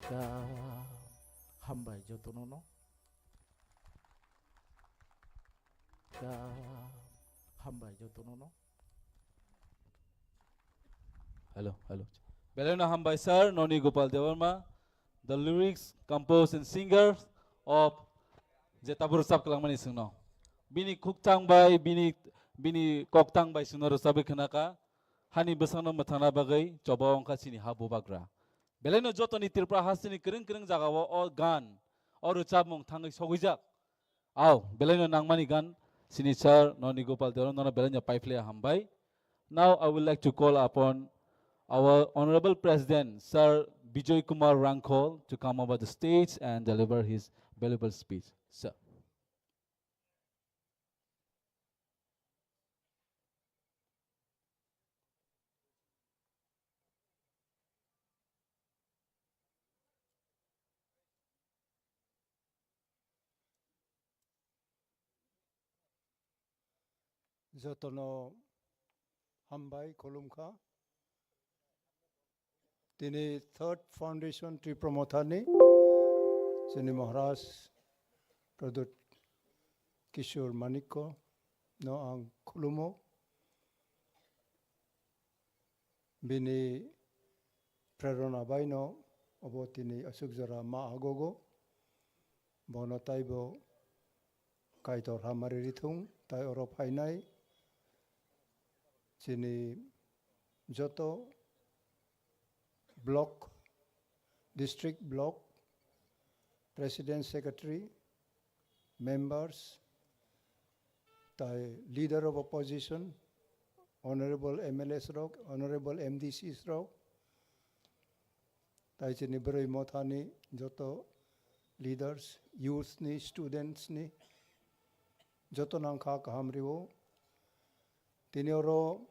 Ka hambay jotono no. Ka hambay jotono no. Hello, hello. Belena Hambai sir, Noni Gopal Devarma, the lyrics composed and singers of Jetabur Sab Kalangmani Sungno. Bini Kuktang by Bini Koktang by Sunoro Sabikanaka, Hani Basano Matana Bagay, Chobawang Kasini Habu Bagra. Beleno Jotoni Tirpra Hasini Kering Kering Zagawa or Gan or Chabmong Tangi Sogizak. Aw, Beleno Nangmani Gan, Sini sir, Noni Gopal Devarma, Belena Paiflea Hambai. Now I would like to call upon our Honorable President, Sir Bijoy Kumar Rankol, to come over the stage and deliver his valuable speech. Sir. Jotono Hambai Kolumka. Tini third foundation tree promothani. Sini Maharaj Pradut Kishore Maniko no ang Kulumo. Bini Prerona Baino obo tini asukjara ma agogo. Bono taibo kaitor hamari rithung tai oro painai. Sini Joto block, district block, president, secretary, members, the leader of opposition, honorable MLS Rok, honorable MDCs Rok, tai chini beroi mothani joto leaders, youth ni, students ni, joto nangka kahamriwo, tini oro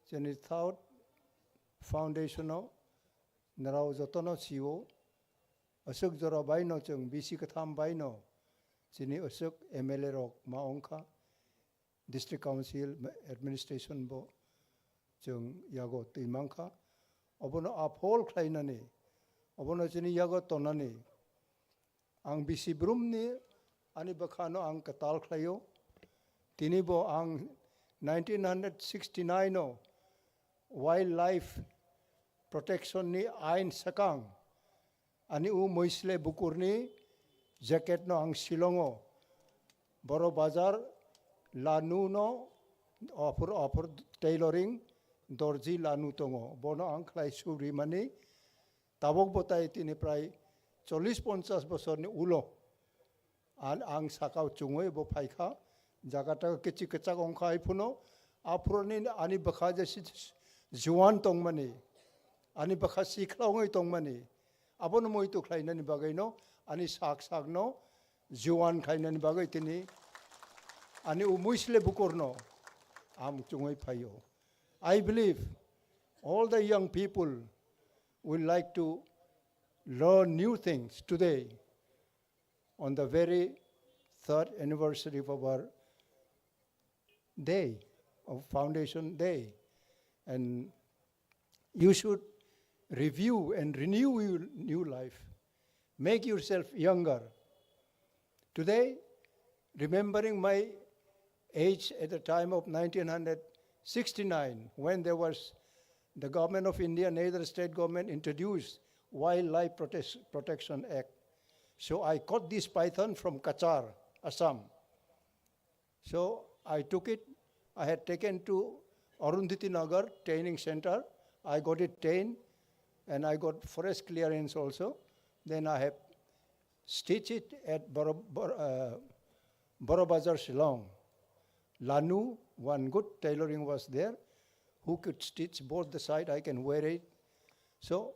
chini thought foundation o narao jotono siwo asuk jora baino chung BC katham baino chini asuk MLA rok maongka district council administration bo chung yago timangka obono aphol khlainani obono chini yago tonani ang BC brum ni ani bakhano ang katal khlayo tini bo ang 1969 o wildlife protection ni ain sakang ani u moisle bukur ni jacket no ang silongo boro bazar lanu no offer tailoring dorji lanu tongo bono ang khlai suri mani tabok botai tini prai 40-50 bosor ni ulo ang sakau chungoi bo phaikha jagata kichi kachak ongkhai phuno aproni ani bakha jesi juan tongmani ani bakha sikhlaungoi tongmani abono moi tu khlainani bagaino ani sak no juan khainani bagai tini ani umuisle bukorno am chungoi phayo. I believe all the young people would like to learn new things today on the very third anniversary of our day, of Foundation Day. And you should review and renew your new life. Make yourself younger. Today, remembering my age at the time of 1969, when there was the government of India, neither state government introduced Wildlife Protection Act. So I caught this python from Kachar, Assam. So I took it. I had taken to Arundhati Nagar training center. I got it trained and I got forest clearance also. Then I have stitched it at Borobazar, Shillong. Lanu, one good tailoring was there. Who could stitch both the side, I can wear it. So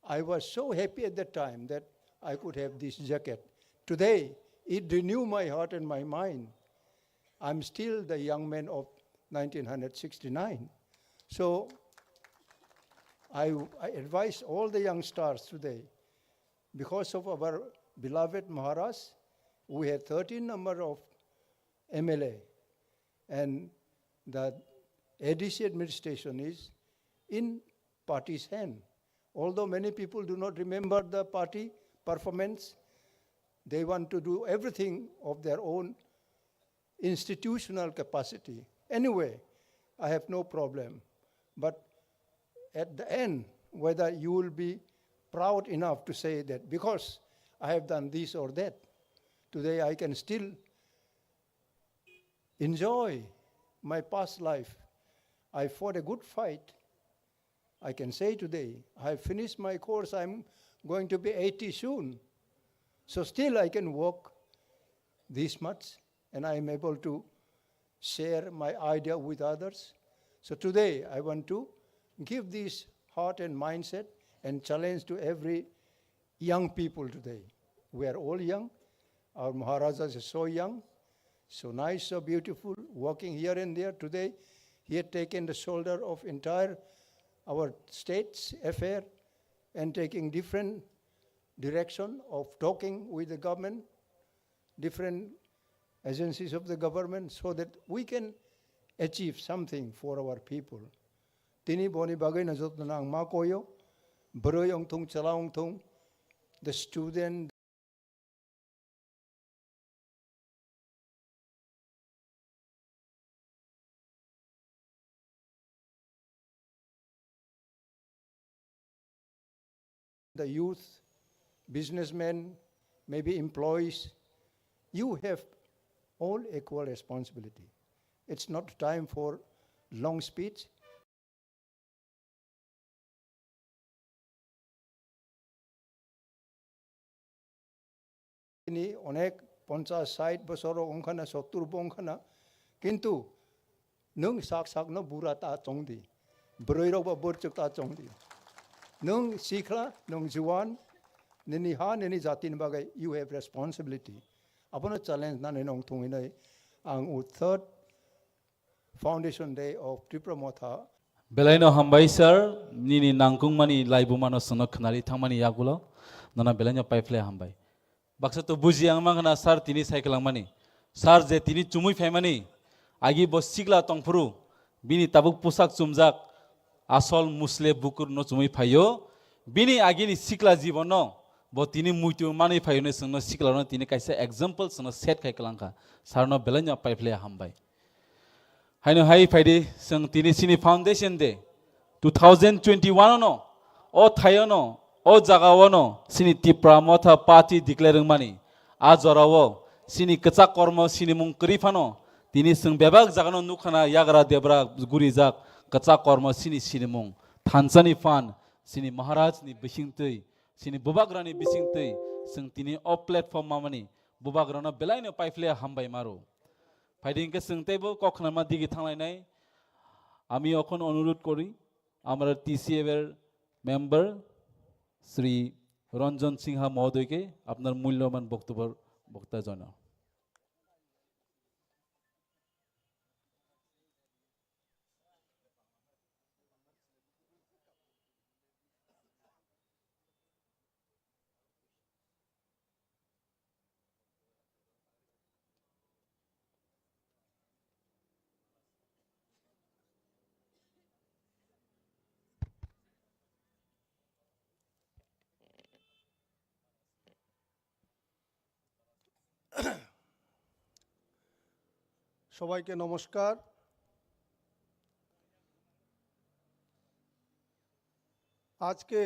I was so happy at that time that I could have this jacket. Today, it renewed my heart and my mind. I'm still the young man of 1969. So I advise all the young stars today, because of our beloved Maharaj, we had 13 number of MLA, and the ADC administration is in party's hand. Although many people do not remember the party performance, they want to do everything of their own institutional capacity. Anyway, I have no problem. But at the end, whether you will be proud enough to say that because I have done this or that, today I can still enjoy my past life. I fought a good fight. I can say today, I have finished my course. I'm going to be 80 soon. So still I can walk this much, and I am able to share my idea with others. So today I want to give this heart and mindset and challenge to every young people today. We are all young. Our Maharajas are so young, so nice, so beautiful, walking here and there. Today, he had taken the shoulder of entire our state's affair and taking different direction of talking with the government, different agencies of the government, so that we can achieve something for our people. Tini boni bagay na jot na ang makoyo, broy ong tung chalaong tung, the student, the youth, businessmen, maybe employees, you have all equal responsibility. It's not time for long speech. Ini onek 50-60 বছর ওখানে 70 বংখানা কিন্তু নং সাক no burata chongdi broiro ba borchuk ta chongdi nung sikla nung juan nini ha nini jatin bagai you have responsibility abono challenge na nong thunginai ang third foundation day of Tripramotha Belaino hambai sir nini nangkung mani laibumano sono khnari thangmani yagulo nana belaino paifle hambai baksa to bujiang mangna sar tini cycle mani sar je tini chumui famani agi bo sigla tongfuru bini tabuk posak chumjak asol musle bukur no chumui phayo bini agini sikla jibono bo tini muitu mani phayo ne sungno sikla no tini kaisa example sono set khai kalangka sarno belaino paifle hambai haino hai phaide sung tini sini foundation de 2021 no o thayo no o jagawo no sini Tripramotha party declaring mani a jorawo sini kacha kormo sini mung krifano tini sung bebak jagano nukhana yagra debra guri jak kacha kormo sini mung thanchani fan sini maharaj ni bisingtei sini bubagrani bisingtei sung tini o platform mamani bubagrano belaino paifle hambai maru ফাইডিংকে সঙ্গতেবো কখনামা দিকে থাংলাইনাই আমি এখন অনুরোধ করি আমরা TCF এর member Shri Ranjan Sinha মহোদয়কে আপনার মূল্যবান বক্তা জানাও সবাইকে নমস্কার আজকে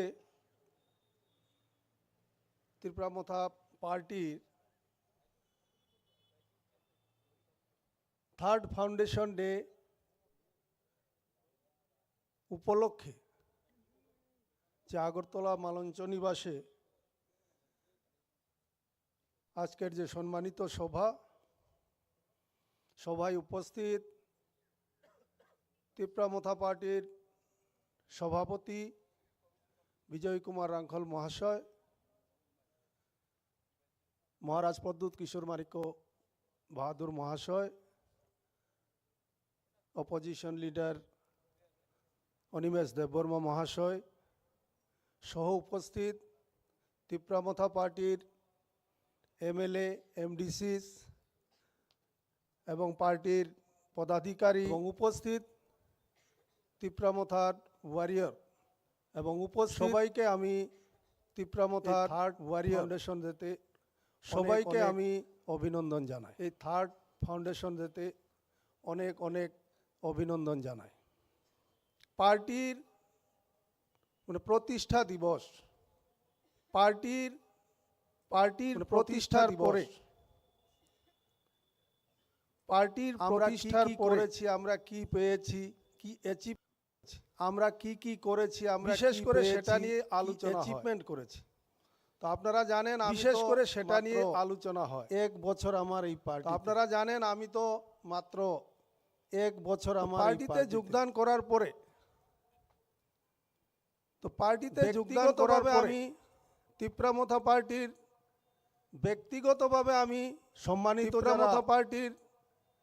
ত্রিপ্রামথা পার্টির থার্ড ফাউন্ডেশন ডে উপলক্ষে যে আগরতলা মালঞ্চ নিবাসে আজকের যে সম্মানিত সভায় উপস্থিত ত্রিপ্রামথা পার্টির সভাপতি বিজয় কুমার রাঙ্খল মহাশয় মহারাজ প্রদ্যুৎ কিশোর মারিক বাহাদুর মহাশয় অপোজিশন লিডার অনিমেষ দেববর্মা মহাশয় সহ উপস্থিত ত্রিপ্রামথা পার্টির এমএলএ এমডিসিস এবং পার্টির পদাধিকারী এবং উপস্থিত ত্রিপ্রামথার ওয়ারিয়র এবং সবাইকে আমি তিপ্রামথা থার্ড ওয়ারিয়র ফাউন্ডেশন যেতে সবাইকে আমি অভিনন্দন জানাই। এই থার্ড ফাউন্ডেশন যেতে অনেক অনেক অভিনন্দন জানাই। পার্টির মানে প্রতিষ্ঠা দিবস, পার্টির প্রতিষ্ঠার পরে পার্টির প্রতিষ্ঠার করেছি, আমরা কি পেয়েছি, কি অ্যাচিভ, আমরা কি করেছি, আমরা বিশেষ করে সেটা নিয়ে আলোচনা অ্যাচিভমেন্ট করেছি। তো আপনারা জানেন বিশেষ করে সেটা নিয়ে আলোচনা হয়। 1 বছর আমার এই পার্টি, আপনারা জানেন আমি তো মাত্র 1 বছর আমার পার্টিতে যোগদান করার পরে, তো পার্টিতে যোগদান করার পরে আমি তিপ্রামথা পার্টির ব্যক্তিগতভাবে আমি সম্মানিত, তিপ্রামথা পার্টির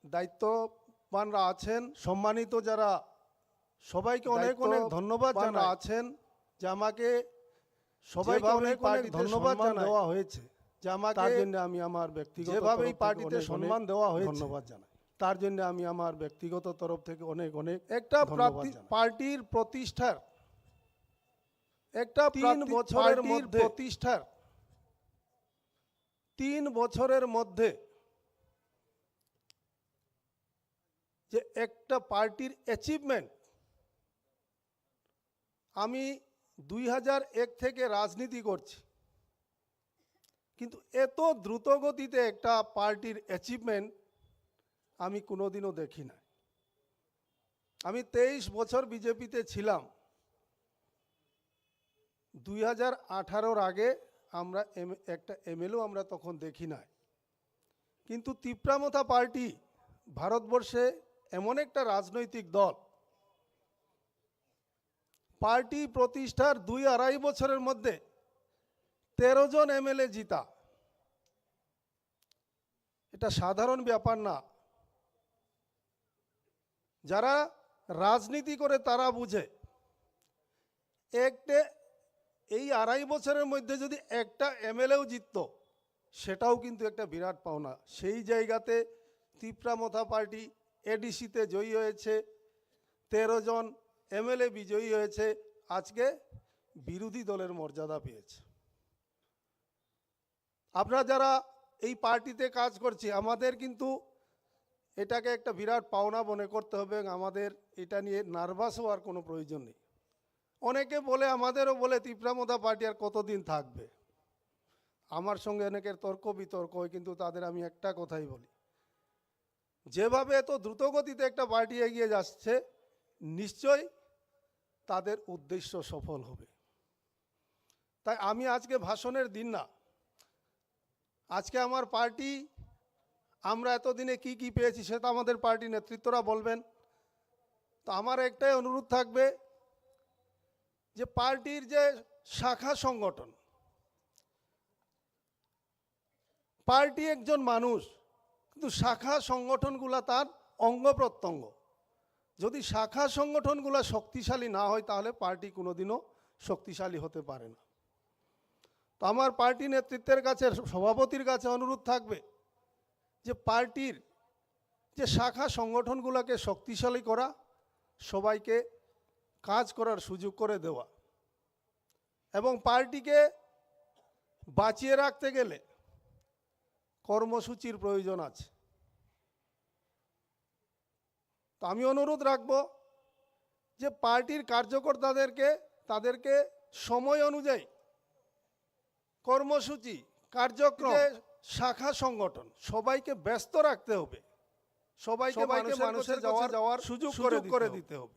দায়িত্ববানরা আছেন, সম্মানিত যারা, সবাইকে অনেক অনেক ধন্যবাদ যারা আছেন, যে আমাকে সবাইকে অনেক অনেক ধন্যবাদ দেওয়া হয়েছে, যে আমাকে তার জন্য আমি আমার ব্যক্তিগত যেভাবে এই পার্টিতে সম্মান দেওয়া হয়েছে ধন্যবাদ জানাই। তার জন্য আমি আমার ব্যক্তিগত তরফ থেকে অনেক অনেক একটা পার্টির প্রতিষ্ঠার একটা 3 বছরের মধ্যে প্রতিষ্ঠার 3 বছরের মধ্যে যে একটা পার্টির অ্যাচিভমেন্ট, আমি 2001 থেকে রাজনীতি করছি, কিন্তু এত দ্রুত গতিতে একটা পার্টির অ্যাচিভমেন্ট আমি কোনোদিনও দেখি না। আমি 23 বছর বিজেপিতে ছিলাম। 2018-র আগে আমরা একটা এমএলএও আমরা তখন দেখি নাই। কিন্তু তিপ্রামথা পার্টি ভারতবর্ষে এমন একটা রাজনৈতিক দল, পার্টি প্রতিষ্ঠার 2-2.5 বছরের মধ্যে 13 জন এমএলএ জিতা, এটা সাধারণ ব্যাপার না। যারা রাজনীতি করে তারা বুঝে, এই 2.5 বছরের মধ্যে যদি একটা এমএলএও জিতত, সেটাও কিন্তু একটা বিরাট পাওনা। সেই জায়গাতে তিপ্রামথা পার্টি এডিসিতে জয়ী হয়েছে, 13 জন এমএলএ বিজয়ী হয়েছে, আজকে বিরোধী দলের মর্যাদা পেয়েছে। আপনারা যারা এই পার্টিতে কাজ করছি, আমাদের কিন্তু এটাকে একটা বিরাট পাওনা মনে করতে হবে। আমাদের এটা নিয়ে নার্ভাস হওয়ার কোনো প্রয়োজন নেই। অনেকে বলে, আমাদেরও বলে, তিপ্রামথা পার্টি আর কতদিন থাকবে। আমার সঙ্গে অনেকের তর্ক বিতর্ক হয়, কিন্তু তাদের আমি একটা কথাই বলি, যেভাবে এত দ্রুতগতিতে একটা পার্টি এগিয়ে যাচ্ছে, নিশ্চয়ই তাদের উদ্দেশ্য সফল হবে। তাই আমি আজকে ভাষণের দিন না, আজকে আমার পার্টি, আমরা এতদিনে কি পেয়েছি সেটা আমাদের পার্টি নেতৃত্বরা বলবেন। তো আমার একটাই অনুরোধ থাকবে, যে পার্টির যে শাখা সংগঠন, পার্টি একজন মানুষ, কিন্তু শাখা সংগঠনগুলা তার অঙ্গ প্রত্যঙ্গ। যদি শাখা সংগঠনগুলা শক্তিশালী না হয়, তাহলে পার্টি কোনোদিনও শক্তিশালী হতে পারে না। তো আমার পার্টি নেতৃত্বের কাছে, সভাপতির কাছে অনুরোধ থাকবে, যে পার্টির যে শাখা সংগঠনগুলোকে শক্তিশালী করা, সবাইকে কাজ করার সুযোগ করে দেওয়া, এবং পার্টিকে বাঁচিয়ে রাখতে গেলে কর্মসূচির প্রয়োজন আছে। তো আমি অনুরোধ রাখব, যে পার্টির কার্যকর্তাদেরকে তাদেরকে সময় অনুযায়ী কর্মসূচি, কার্যক্রম, শাখা সংগঠন সবাইকে ব্যস্ত রাখতে হবে, সবাইকে মানুষের যাওয়ার সুযোগ করে দিতে হবে,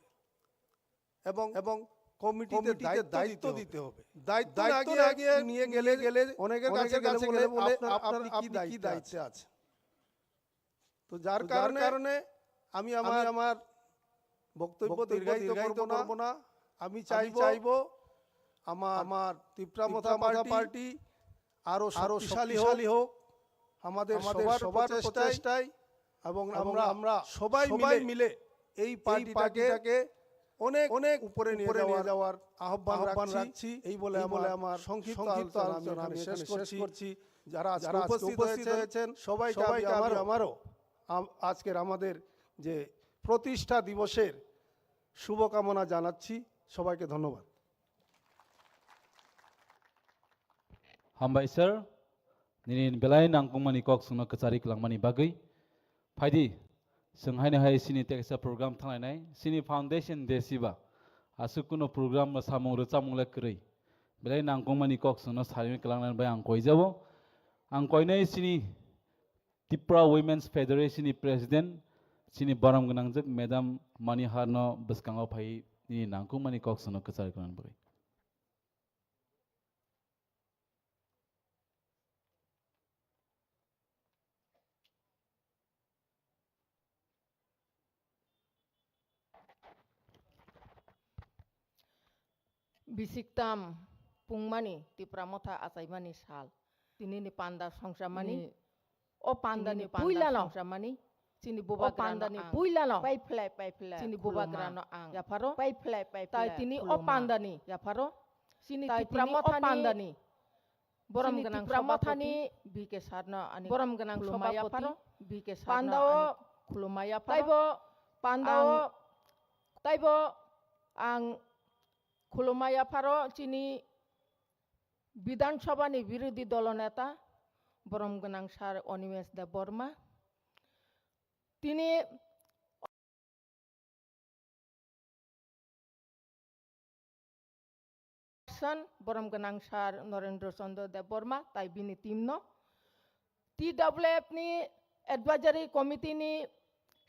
এবং কমিটিতে দায়িত্ব দিতে হবে। দায়িত্ব আগে নিয়ে গেলে অনেকের কাছে বলে আপনি কি দায়িত্বে আছে। তো যার কারণে আমি আমার বক্তব্য দীর্ঘায়িত করব না। আমি চাইবো আমার তিপ্রামথা পার্টি আরো শক্তিশালী হোক, আমাদের সবার প্রচেষ্টায়, এবং আমরা সবাই মিলে এই পার্টিটাকে অনেক উপরে নিয়ে যাওয়ার আহ্বান রাখছি। এই বলে আমার সংক্ষিপ্ত আলোচনা আমি শেষ করছি। যারা উপস্থিত হয়েছেন সবাইকে আমারও আজকের আমাদের যে প্রতিষ্ঠা দিবসের শুভকামনা জানাচ্ছি। সবাইকে ধন্যবাদ। Hambai sir, nini belai nangkungmani kok sungno kecari kelangmani bagai. Faidi, senghai hai sini teksa program thangai nai, sini foundation desiba. Asukuno program samung recamung lekeri. Belai nangkungmani kok sungno sarimi kelangnan bai angkoi jabo. Angkoi nai sini Tipra Women's Federation ni President sini baram genangjak Madam Mani Harno beskangau pai ni nangkungmani kok sungno kecari kelangnan bagai. Bisiktam pungmani ti pramotha asaimani sal tini ni panda songsamani o panda ni puila songsamani sini boba panda ni puila no pai fly sini boba grano ang ya paro pai fly tai tini o panda ni ya paro sini ti pramotha panda ni boram ganang pramotha ni bike sarna ani boram ganang somaya paro bike sarna panda o khulumaya paro panda taibo ang Khulumaya Paro chini Bidhan Sabha ni Birodi Doloneta Borom Ganang Sar Onimes de Borma tini Borom Ganang Sar Norendra Chandra de Borma tai bini timno TWF ni Advisory Committee ni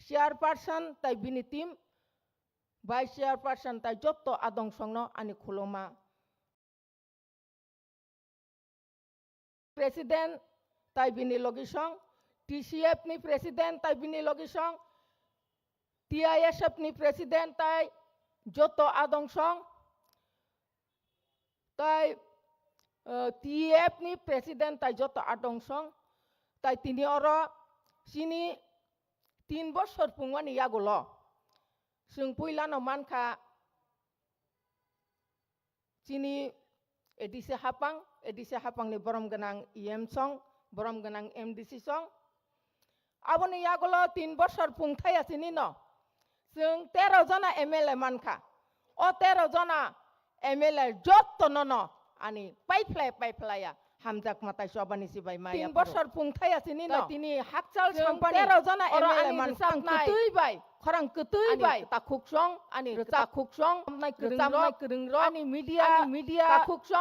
Chairperson tai bini tim Vice Chairperson tai jotto adong songno ani khuloma President tai bini logisong TCF ni President tai bini logisong TISF ni President tai jotto adong song tai TF ni President tai jotto adong song tai tini oro sini 3 বছর pungwani yagulo Sung puila no manka sini edisi hapang ni borom ganang IM song borom ganang MDC song aboni yagulo 3 বছর pungthaya sini no sung 13 jana MLA manka o 13 jana MLA jotto no ani pai ya hamjak matai sobani sibai maya 3 বছর pungthaya sini no tini hakchal sampani 13 jana MLA manka ketui bai Khorang ketui bai takuksong ani takuksong nai kerengro ani media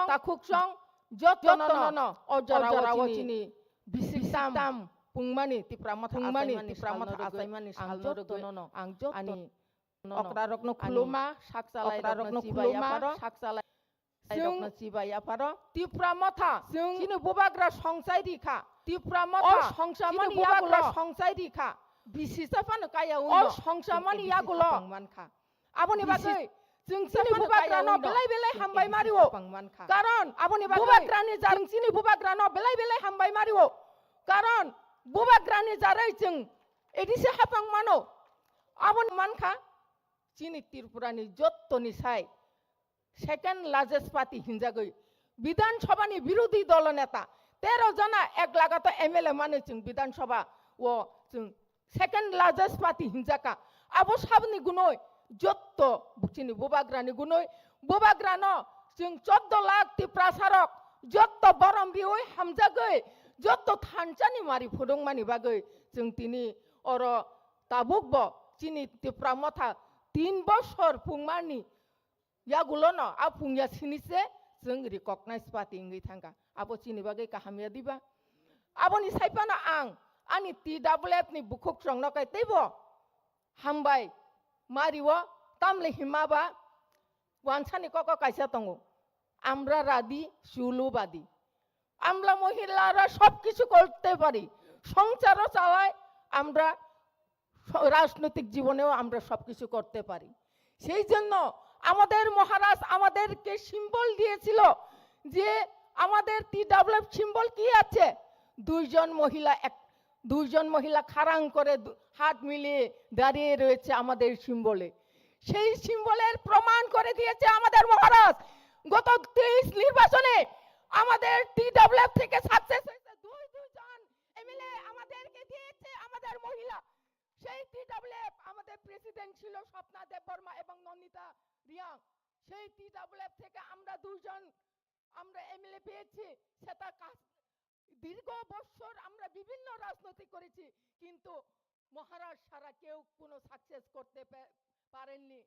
takuksong jotto no o jarawa chini bisiktam pungmani ti pramotha asaimani salno no ang jotto ani okrarokno khuluma saksalai rokno khuluma saksalai rokno sibaya paro ti pramotha chini bobagra songsai dikha ti pramotha songsamani yagulo songsai dikha Bisisapano kaya uno. Songsamani yagulo. Aboni bagai. Jung sini bubagrano belai hambai mariwo. Karon aboni bagai. Bubagrani jarang sini bubagrano belai hambai mariwo. Karon bubagrani jarai jung edisi hapang mano. Aboni manka sini Tripurani jotto ni sai. Second largest party hinjagai. Bidhan Sabha ni Birodi Doloneta 13 jana ek lagato MLA mane jung Bidhan Sabha wo jung Second largest party hinjaka abo sabni gunoi jotto chini bobagrani gunoi bobagrano jung 14 lakh ti prasarok jotto borom bioi hamjagai jotto thanchani mari phudongmani bagai jung tini oro tabukbo chini ti pramotha 3 বছর pungmani yagulono a pungya sinise jung recognize party ngai thangka abo chini bagai kahamya diba aboni saipana ang ani TWF ni bukuk song no kai tebo hambai mariwo tamle himaba wansani koko kaisa tongo amra radi sulubadi আমরা মহিলারা সবকিছু করতে পারি সংসারও চালাই আমরা রাজনৈতিক জীবনেও আমরা সবকিছু করতে পারি সেই জন্য আমাদের মহারাজ আমাদেরকে সিম্বল দিয়েছিল যে আমাদের TWF সিম্বল কি আছে দুইজন মহিলা খারাং করে হাত মিলিয়ে দাঁড়িয়ে রয়েছে আমাদের সিম্বলে সেই সিম্বলের প্রমাণ করে দিয়েছে আমাদের মহারাজ গত 23 নির্বাচনে আমাদের TWF থেকে সাকসেস হয়েছে দুইজন এমএলএ আমাদেরকে দিয়েছে আমাদের মহিলা সেই TWF আমাদের প্রেসিডেন্ট ছিল স্বপ্না দেববর্মা এবং নন্দিতা রিয়াং সেই TWF থেকে আমরা দুইজন আমরা এমএলএ পেয়েছি, সেটা দীর্ঘ বছর আমরা বিভিন্ন রাজনীতি করেছি, কিন্তু মহারাজ সারা কেউ কোনো সাকসেস করতে পারেননি।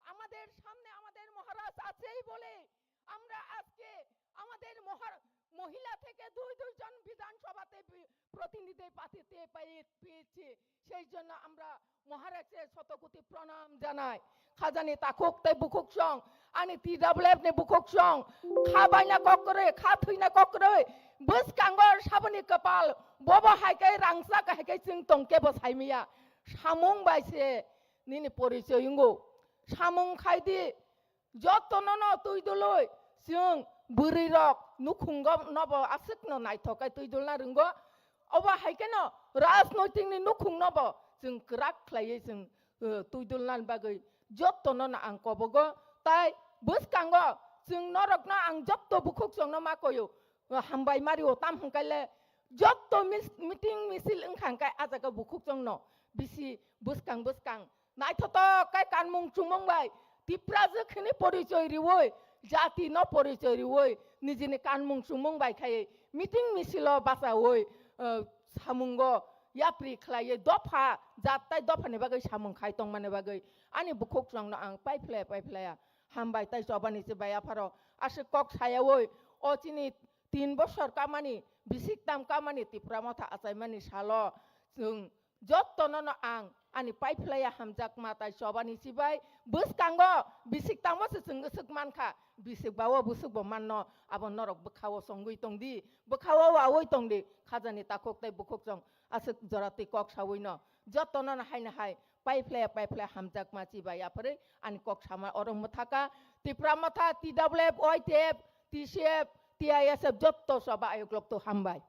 আমাদের সামনে আমাদের মহারাজ আছেই বলে আমরা আজকে আমাদের মহিলা থেকে দুইজন বিধানসভাতে প্রতিনিধি পাঠিয়ে পেয়েছি। সেই জন্য আমরা মহারাজের শতকোটি প্রণাম জানাই। খাজানি তাকুক তাই বুকুক সং আনি TWF নে বুকুক সং খাবাইনা ককরে খাথুইনা ককরে বস কাঙ্গর সাবনি কপাল ববা হাইকাই রাংসা হাইকাই চিং তংকে বসাইমিয়া সামুং বাইছে নিনি পরিচয় ইঙ্গো সামুং খাইদি যতन তুই দলই जों बुरै रक नुखुंग नब आसक न नायथकाय तुय दलना रोंग अबा हायकेन राजनैतिक नि नुखुंग नब जों क्राक खलायै जों तुय दलनान बागै जतन आं कबग ताय बसकांग जों नरकना आं जत्त बुखुक जोंनो माकयो हामबाय मारिओ ताम हंकायले जत्त मिटिं मिसिल ओंखांकाय आजागा बुखुक जोंनो बिसि बसकां नायथतकाय कानमुं चुमंबाय तिप्राजो खनि परिचय रिवै जाति न परिचय रिवै निजिनि कानमुं चुमं बायखायै मिटिं मिसिल बासावै सामुंग याप्रि खलायै दफा जाताय दफानि बागै सामुं खायतं माने बागै आनि बुखुक जोंनो आं पाइफ्लाया हामबाय ताय जबानि से बाया फारो आसे कक सायावै अचिनि 3 बছর कामानि बिसिकताम कामानि तिप्रा माथा आसायमानि सालो जों जतन आं आनि पाइफ्लाया हामजाक माताय जबानि सिबाय बसकांग बिसिकतामसो जों गोसोक मानखा बिसिकबावो बुसुकबो माननो आबो नरक बखावो संगै तंदि बखावो आवै तंदि खाजानि ताकुक ताय बुकुक जों आसे जराति कक सावैनो जतन हाय पाइफ्लाया हामजाक माची बाया फरे आनि कक सामा अरम थाका तिप्रा माथा TWF OITF TCF TISF जत्त सभा आयोग लोक तो हामबाय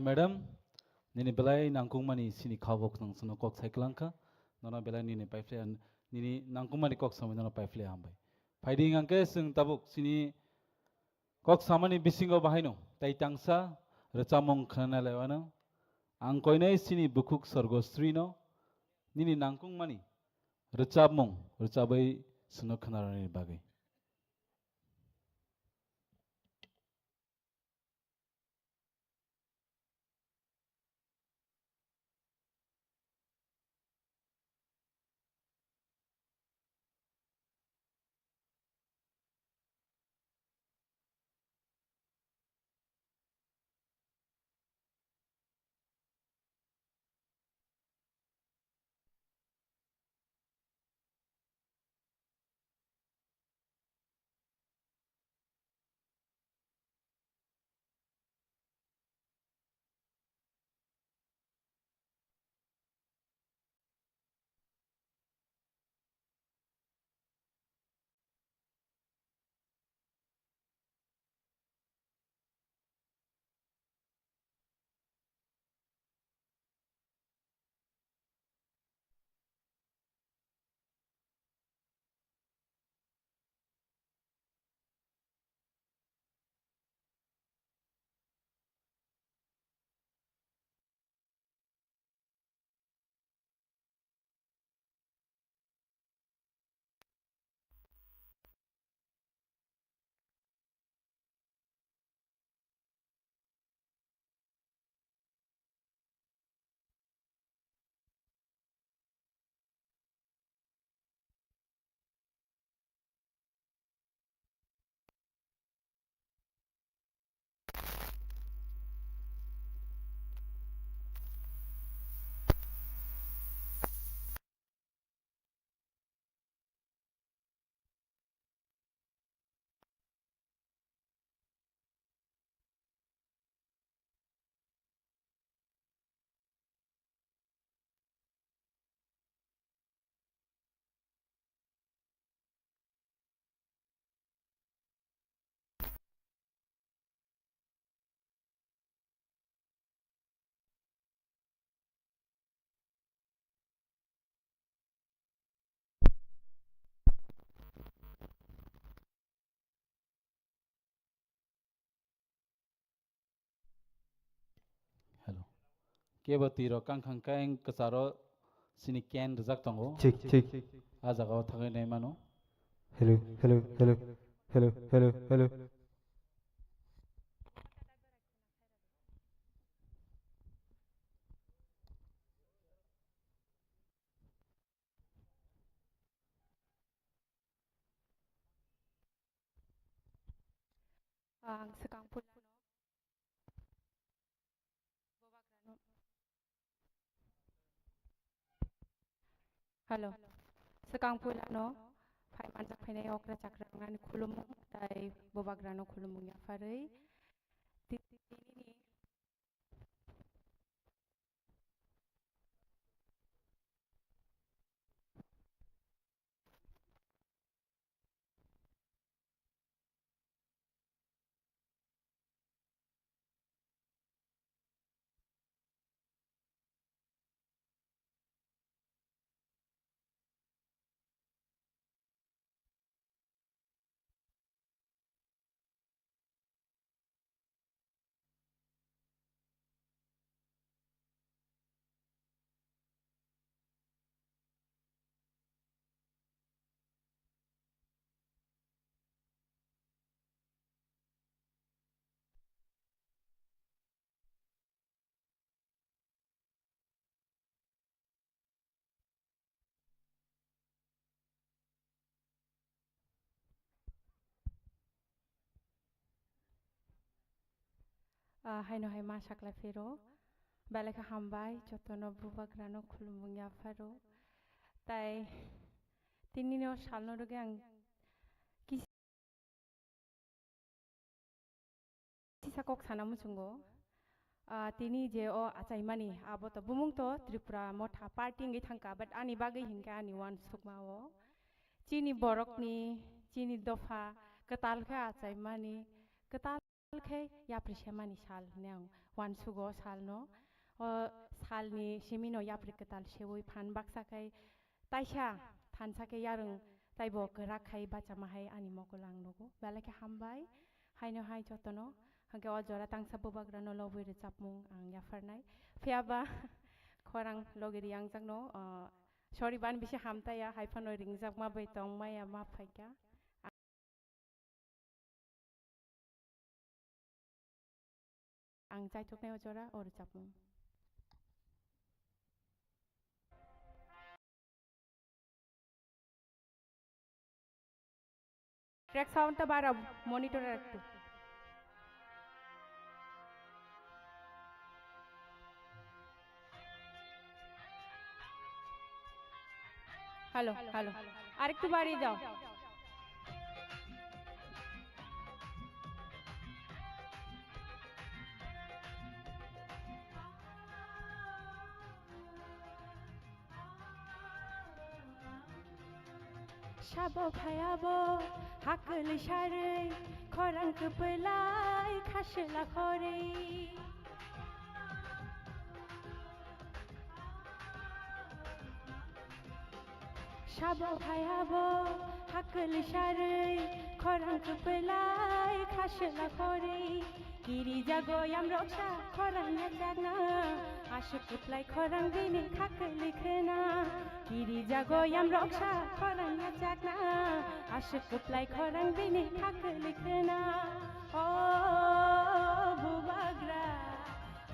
मैडम निनि बेलाय नांकुमानि सिनि खावक नंसनो कक साइक्लांखा नना बेलाय निनि पाइफ्ले निनि नांकुमानि कक सामै नना पाइफ्ले हामबाय फाइदिं अंके जों ताबुक सिनि कक सामानि बिसिंगाव बाहायनो ताइ तांसा रचामं खनालायवानो आं कयनाय सिनि बुकुक सर्गश्रीनो निनि नांकुमानि रचाबै सुनो खनारानि बागै हेलो केबती रो कांखां कांग कसारो सिनि कैन रजाक तंगो ठीक आ जगाव थागै नाय मानो Hello, hello, hello, hello, hello, hello. Sekang Pulano, Halo, Sekang Pulano, Pai Manjak Penai Okra Cakrangan Kulumung, Dai Bobagrano Kulumung ya Farai. Ini Hai no hai ma sakla fero, Balaka Hambai, Jotono Bobagrano Kulumung ya Faro. Tai Tinino Salno Rogang Kisakok Sanamusungo. Tini je o achaimani abo to bumung to Tripura motha party ngi thangka but ani bagai hingka ani wan sukmao chini borok ni chini dofa ketal kha achaimani ketal khe yapri semani sal neang wan sugo sal no o sal ni semino yapri ketal sewoi phan baksa kai taisha thansa ke yarung taibo gerak khai bacha mahai ani mokolang nogo balake hambai haino hai jotono hangke o jora tangsa bobagrano loboi recapmung ang yafarnai fiaba khorang logeri yang jangno sorry ban bisi hamta ya haifano ringjak ma bai tong maya ma phaika ang chaituknai o jora o recapmung track sound ta bara monitor raktu hello hello आरेकटू बाड़िये जाओ Shabo phayabo hakul share khorang kupelai khashla khore Shabo phayabo hakul share khorang kupelai khashla khore Kiri jago yam roksha khorang na jagna ashuk kuplai khorang bini khakul likhna Kiri jago yam roksha khorang na jagna ashuk kuplai khorang bini khakul likhna Oh bubagra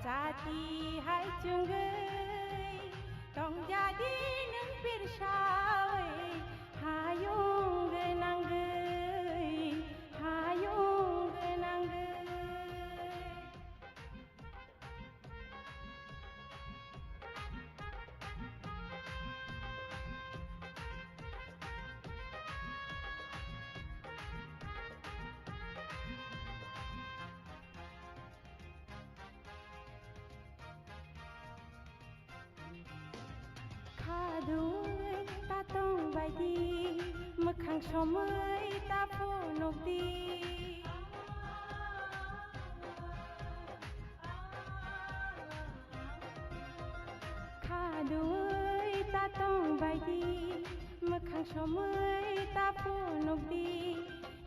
chati hai chungai tong jadi nang pirsawai hayung genanggai hayung genanggai Kadui tatong baidi mekhang somai taponokdi Kadui tatong baidi mekhang somai taponokdi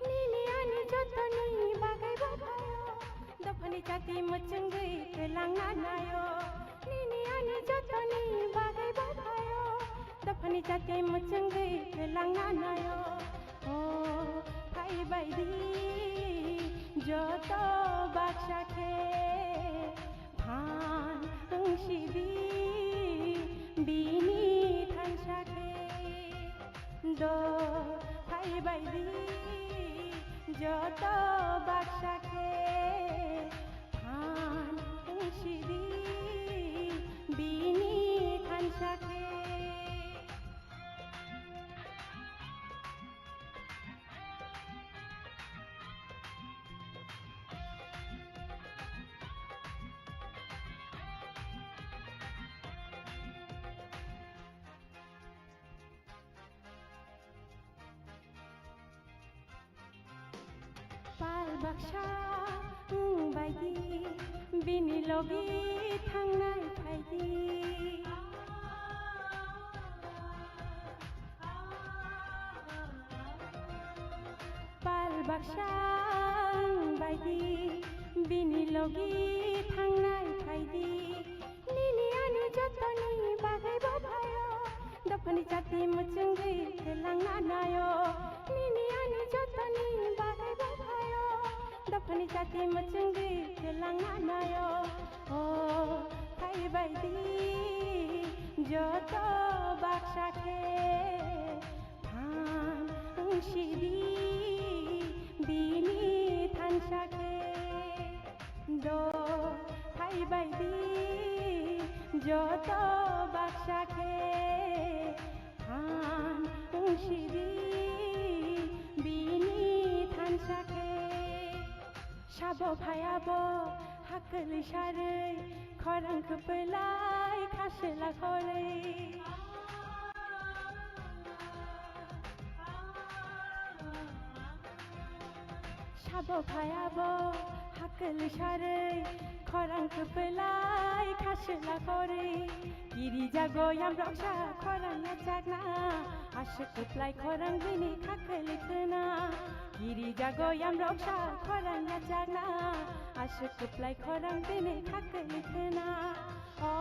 Nini ani jotoni bagai bapayo dapani jati mecenggai kelang nanayo Nini ani jotoni bagai bapayo dapani jati mecenggai kelang nanayo Oh joto baksake phan sibi bini thansake do thai baidi joto baksake phan sibi bini thansake Pal baksha baidi bini logi thangnai phaidi Pal baksha baidi bini logi thangnai phaidi nini ani jotoni bagai bhayo dapani jati muchungai telangna nayo nini ani jotoni bagai bhayo dapani jati muchungai telangna nayo o thai baidi joto baksake phan sibi bini thansake do thai baidi joto baksake phan sibi bini thansake sabo phayabo hakal sharai khorang khpelai khasla khore sabo phayabo hakal sharai khorang khpelai khasla khore kiri jago yam raksha khorang chakna ashuk plai khorang bini khakal khna kiri jago yam raksha khorang chakna ashuk plai khorang bini khakal khna o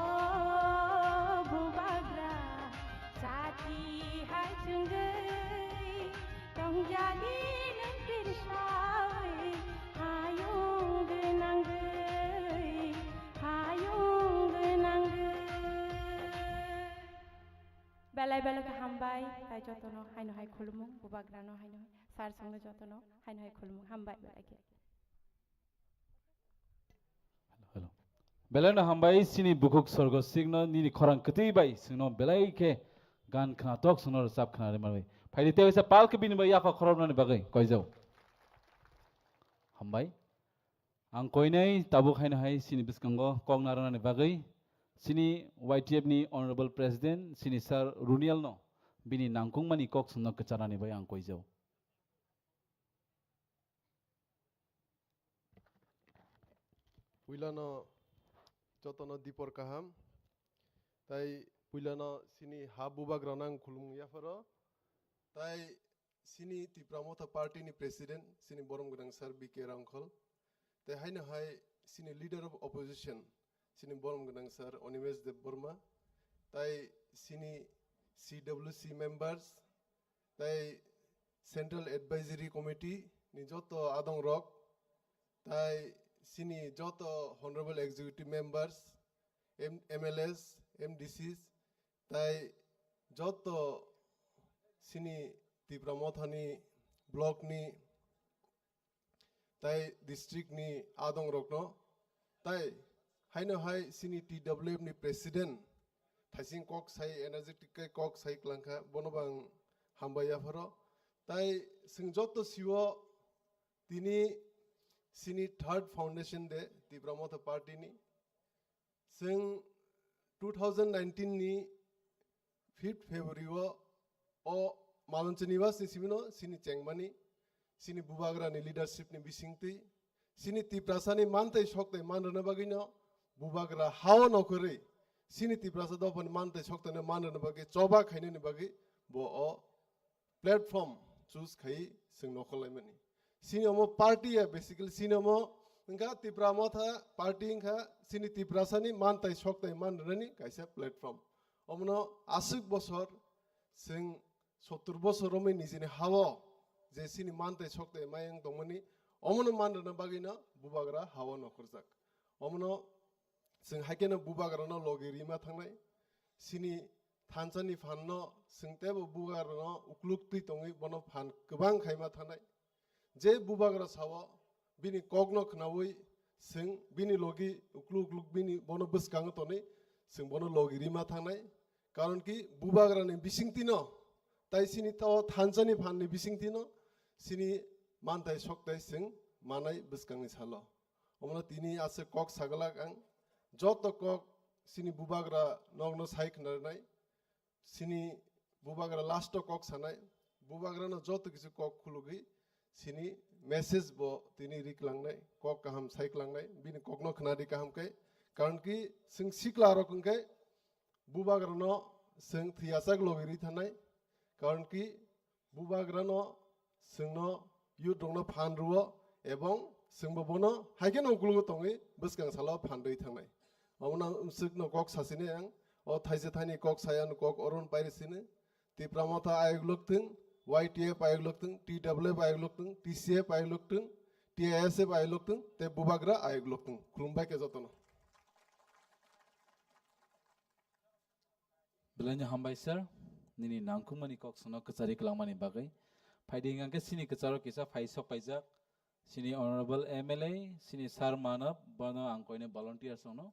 bubagra chati hai chungai tongjali nang pirsai hayung nangai belai belai ka hambai tai jotono haino hai khulumung bubagrano haino sar sangno jotono haino hai khulumung hambai belai ke hello belai na hambai sini bukuk sorgo signo nini khorang kati bai singno belai ke gan khna tok singno sap khna re marbai phaidi te sa pal ke bin bai ya kha khorobna ni bagai koi jau hambai ang koinai tabuk haino hai sini biskango kong narana ni bagai sini YTF ni honorable president sini sir Runial no bini nangkung mani kok sungno kechara ni bai ang koi jau puilano jotono dipor kaham tai puilano sini habuba granang khulung yafaro tai sini tipramotha party ni president sini borom gudang sir BK Rangkhol tai haina hai sini leader of opposition sini borom gudang sir Onimesh Dev Burma tai sini CWC members tai central advisory committee ni joto adong rock tai sini joto honorable executive members MLS MDCs tai joto sini tipramothani block ni tai district ni adong rokno tai haino hai sini TWF ni president thaising kok sai energetic kai kok sai klangkha bonobang hambaya pharo tai sing joto siwo tini sini third foundation de tipramotha party ni sing 2019 ni 5th February o malonchani was ni simino sini chengmani sini bubagra ni leadership ni bisingti sini tiprasa ni mantai shokte manrana bagino bubagra hawa nokore sini tiprasa do pan mantai shokte ne manrana bagi choba khaine ni bagi bo o platform choose khai sing nokolai mani sini omo party ya basically sini omo nga tipramotha party nga sini tiprasa ni mantai shokte manrani kaisa platform omno asuk bosor sing 70 বছর রমে নিজেনি হাওয়া যে সিনি মানতে সকতে মায়ং দমনি অমনো মাননা বাগিনা বুবাগ্রা হাওয়া নখরজাক অমনো जों हाइकेनो बुबाग्रानो लगे रिमा थांनाय सिनि थानसानि फाननो जोंतेबो बुबाग्रानो उक्लुक तुइ तङै बनो फान गोबां खायमा थानाय जे बुबाग्रा सावो बिनि कगनो खनावै जों बिनि लगे उक्लुक उक्लुक बिनि बनो बसकाङो तनै जों बनो लगे रिमा थांनाय कारण कि बुबाग्रानि बिसिंतिनो ताइ सिनि ताव थानसानि फाननि बिसिंतिनो सिनि मानताय सकताय जों मानाय बसकाङै सालो अमनो तिनि आसे कक सागलाक आं যত কক সিনি বুবাগ্রা নগ্ন সাইক নারনাই সিনি বুবাগ্রা লাস্ট কক সানাই বুবাগ্রানো যত কিছু কক খুলুগি সিনি মেসেজ ব তিনি রিকলাংনাই কক কাহাম সাইকলাংনাই বিনি ককনো খনাদি কাহামকে কারণ কি जों सिक्ला रकंके बुबाग्रानो जों थियासाक लगिरि थानाय कारण कि बुबाग्रानो जोंनो युथ दंनो फानरुओ एवं जोंबो बनो हाइकेन उग्लुगो तङै बसकां सालाव फानदै थांनाय अमना उमसुकनो कक सासिने आं अ थाइसे थाइनि कक सायान कक अरन पाइरसिने तिप्रामथा आयगलुकथिं YTF आयगलुकथिं TWF आयगलुकथिं TCF आयगलुकथिं TISF आयगलुकथिं ते बुबाग्रा आयगलुकथिं खुलुमबाय के जतन Belanja hambai sir, nini nangkumani kok sono kecari kelangmani bagai. Faidingan ke sini kecaro kisah faisok pajak, sini honorable MLA, sini sar manap, bano angko ini volunteer sono,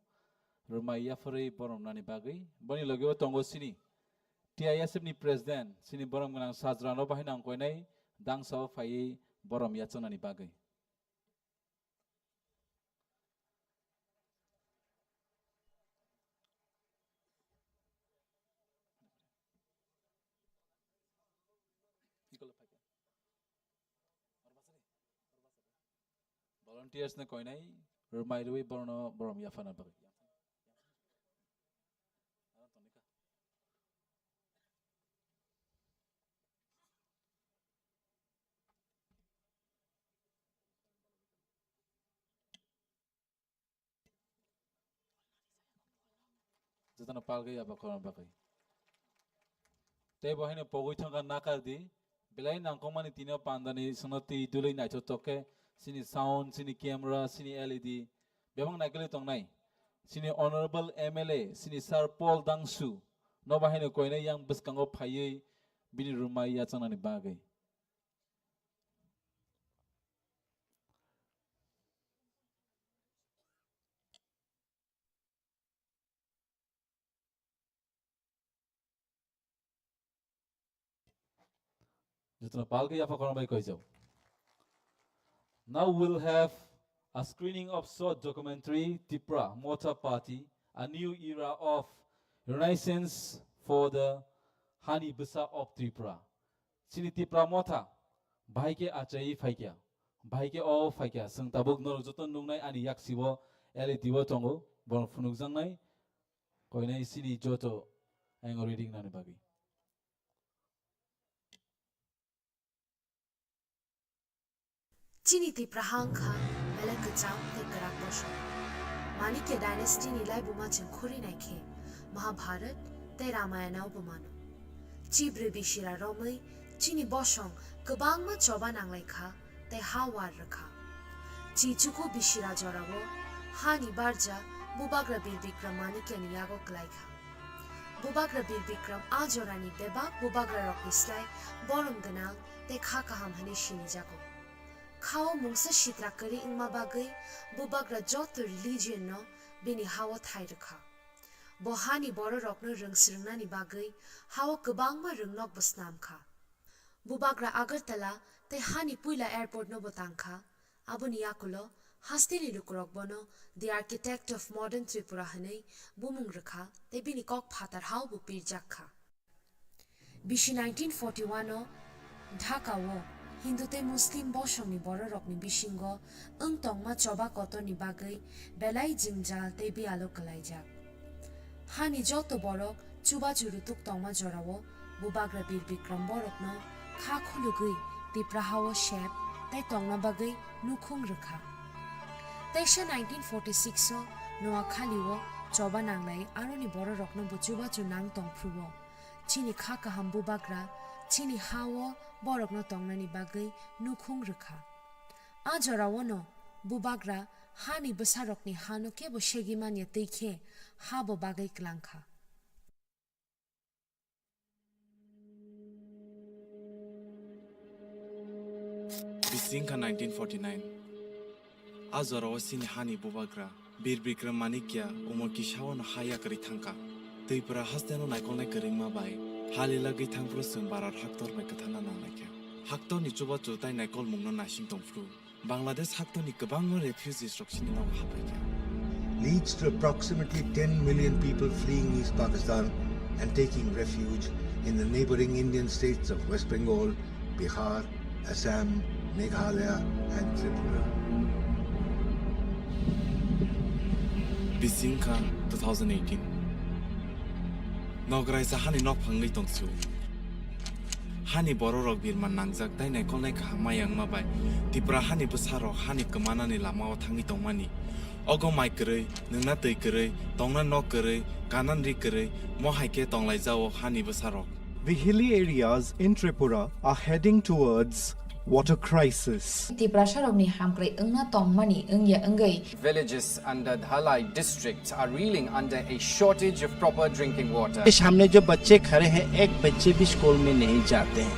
rumah iya free borom nani bagai. Bani lagi o tonggo sini, TISF ni president, sini borom ganang sajrano bahin angko ini, dang saw fai borom iya nani bagai. Volunteers na koi nai rumai rui borno borom yafana bagai. Jatana palgai apa koran bagai. Te bahine pogoi thanga nakar di belai nangkomani tino pandani sonoti dulai nai toke sini sound sini camera sini LED bemang naikali tong nai sini honorable MLA sini Sir Paul Dangsu no bahine koine yang beskango phayei bini rumai ya chanani bagai. Jatana palgai apa koran bai koi jau. Now we'll have a screening of short documentary Tipra Mota Party, a new era of renaissance for the Hani Bisa of Tripura. Sini Tipra Mota, Baike Achai Faikia, Baike O Faikia, Sang Tabuk Nor Joton Nungnai Ani Yaksibo, Eli Diwo Tongo, Bon Funugzangai, Koine Sini Joto, Ango reading Nanibagi. Chini ti prahangkha mele kacham te karak bosho Manikya dynasty nilai buma chengkhuri naikhe Mahabharat te Ramayana ubumano Chibre bishira romai chini boshong kabangma choba nanglai kha te hawar rakha Chichuko bishira jorawo hani barja bubagra bir bikram manikya niyago klai kha Bubagra bir bikram ajorani bebak bubagra roknislai borom ganang te kha kaham hani shini jago Khao mungsa shitrakari ingma bagai bubagra joto religion no bini hawa thai rakha bohani boro rokno rungsrungna ni bagai hawa kabangma rungnok basnam kha bubagra agartala te hani puila airport no botang kha abuni yakulo hastili lukurok bono the architect of modern Tripura hanai bumung rakha te bini kok phatar haw bu pirjak kha bishi 1941 no Dhaka wo Hindu te Muslim boshong ni boro rokni bishingo tong ma choba koto ni bagai belai jingjal te bi alo kalai jak hani joto borok chuba churutuk tong ma jorawo bubagra bir bikram borok no kha khulugui tipra hawo shep te tong na bagai nukhung rakha Teisha 1946 so noa khaliwo choba nanglai aroni boro rokno bu chuba chu nang tong phruwo chini kha ka ham bubagra chini hawo borok no tongnani bagai nukhung rakha Ajorawono bubagra hani besarokni hanoke bo shegimanya teikhe habo bagai klangkha. Bisinka 1949 Azora wasini hani bubagra Bir Bikram Manikya umor kishawan haya kari thangka Tepura hasdeno naikolnai karingma bai halila gai thangpro sung barar haktor bai kathana nanglaikya Haktor ni chuba chutai naikol mungno nashing tongfru Bangladesh haktor ni kabang refugees roksini naw hapaikya leads to approximately 10 million people fleeing East Pakistan and taking refuge in the neighboring Indian states of West Bengal, Bihar, Assam, Meghalaya and Tripura. Bisinka 2018 Nograi sa hani nok phangai tongsu Hani bororok birman nangjak dai nai kolnai kha mayang mabai Tipra hani busarok hani kamana ni lamao thangi tongmani Ogo mai krei nungna tei krei tongna nok krei kanan ri krei mo haike tonglai jao hani busarok The hilly areas in Tripura are heading towards water crisis. Villages under Dhalai district are reeling under a shortage of proper drinking water. सामने जो बच्चे खड़े हैं एक बच्चे भी school में नहीं जाते हैं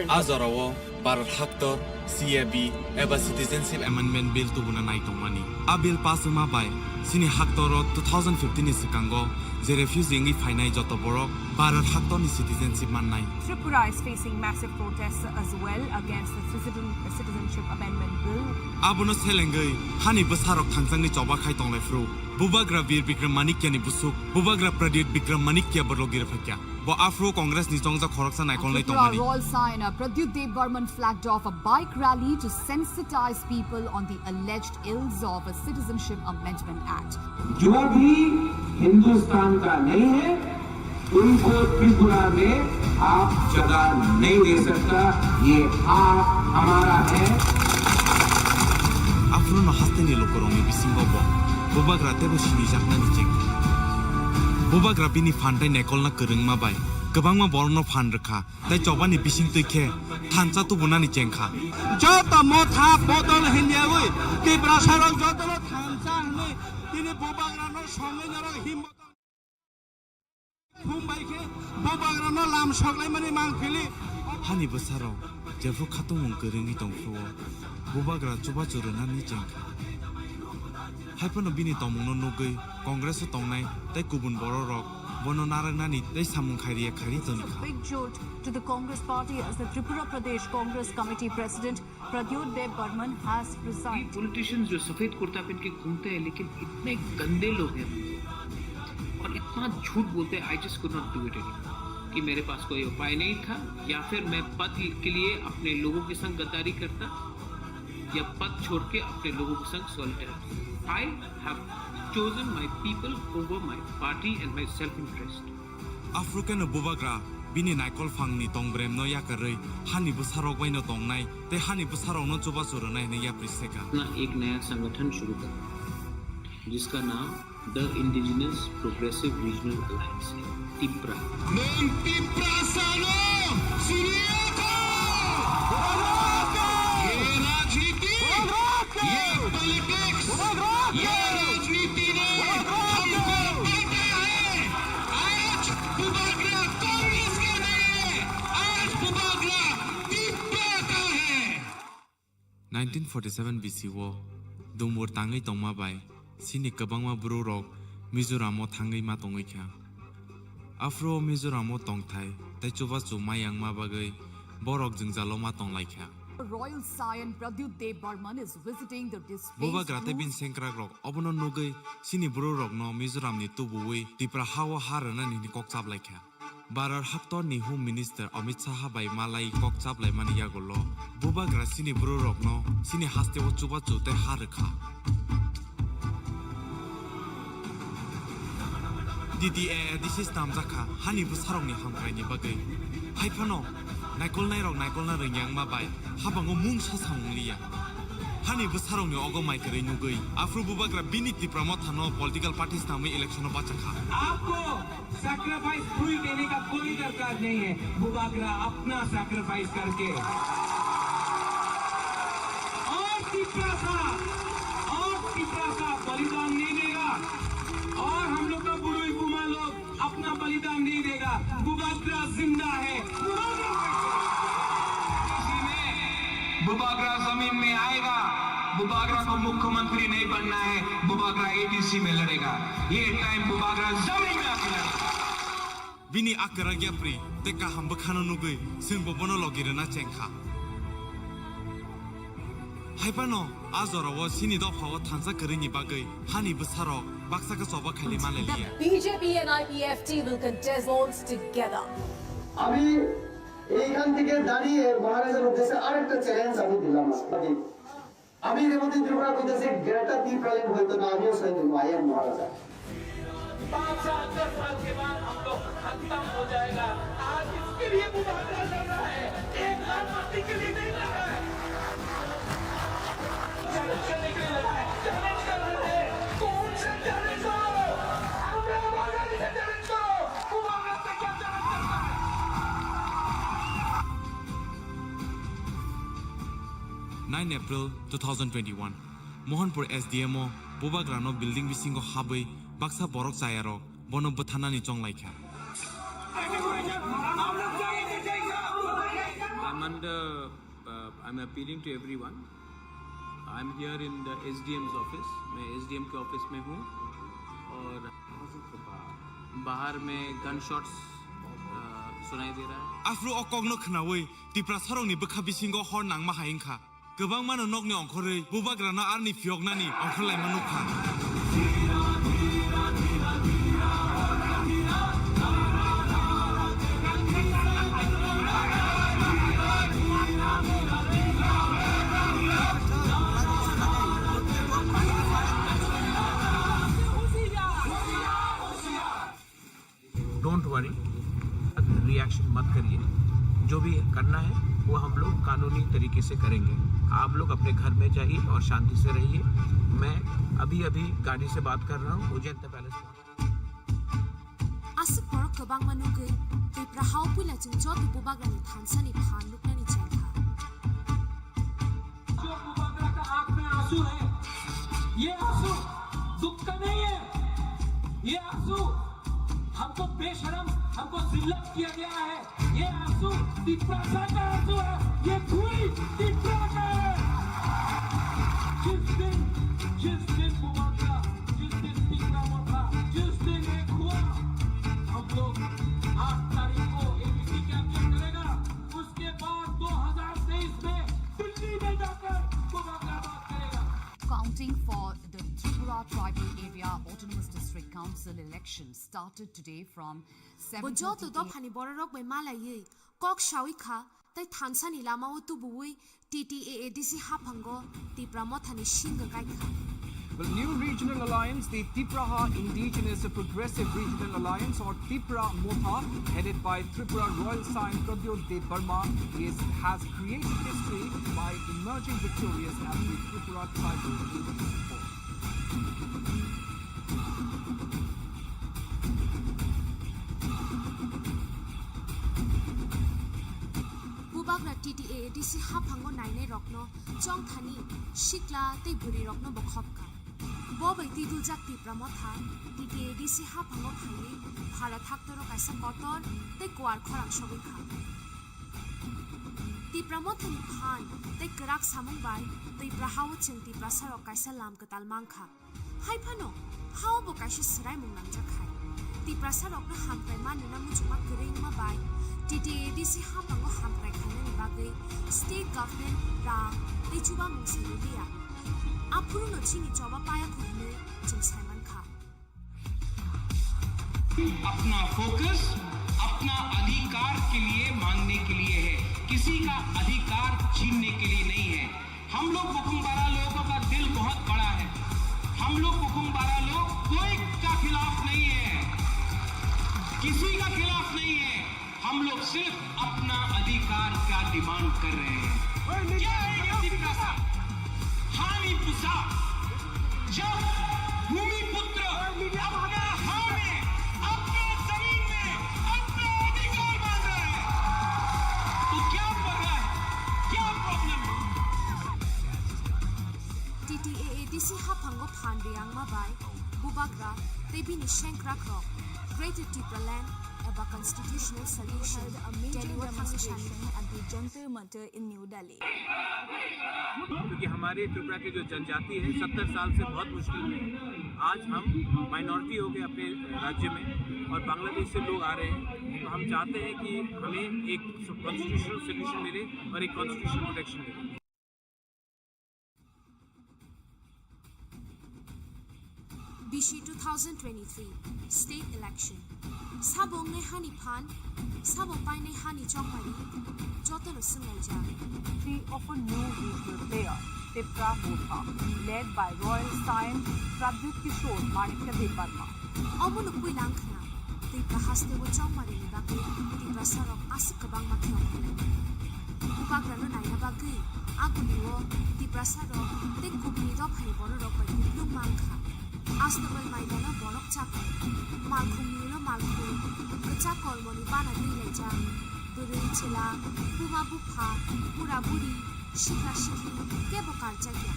Azarawo Barat Haktor CAB eba Citizenship Amendment Bill tu buna nai tongmani a bill pass ma bai sini Haktor 2015 is kango je refusing i finai joto borok Barat Haktor ni citizenship man nai Tripura is facing massive protests as well against the Citizenship Amendment Bill Abuno selengai hani basarok thangsang ni choba khai tonglai fru Bubagra Bir Bikram Manikya ni busuk Bubagra Pradyut Bikram Manikya barlogir phakya Bo Afro Congress ni jongja khoraksa nai konlai tongmani Royal signer Pradyut Dev Burman flagged off a bike rally to sensitize people on the alleged ills of a Citizenship Amendment Act. जो भी हिंदुस्तान का नहीं है उनको त्रिपुरा में आप जगह नहीं दे सकता ये आप हमारा है Afro no hasteni lokorong bisingo bo Bubagra tebo sini jakna ni jeng Bubagra bini phandai nekolna kerengma bai Gabangma borno phan rakha tai chobani bising tuikhe thancha tu bunani jengkha jota motha bodol hindiagoi tibra sarong jotolo thancha hne tini bubagra no songe jaro himmat Mumbai-ke bubagra no lam soglai mani mangphili Hani basaro jefu khatung kerengi tongfru Bubagra chuba churana ni jengkha Haipano bini tomung no nugei Congress tongnai tai kubun bororok Bono narangnani tai samung khairia khari tonikha Big jolt to the Congress party as the Tripura Pradesh Congress Committee President Pradyut Dev Burman has resigned. Politicians जो सफेद कुर्ता पहन के घूमते हैं लेकिन इतने गंदे लोग हैं और इतना झूठ बोलते हैं I just could not do it anymore कि मेरे पास कोई उपाय नहीं था या फिर मैं पद के लिए अपने लोगों के संग गद्दारी करता या पद छोड़ के अपने लोगों के संग solidarity I have chosen my people over my party and my self-interest. African Bubagra bini naikol phangni tongbrem no yakarei hani busarok baino tongnai te hani busarok no chuba churunai ne ya priseka ना एक नया संगठन शुरू कर जिसका नाम the indigenous progressive regional alliance है Tipra In 1947 BC wo dumur tangai tongma bai sini kabangma bururok Mizoram thangai ma tongai kha Afro Mizoram tongthai tai chuba chumayang ma bagai borok jingjalo ma tonglai kha Royal scion Pradyut Dev Burman is visiting the displaced Bubagra te bin sengkrak rok obono nugei sini bururok no Mizoram ni tubuwi tipra hawa harana ni kokchap lai kha Barar Haktor ni Home Minister Amit Shah bai malai kokchap lai mani yagolo Bubagra sini bururok no sini haste o chuba chute harkha Didi this is namjaka hani busarong ni hamkrai ni bagai haifano naikol nairok naikol na ringyang ma bai habango mung sa samliya हानि बसारों ने ओगो mic रे नुगई Afro बुबाग्रा बिनिति Pramod थानो political parties नामे election बाचखा आपको sacrifice full देने का कोई दरकार नहीं है बुबाग्रा अपना सैक्रिफाइस करके और तीसरा सा बलिदान नहीं देगा और हम लोग का बुढ़ई बुमा लोग अपना बलिदान नहीं देगा बुबाग्रा जिंदा है बुबाग्रा जमीन में आएगा बुबाग्रा को मुख्यमंत्री नहीं बनना है बुबाग्रा एडीसी में लड़ेगा ये टाइम बुबाग्रा जमीन में आके लड़ेगा बिनी आकरा ग्याप्री तेका हम बखानो नुगई सिंह बबनो लगिरना चेंखा हाइपानो आजराव सिनी दफाव थांसा करिनि बागै हानि बसारो बाक्सा का सोबा खाली माले लिया BJP and IPFT will contest votes together. আমি এইখান থেকে দাঁড়িয়ে মহারাজের উদ্দেশ্যে আরেকটা চ্যালেঞ্জ আমি দিলাম আমি এর মধ্যে ত্রিপুরা কইতেছে গ্রেটার দ্বীপরালিন হয়তো না আমিও সই দেব আই এম মহারাজা 5 साल 10 साल के बाद हम लोग खत्म हो जाएगा आज इसके लिए मुबादला लड़ रहा है एक लाख मस्ती के लिए नहीं लड़ रहा है चैलेंज करने के लिए लड़ा है चैलेंज कर रहे हैं कौन से चैलेंज करो अपने मुबादला से चैलेंज करो मुबादला से क्या चैलेंज करना है 9 April 2021 मोहनपुर SDMO बुबाग्रानो बिल्डिंग बिसिंगो हाबै बाक्सा बरक जायारो बनो बथानानि चंलाइखा I'm appealing to everyone. I'm here in the SDM's office. मैं SDM के ऑफिस में हूँ और बाहर में गन शॉट्स सुनाई दे रहा है आफ्रो अकगनो खनावै तिप्रा सरंनि बखा बिसिंगो हर नांमा हायिंखा गोबां मानो नगनि अंखरै बुबाग्रानो आरनि फियगनानि अंखरलायमा नुखा डोंट वरी रिएक्शन मत करिए जो भी करना है वो हम लोग कानूनी तरीके से करेंगे आप लोग अपने घर में जाइए और शांति से रहिए मैं अभी गाड़ी से बात कर रहा हूँ उज्जैन पैलेस असपर कबांग मनुगै त्रिपुरा हाउपुला जों जत बुबाग्रानि थानसानि फान लुकनानि चेंखा जो बुबाग्रा का आंख में आंसू है ये आंसू दुख का नहीं है ये आंसू हमको बेशरम हमको जिल्लत किया गया है ये आंसू त्रिपुरा का आंसू है ये खून त्रिपुरा का है जिस दिन बुबाग्रा जिस दिन त्रिपुरा उठा जिस दिन एक हुआ हम लोग 8 तारीख को एबीसी कैप्चर करेगा उसके बाद 2023 में दिल्ली में जाकर बुबाग्रा बात करेगा Counting for the Tripura Tribal Area Autonomous District Council election started today from 7:30 Bojoto do phani bororok bai malayi kok shawi kha tai thansani lamao tu buwi TTAADC haphango Tipramo thani shinga kai kha The new regional alliance, the Tipraha Indigenous Progressive Regional Alliance or Tipra Motha, headed by Tripura Royal Scion Pradyot Dev Burma, has created history by emerging victorious at the Tripura Tribal Unity Forum. Bubagra TTAADC haphango naine rokno chongthani shikla tei buri rokno bokhopka Bobai tidul jak Tipra Motha TTAADC haphango khali bharat haktoro kaisa kotor tei kwar khorang sobi kha Tipra Motha ni phan tei krak samung bai Tipra hawo ching Tipra sarok kaisa lam katal mangkha hai phano hawo bo kaisa srai mung namja khai Tipra sarok na hampai manuna muchuma kring ma bai TTAADC haphango hampai khanani bagai state government ra tei chuba mung selulia Apuru no chini choba paya khune ching Simon kha अपना focus अपना अधिकार के लिए मांगने के लिए है किसी का अधिकार छीनने के लिए नहीं है हम लोग बुकुम्बारा लोगों का दिल बहुत बड़ा है हम लोग बुकुम्बारा लोग कोई का खिलाफ नहीं है किसी का खिलाफ नहीं है हम लोग सिर्फ अपना अधिकार का डिमांड कर रहे हैं क्या है ये हानि पुसा। जब भूमिपुत्र अपना हाथ में, अपने जमीन में अपना अधिकार मांग रहा है, तो क्या कर रहा है? क्या प्रॉब्लम है? TTAADC hapango phandiang mabai bubagra tebini shenkrakro Greater Tipraland eba constitutional solution Delhi demonstration at the Jantar Mantar in New Delhi. क्योंकि हमारे त्रिपुरा की जो जनजाति है 70 साल से बहुत मुश्किल में है। आज हम माइनॉरिटी हो गए अपने राज्य में और बांग्लादेश से लोग आ रहे हैं, तो हम चाहते हैं कि हमें एक कॉन्स्टिट्यूशनल सोल्यूशन मिले और एक कॉन्स्टिट्यूशनल प्रोटेक्शन मिले। BC 2023 State Election Sabong ne hani phan Sabong pai ne hani chongmari Jotano Sungaja 3 of a new regional player, Tipra Motha, led by Royal Scion Pradyut Kishore Manikya Debarma. Omono Puilankana Tipra haste wo chongmari ni bagi Tipra sarok asukabang makyong kule Bubagrano naina bagi Aguliwo Tipra sarok Tekubni do bhai bono rok bai kuplung mangkha Astabal maidana borok chakre Malkhung nilo malkhung Kecak kolmoni bana dileja Buri chila Buma bupha Pura buri Shikha shikhi Kebo karjagya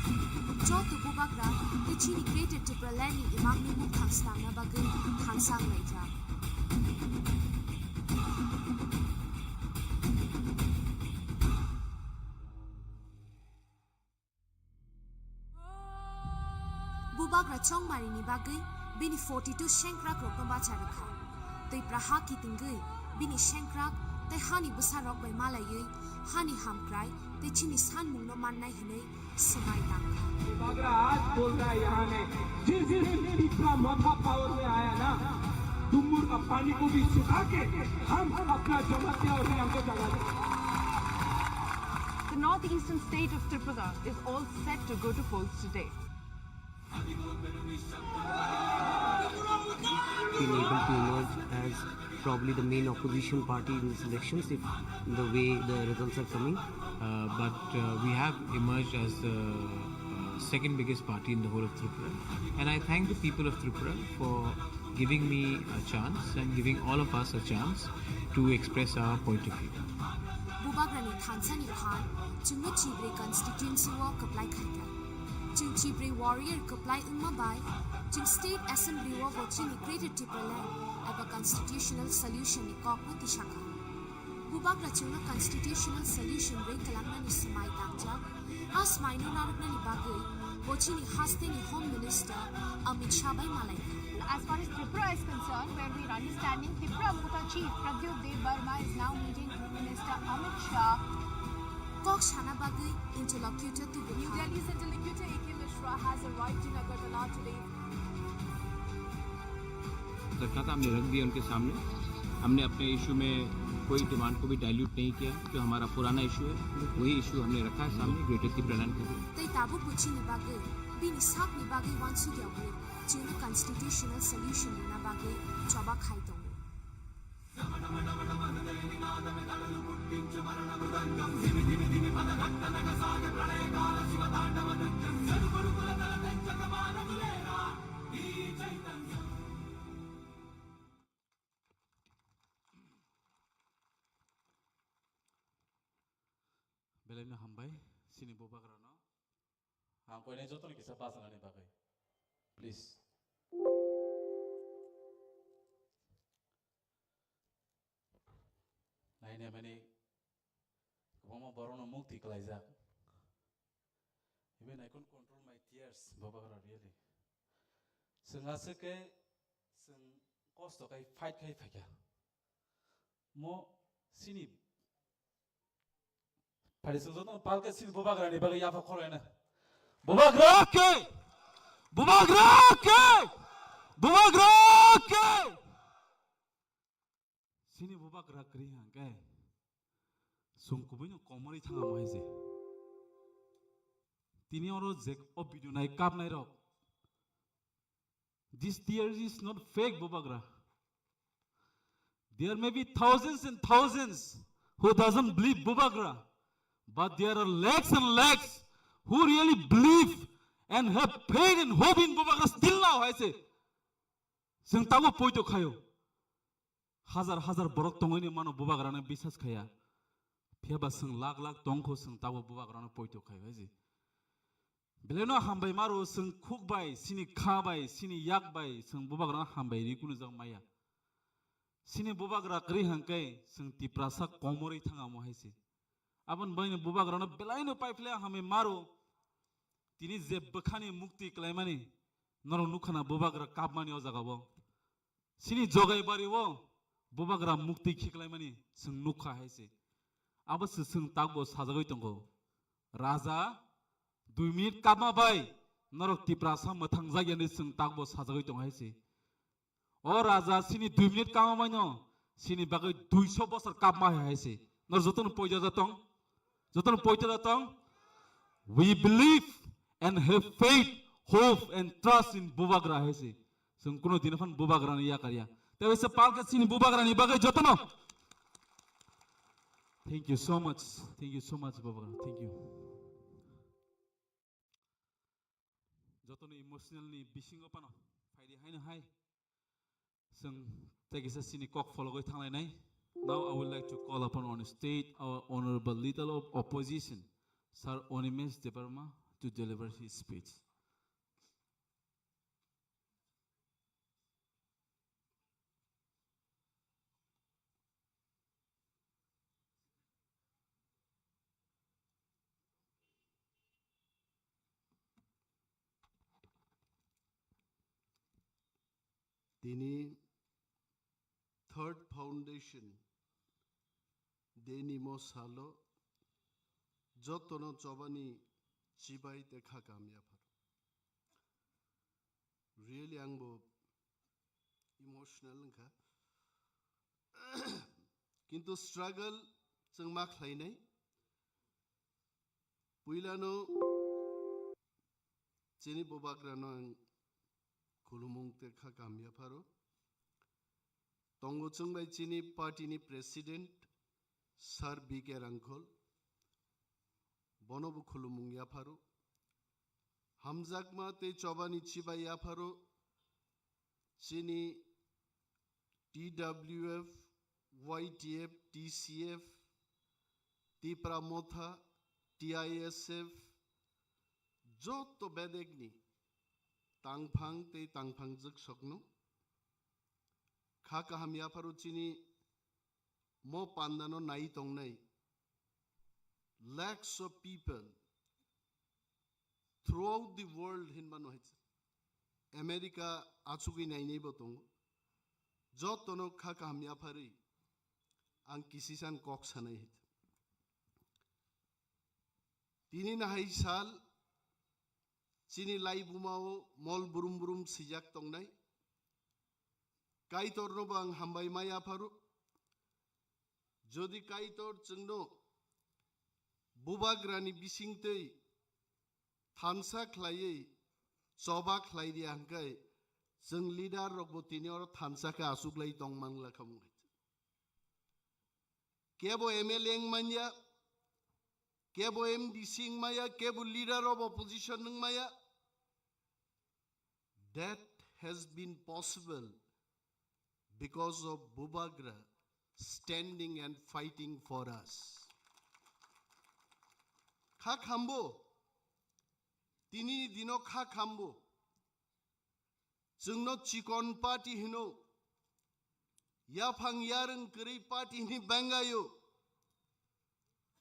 Jotu bubagra Ichini Greater Tipralani Imagni muk thangsang bagi Thangsang leja Bubagra chongmari ni bagai bini 42 shenkrak rok bacha rakha tei praha ki tingai bini shenkrak tei hani busarok bai malayei hani hamkrai tei chini san mungno mannai hne samai tangkha Bubagra आज बोल रहा है यहाँ में जिस तीसरा मोथा power में आया ना दुम्बुर का पानी को भी सुखा के हम अपना जमाते और हमको जगा दें। The northeastern state of Tripura is all set to go to polls today. Been able to emerge as probably the main opposition party in these elections if the way the results are coming. But we have emerged as the second biggest party in the whole of Tripura, and I thank the people of Tripura for giving me a chance and giving all of us a chance to express our point of view. Bubagrani Thansani Khan Chungna Chibre constituency walk apply khaita Chung Chibre warrior apply umma bai Chung state assembly walk chini Greater Tipraland aba constitutional solution ni kokmuti shakha Bubagra chungna constitutional solution ring kalangna ni samai tangja as maino narukna ni bagai bochini haste ni home minister Amit Shah bai malai As far as Tripura is concerned, where we are understanding Tripura Motha Chief Pradyut Debarma is now meeting Minister Amit Shah. Kok Shana bagai interlocutor to New Delhi's interlocutor AK Mishra has arrived in Agartala today. घटना का हमने रख दिया उनके सामने। हमने अपने issue में कोई डिमांड को भी डाइल्यूट नहीं किया। जो हमारा पुराना इशू है वही इशू हमने रखा है सामने ग्रेटर तिप्रालैंड के लिए। तै ताबु पुछि नि बागे बिनि साक नि बागे वान्सु ग्यावे चिनो constitutional solution ना बागे चबा खाइ दो Belena hambai sini Bubagra no. Hampai ne joto ni kisa pasana ni bagai. Please. Naine mani koma barono mukti kalaiza. Even I couldn't control my tears, Bubagra really. Sengase ke seng kosto kai fight kai fakya. Mo sini Parisuzon palka sin Bubagra ni bagai yafa khorena. Bubagra ke Sini Bubagra kri hang kai Sungkubino komori thanga moise Tini oro zek obidu nai kap nai rok This tears is not fake Bubagra There may be thousands and thousands who doesn't believe Bubagra But there are lakhs and lakhs who really believe and have faith and hope in Bubagra still now haise जों Tabo poito khayo hazar hazar borok tongoni mano Bubagra na bisas khaya pheba जों lakh lakh tongkho जों Tabo Bubagra na poito khayo haise beleno hambai maro जों khukbai sini khabai sini yakbai जों Bubagra hambai rikunu jang maya sini Bubagra kri hangkai जों tiprasa komori thanga mo haise abon baine Bubagra na belaino paifle hame maro tini je bakhani mukti klaimani noro nukhana Bubagra kapmani o jagabo sini jogai bari wo Bubagra mukti khiklaimani जों nukha haise abos जों tagbo sajagoi tongo raja 2 minute kapma bai norok tiprasa mathang jagyani जों tagbo sajagoi tong haise o raja sini 2 minute kama maino sini bagai 200 bosor kapma haise nor joton poijo jatong we believe and have faith hope and trust in Bubagra haise जों kuno dinafan Bubagra ni ya karya tebe se palka sini Bubagra ni bagai jotono thank you so much Bubagra thank you jotono emotionally bisingo pano faidi haino hai जों tegisa sini kok follow thanglai nai now I would like to call upon on stage our honorable leader of opposition Sir Onimesh Debarma to deliver his speech. তিনি third foundation deni mo salo jotono chobani chibai tekha kamya phar really angbo emotional ngkha kintu struggle जों मा खालायनाय पुइलानो जेनि Bubagrano खुलुमुं tekha kamya pharo tongo chungbai chini party ni president Sir B.K. Rangkhol bonobu khulumung yapharo hamjakma te chobani chibai yapharo chini TWF YTF TCF Tipra Motha TISF joto bedegni tangphang te tangphang juk sokno khaka ham yapharo chini mo pandano nai tongnai lakhs of people throughout the world hinmano haitse America achugi nai nei botong jotono khaka ham yaphari ang kisisan kok sanai hit tini na hai sal chini lai bumao mol burum burum sijak tongnai kaitor no bang hambai maya pharu jodi kaitor chungno Bubagrani bisingtei thansa khlaiei choba khlai di angkai जों leader rokbo tini or thansa ka asuklai tongmang lakham kebo MLA manya kebo MDC maya kebo leader of opposition maya that has been possible because of Bubagra standing and fighting for us kha khambo tini dino kha khambo जोंनो chicken party हिनो याफांग यारंग करी party नि बेंगायो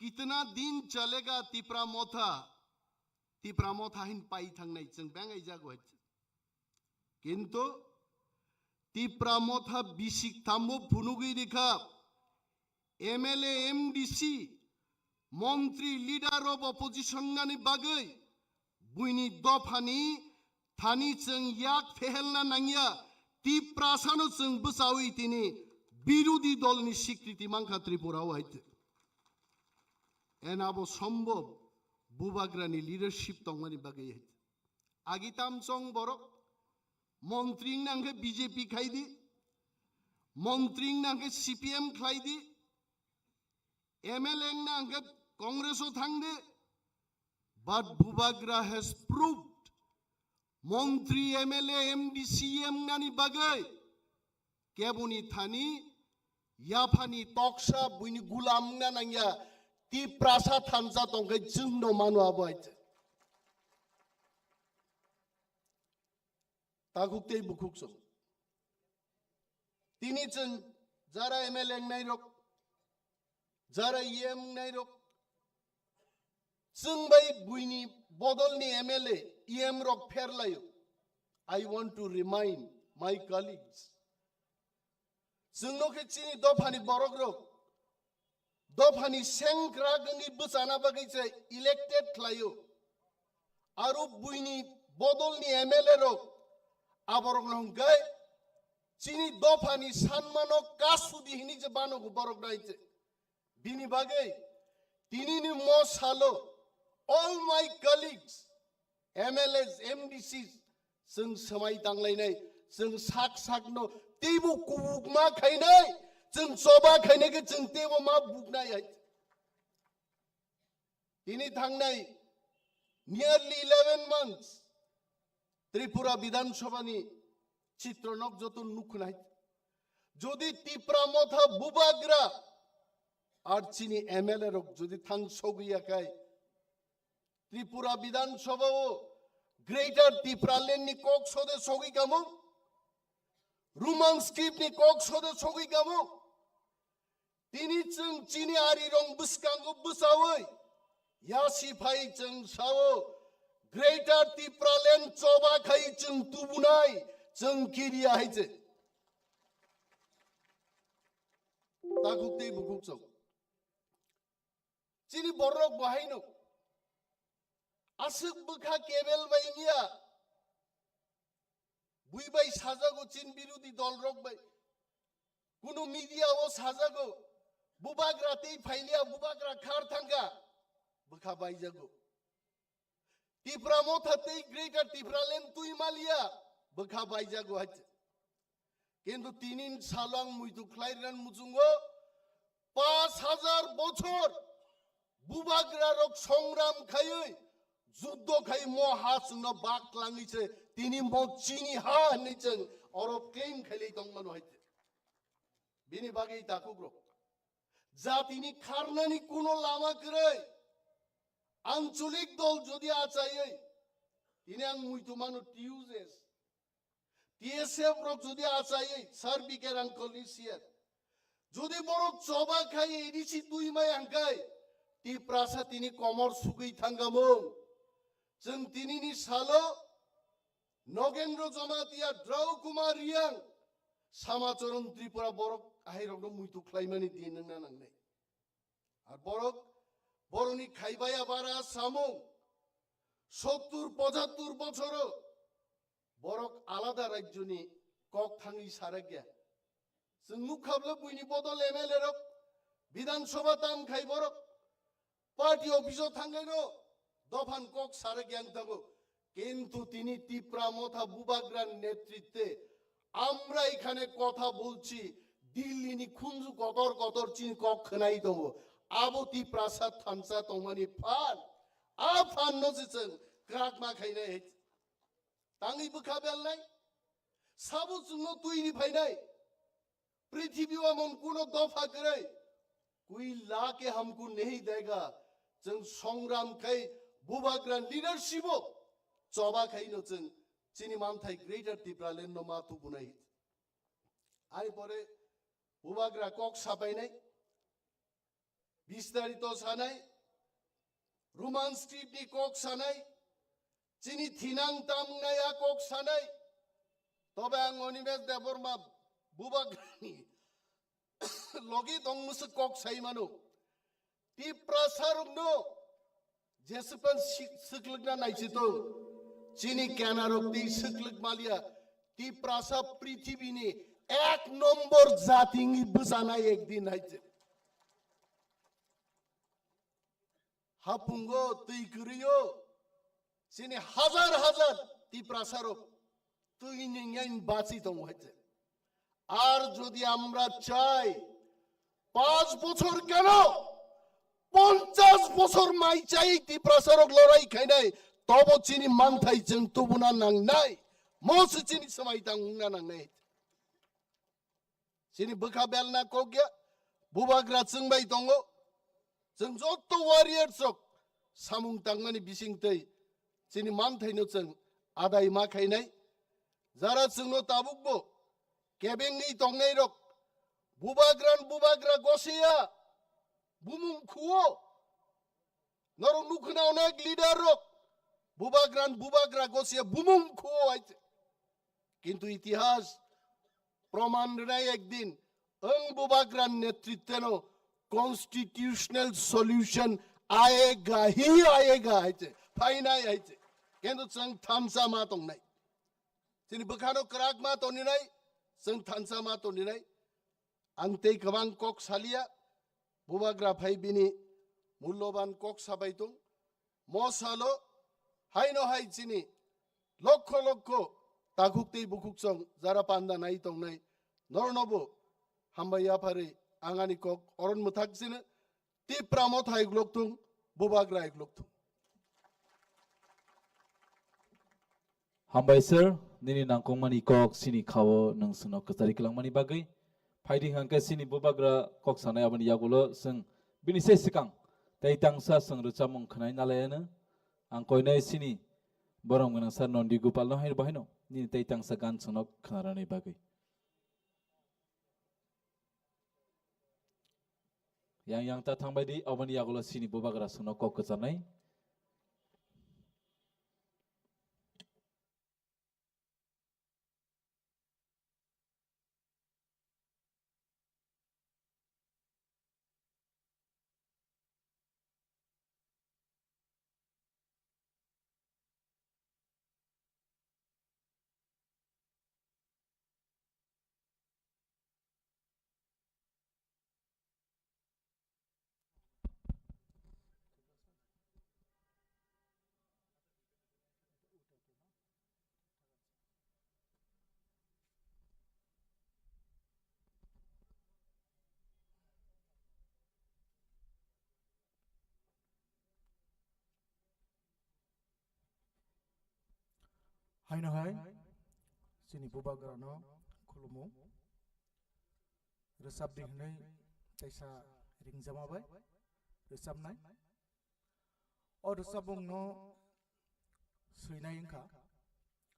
कितना दिन चलेगा तिप्रा मोथा हिन पाई थांगनाय जों बेंगाय जागो किंतु तिप्रा मोथा बिसिक थामबो फुनुगै देखा MLA MDC मंत्री लीडर ऑफ ऑपोजिशन गानी बागै बुइनि दफानी Thani cheng yak fehelna nangya ti prasano cheng busawi tini birudi dol ni sikriti mangkha Tripura waite enabo sombhob Bubagrani leadership tongmani bagai hait agitam chong borok montring nangke BJP khaidi montring nangke CPM khaidi MLA nangke Congress o thangde but Bubagra has proved Montri MLA MD CM nani bagai kebuni thani yapani toksha buini gulam nangya ti prasa thansa tongkai jingno manu abaite takukte bukukso tini chen jara MLA nai rok jara EM nai rok Sungbai buini bodolni MLA EM rok ferlayo. I want to remind my colleagues. Sungno ke chini dofani borok rok. Dofani sengkra gangi busana bagai se elected klayo. Aru buini bodolni MLA rok. Aborok nongkai. Chini dofani sanmano kasu di hini je bano ko borok naite. Bini bagai. Tini ni mo salo. All my colleagues, MLAs, MDCs, sung samai tanglai nai, sung sak no, tibu kubuk ma khai nai, sung soba khai nai ke sung tibu ma buk nai hai. Ini thang nai, nearly 11 months, Tripura Vidhan Sabha ni chitronok jotun nukh nai. Jodi Tripura motha Bubagra, ar chini MLA rok jodi thang sogiya kai. Tripura Vidhan Sabha Greater Tripura Land ni kok sode sogi kamu Roman script ni kok sode sogi kamu Tini chung chini ari rong buskango busawai Yasi phai chung sawo Greater Tripura Land choba khai chung tubunai chung kiriya haije Takukte bukuk sok Chini borok bahaino Asuk bukha kebel bainia bui bai sajago chin birudi dol rok bai kuno media o sajago bubagra tei phailia bubagra khar thanga bukha bai jago Tripura motha tei Greater Tripura Land tui malia bukha bai jago hach kintu tinin salang muitu khlairan mujungo 5000 bochor bubagra rok songram khayoi Juddo khai mo hasno bak langiche tini mo chini ha nichen oro claim khali tong manu haite bini bagai takugro ja tini kharnani kuno lama krai anchulik dol jodi achai tini ang muitu manu tuses TSF rok jodi achai sarbike rang kolisier jodi borok choba khai edisi tui mai angkai ti prasa tini komor sugui thangamong Jeng tini ni salo Nogendro Jamatia Drau Kumar Yang Samacharan Tripura borok ahirok no muitu klaimani dinang nanang nei ar borok boroni khaibaya bara samung 70-75 বছর borok alada rajyoni kok thangi saragya jeng mukhable buini bodol MLA rok Vidhan Sabha tam khai borok party office o thangaino দফান কক সারে জ্ঞান থাকো কিন্তু তিনি ত্রিপুরা মথা বুবাগ্রার নেতৃত্বে আমরা এখানে কথা বলছি দিল্লি নি খুঞ্জু কতর কতর চিন কক খনাই দব আবতি প্রাসাদ থানসা তমানি ফান আ ফান নজিছেন ক্রাক মা খাইনাই তাঙ্গি বুখা বেল নাই সাবু চুনো তুইনি ফাইনাই পৃথিবী এমন কোন দফা করে कोई ला के हमको नहीं देगा जों संग्राम खाई बुबाग्रा लीडरशिप चबा खाइनो जों चिनी मानथाय ग्रेटर त्रिपुरा लेन्ड नो मातु बुनाय आइ परे बुबाग्रा कक साबायनाय विस्तारित सानाय रोमान स्ट्रीट नि कक सानाय चिनी थिनां तामनाया कक सानाय तबे आं अनिमेष देबरमा बुबाग्रानि लगे दं मुसु कक साइमानो ती प्रसारनो जेसपन सिकलगना नाइसितो चिनी क्यानारो ती सिकलग मालिया ती प्रसा पृथ्वीनि एक नम्बर जातिङि बुजाना एक दिन नाइছে हापुंगो তুই করিও চিনি হাজার হাজার ती प्रसारो তুই নিঙ্গাইন বাঁচি দং হইছে আর যদি আমরা চাই 5 বছর কেন 50 বছর মাই চাই ত্রিপ্রাসারক লড়াই খাইনাই তব চিনি মানথাই जों তুবুনা নাংনাই মস চিনি समाय तांना नांनाय চিনি বখা বেলনা কগিয়া বুবাগ্রা जोंबाय दङ जों जत्त वारियर्स सामुं तांनानि बिसिंतै चिनि मानथायनो जों आदाय मा खायनाय जारा जोंनो ताबुकबो केबेंनि दंनाय रक बुबाग्रा गसेया बुमुं खुओ नरं नुखनावनाय लिडार रक बुबाग्रा गसेया बुमुं खुओ आइते किंतु इतिहास प्रमाण राय एकदिन ओं बुबाग्रान नेतृत्वनो कॉन्स्टिट्यूशनल सॉल्यूशन आएगा ही आएगा आइते फाइनाय आइते किंतु जों थामसा मा दंनाय जोंनि बोखानो क्राक मा तनिनाय जों थानसा मा तनिनाय आंते गोबां कक सालिया बुबाग्रा भाई बिनि मूल्यवान कक साबाय दं मसालो हायनो हाय चिनि लक्ष लक्ष ताकुक्तै बुकुकसं जारा पान्दा नाय तंनाय नरनबो हामबाया फारै आंगानि कक अरन मोथाकसिनो तिप्रामत हायग्लक दं बुबाग्रा हायग्लक दं हामबाय सर निनि नांगौमानि कक सिनि खावो नोंसोरनाव कचारि खालामनायनि बागै फाइदिं हांखे सिनि बुबाग्रा कक सानाय आबनि यागुलो जों बिनिसे सिगां दैतांसा संरुचा मुं खोनाय नालायानो आं कयनाय सिनि बरम गोनां सार नन्दि गोपाल हाय बाहायनो निनि दैतांसा गान सोनाव खोनारानि बागै yang ta thangbai di abani yagulo sini bubagra sono kok kechanai हायनो हाय जोंनि बुबाग्रानो खुलुमो रोजाबदि होनाय जायसा रिंजामाबाय रोजाबनाय अ रोजाबुंनो सैनाय इंखा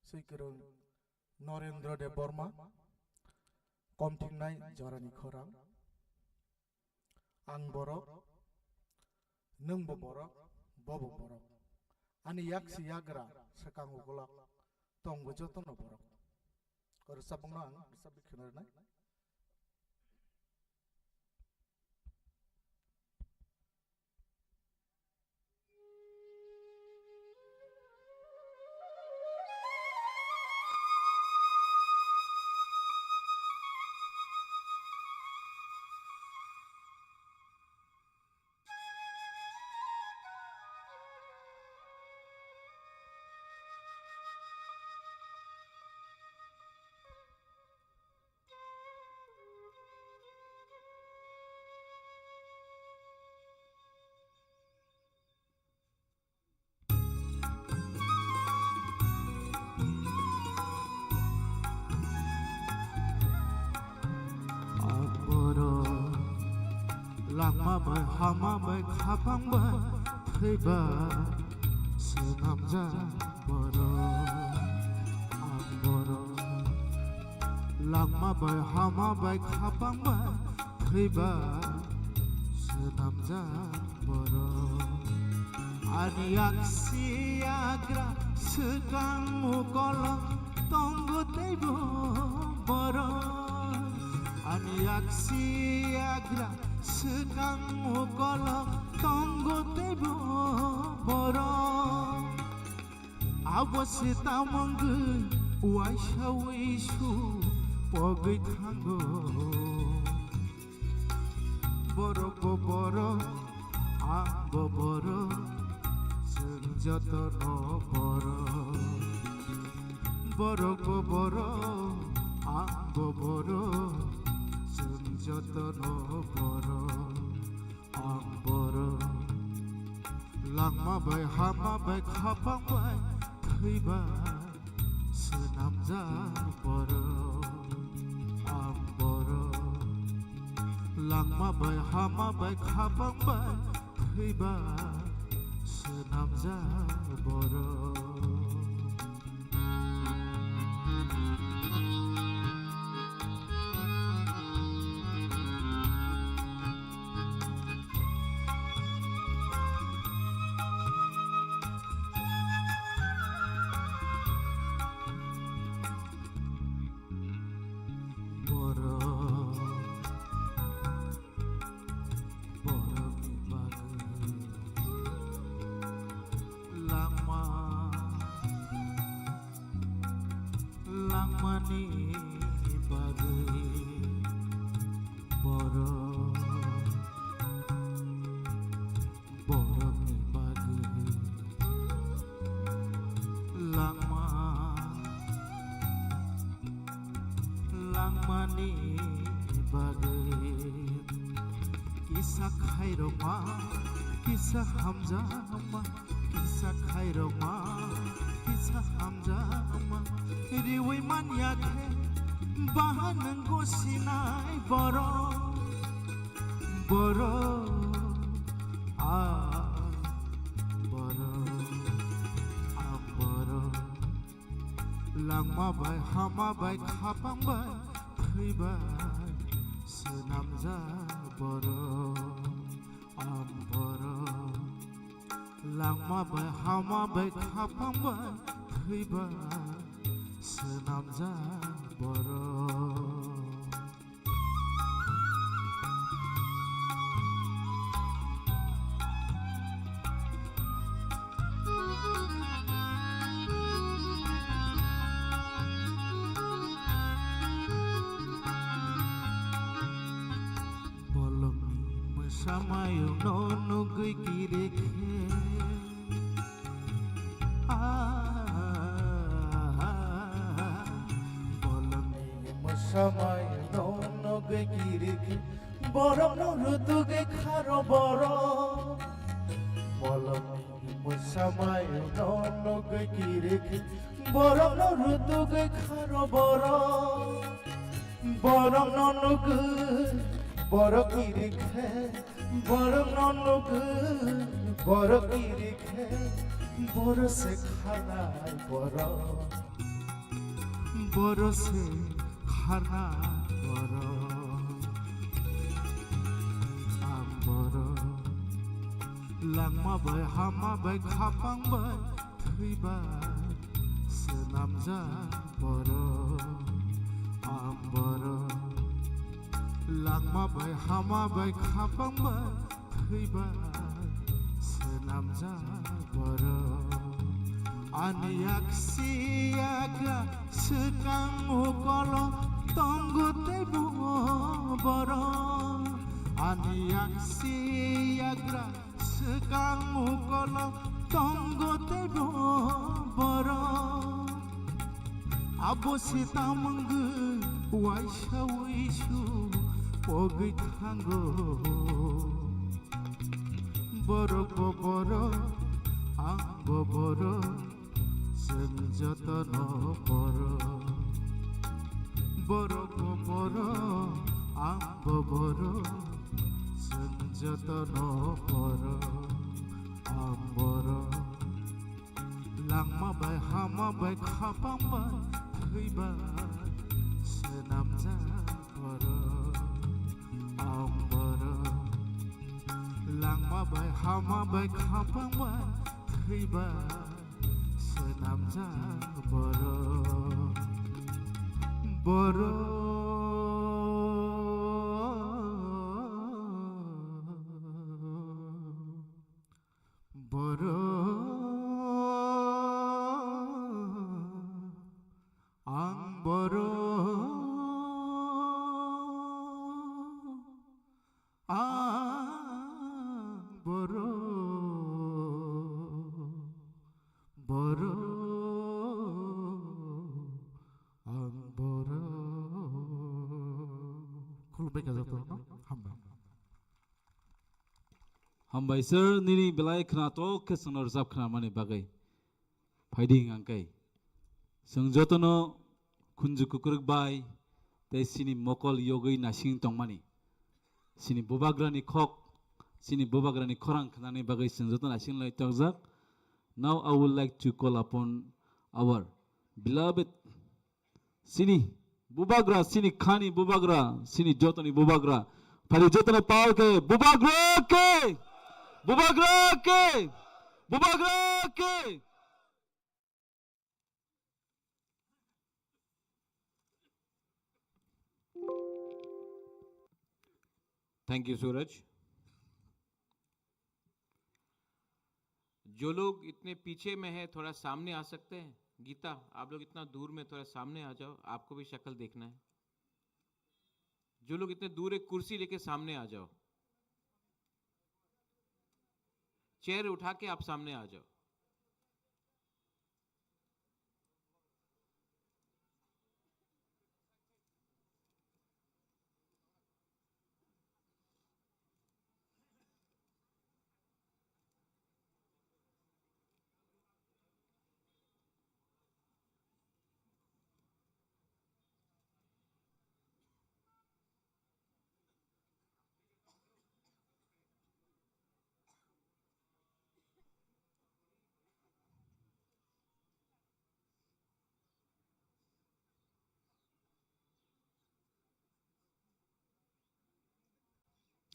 सैकरं नरेंद्र देव बर्मा कमथिंनाय जरानि खौरां आं बरक नोंबो बरक बबो बरक आनि याक्सि याग्रा सेकां उगलक तंबो जतन बरक रोजाबुंनो आं रोजाबि खोनारनाय Langmabai hamabai khapangbai thaiba senamja boro ang boro langmabai hamabai khapangbai thaiba senamja boro aniak siagra sekang mukolo tonggo taibo boro aniak siagra sekang mukolo tonggo tebo boro awase tamanggai waisha wisu pogai thango boro boro abo boro senjotono boro boro boro abo boro जतन बरो आं बर' लांमाबाय हामाबाय खाफांबाय थैबाय सोनामजा बर' आं बर' लांमाबाय हामाबाय खाफांबाय थैबाय सोनामजा बर' langmani bagai boroni bagai langmani bagai kisah khairoma kisah hamza kisah khairoma kisah hamza riwai maniake bahanenggo sinai boro boro boro langmaबाय हामाबाय खाफांबाय थैबाय सोनामजा बर' आं बर' langmaबाय हामाबाय खाफांबाय थैबाय सोनामजा बर' bolongni mesamayo nono gigireke samay nono gigireke borong no rutuge kharo boro bolongni samay nono gigireke borong no rutuge kharo boro borong nono gu boro gireke borong nono gu boro gireke boro se khanai boro boro se khana boro ang boro langmaबाय हामाबाय खाफांबाय थैबाय सोनामजा बर' आं बर' langmaबाय हामाबाय खाफांबाय थैबाय सोनामजा बर' aniak siaga sekang ukolo tonggo tebu boro aniak siaga sekang ukolo tonggo tebu boro abo sita manggu waisha wishu pogi thango boro boro anggo boro senjatana boro boro boro anggo boro senjatana boro amboro langmaबाय हामाबाय खाफांबाय थैबाय सोनामजा बर' amboro langmaबाय हामाबाय खाफांबाय थैबाय सोनामजा बर' बर' बर' आं बर' खुलुमबाय Gaza हamba Hambai sir nini belai khna to ke sonor zap khna mani bagai. Fighting angkai. Sengjotono kunju kukuruk bai. Te sini mokol yogai nasing tongmani. Sini bobagrani khok. Sini bobagrani khorang khnani bagai sengjotono nasing lai tokjak. Now I would like to call upon our beloved Sini Bubagra, Sini Khani Bubagra, Sini Jotoni Bubagra. Pari Jotoni Paul ke Bubagra ke Bubagra ke Bubagra ke. Thank you Suraj. जो लोग इतने पीछे में हैं थोड़ा सामने आ सकते हैं। गीता आप लोग इतना दूर में थोड़ा सामने आ जाओ, आपको भी शक्ल देखना है। जो लोग इतने दूर एक कुर्सी लेके सामने आ जाओ, चेयर उठा के आप सामने आ जाओ।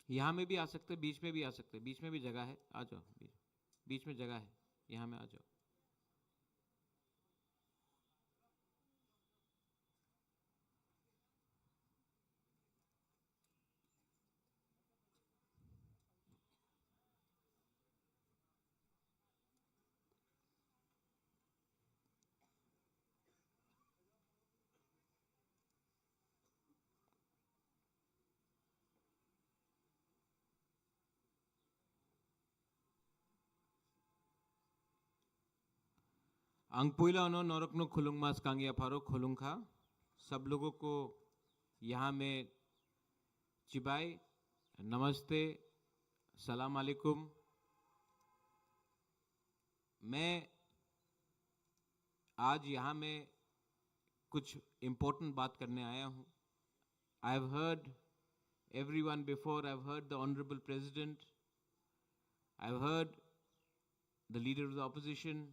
यहाँ में भी आ सकते, बीच में भी आ सकते, बीच में भी जगह है, आ जाओ। बीच में जगह है, यहाँ में आ जाओ। अंगपुइला उन्होंने नौरकनो खुलुंग मास कांगिया फारो खुलुंग खा। सब लोगों को यहाँ में चिबाई, नमस्ते, सलाम अलैकुम। मैं आज यहाँ में कुछ इम्पोर्टेंट बात करने आया हूँ। I have heard everyone before. I've heard the Honorable President. I've heard the Leader of the Opposition,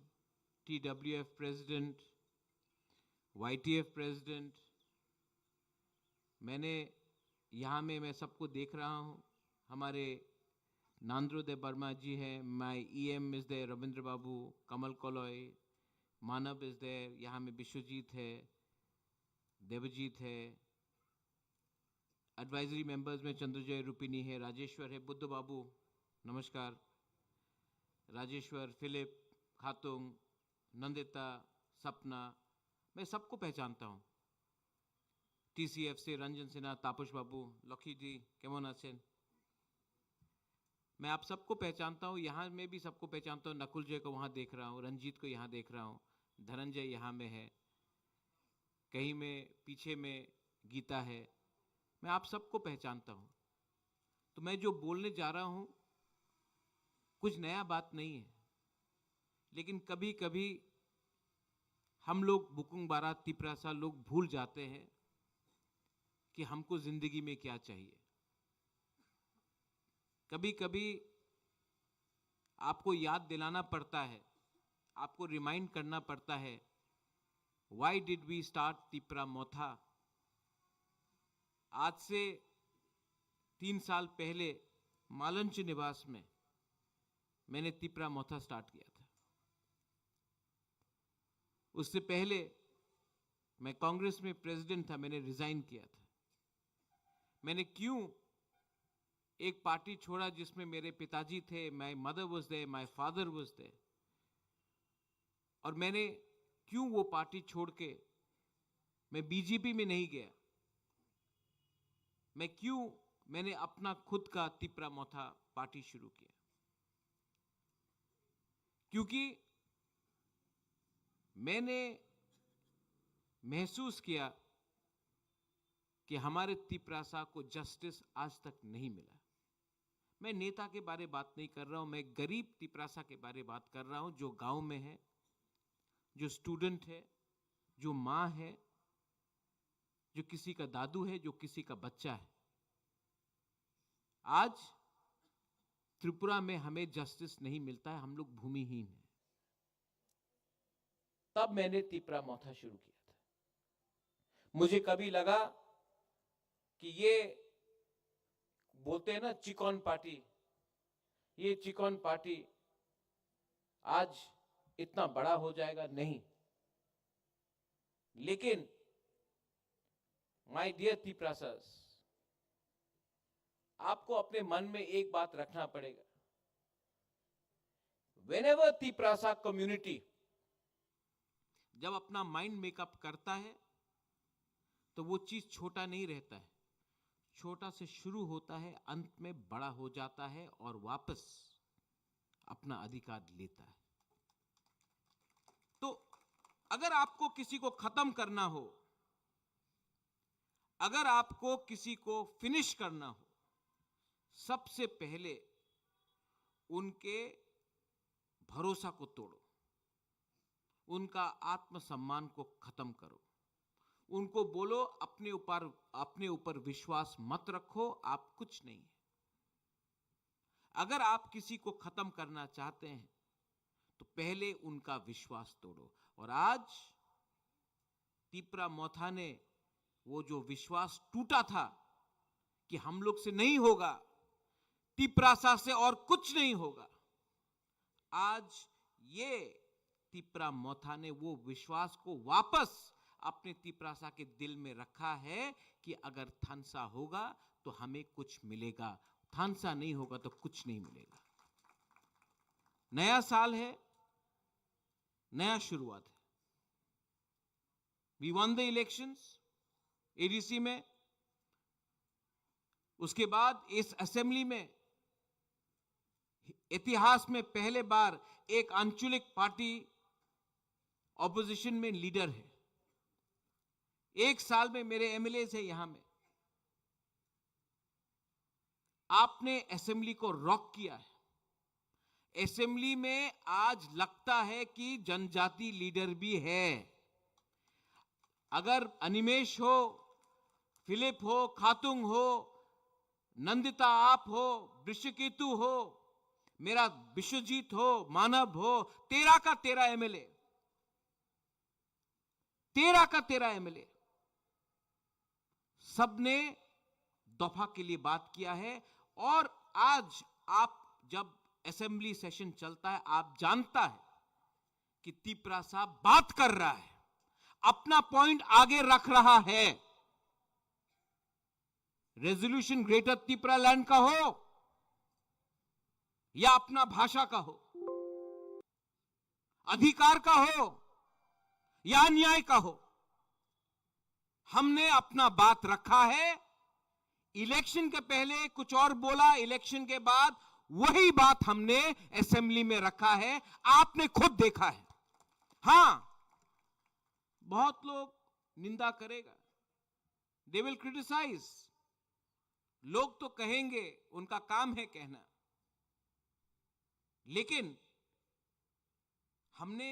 TWF President, YTF President. मैंने यहाँ में मैं सबको देख रहा हूँ। हमारे नांद्रोदय वर्मा जी हैं, my EM is there, Ravindra Babu, Kamal Koloy, Manav is there, यहाँ में विश्वजीत है, देवजीत है, एडवाइजरी मेंबर्स में चंद्रजय रुपिनी है, राजेश्वर है, बुद्ध बाबू नमस्कार, राजेश्वर, फिलिप, खातुंग, नंदिता, सपना, मैं सबको पहचानता हूँ। TCF से रंजन सिन्हा, तापस बाबू, लकी जी केमन आছেন? मैं आप सबको पहचानता हूँ, यहाँ में भी सबको पहचानता हूँ। नकुल जय को वहाँ देख रहा हूँ, रंजीत को यहाँ देख रहा हूँ, धनंजय यहाँ में है, कहीं में पीछे में गीता है, मैं आप सबको पहचानता हूँ। तो मैं जो बोलने जा रहा हूँ कुछ नया बात नहीं है, लेकिन कभी कभी हम लोग बुकुंग बारा तिपरासा लोग भूल जाते हैं कि हमको जिंदगी में क्या चाहिए। कभी कभी आपको याद दिलाना पड़ता है, आपको रिमाइंड करना पड़ता है, why did we start Tipra Motha. आज से 3 साल पहले मालंच निवास में मैंने तिपरा मोथा स्टार्ट किया था। उससे पहले मैं कांग्रेस में प्रेसिडेंट था, मैंने रिजाइन किया था। मैंने क्यों एक पार्टी छोड़ा जिसमें मेरे पिताजी थे, my mother was there, my father was there, और मैंने क्यों वो पार्टी छोड़ के मैं बीजेपी में नहीं गया, मैंने अपना खुद का तिपरा मोथा पार्टी शुरू किया, क्योंकि मैंने महसूस किया कि हमारे तिपरासा को जस्टिस आज तक नहीं मिला। मैं नेता के बारे बात नहीं कर रहा हूं, मैं गरीब तिपरासा के बारे बात कर रहा हूं, जो गांव में है, जो स्टूडेंट है, जो माँ है, जो किसी का दादू है, जो किसी का बच्चा है। आज त्रिपुरा में हमें जस्टिस नहीं मिलता है, हम लोग भूमिहीन हैं। तब मैंने तिपरा मोथा शुरू किया था। मुझे कभी लगा कि ये बोलते हैं ना चिकन पार्टी, ये चिकन पार्टी आज इतना बड़ा हो जाएगा, नहीं। लेकिन माय डियर तिपरासास, आपको अपने मन में एक बात रखना पड़ेगा। Whenever तिपरासा कम्युनिटी जब अपना माइंड मेकअप करता है तो वो चीज छोटा नहीं रहता है, छोटा से शुरू होता है, अंत में बड़ा हो जाता है और वापस अपना अधिकार लेता है। तो अगर आपको किसी को खत्म करना हो, अगर आपको किसी को फिनिश करना हो, सबसे पहले उनके भरोसा को तोड़ो, उनका आत्मसम्मान को खत्म करो, उनको बोलो अपने ऊपर विश्वास मत रखो, आप कुछ नहीं है। अगर आप किसी को खत्म करना चाहते हैं तो पहले उनका विश्वास तोड़ो। और आज तिपरा मोथा ने वो जो विश्वास टूटा था कि हम लोग से नहीं होगा, तिपरासा से और कुछ नहीं होगा, आज ये तिपरा मोथा ने वो विश्वास को वापस अपने तिपरासा के दिल में रखा है कि अगर थानसा होगा तो हमें कुछ मिलेगा, थानसा नहीं होगा तो कुछ नहीं मिलेगा। नया साल है, नया शुरुआत है। We won the elections ADC में, उसके बाद इस असेंबली में इतिहास में पहले बार एक आंचलिक पार्टी ऑपोजिशन में लीडर है। एक साल में मेरे एमएलए है यहां में। आपने असेंबली को रॉक किया है। असेंबली में आज लगता है कि जनजाति लीडर भी है। अगर अनिमेश हो, फिलिप हो, खातुंग हो, नंदिता आप हो, वृषकेतु हो, मेरा विश्वजीत हो, मानव हो, 13 का 13 एमएलए, 13 का 13 एमएलए, सबने दफा के लिए बात किया है। और आज आप जब असेंबली सेशन चलता है, आप जानता है कि तिपरासा बात कर रहा है, अपना पॉइंट आगे रख रहा है। रेजोल्यूशन ग्रेटर तिपरा लैंड का हो या अपना भाषा का हो, अधिकार का हो या अन्याय का हो, हमने अपना बात रखा है। इलेक्शन के पहले कुछ और बोला, इलेक्शन के बाद वही बात हमने असेंबली में रखा है। आपने खुद देखा है। हां, बहुत लोग निंदा करेगा, दे विल क्रिटिसाइज, लोग तो कहेंगे, उनका काम है कहना, लेकिन हमने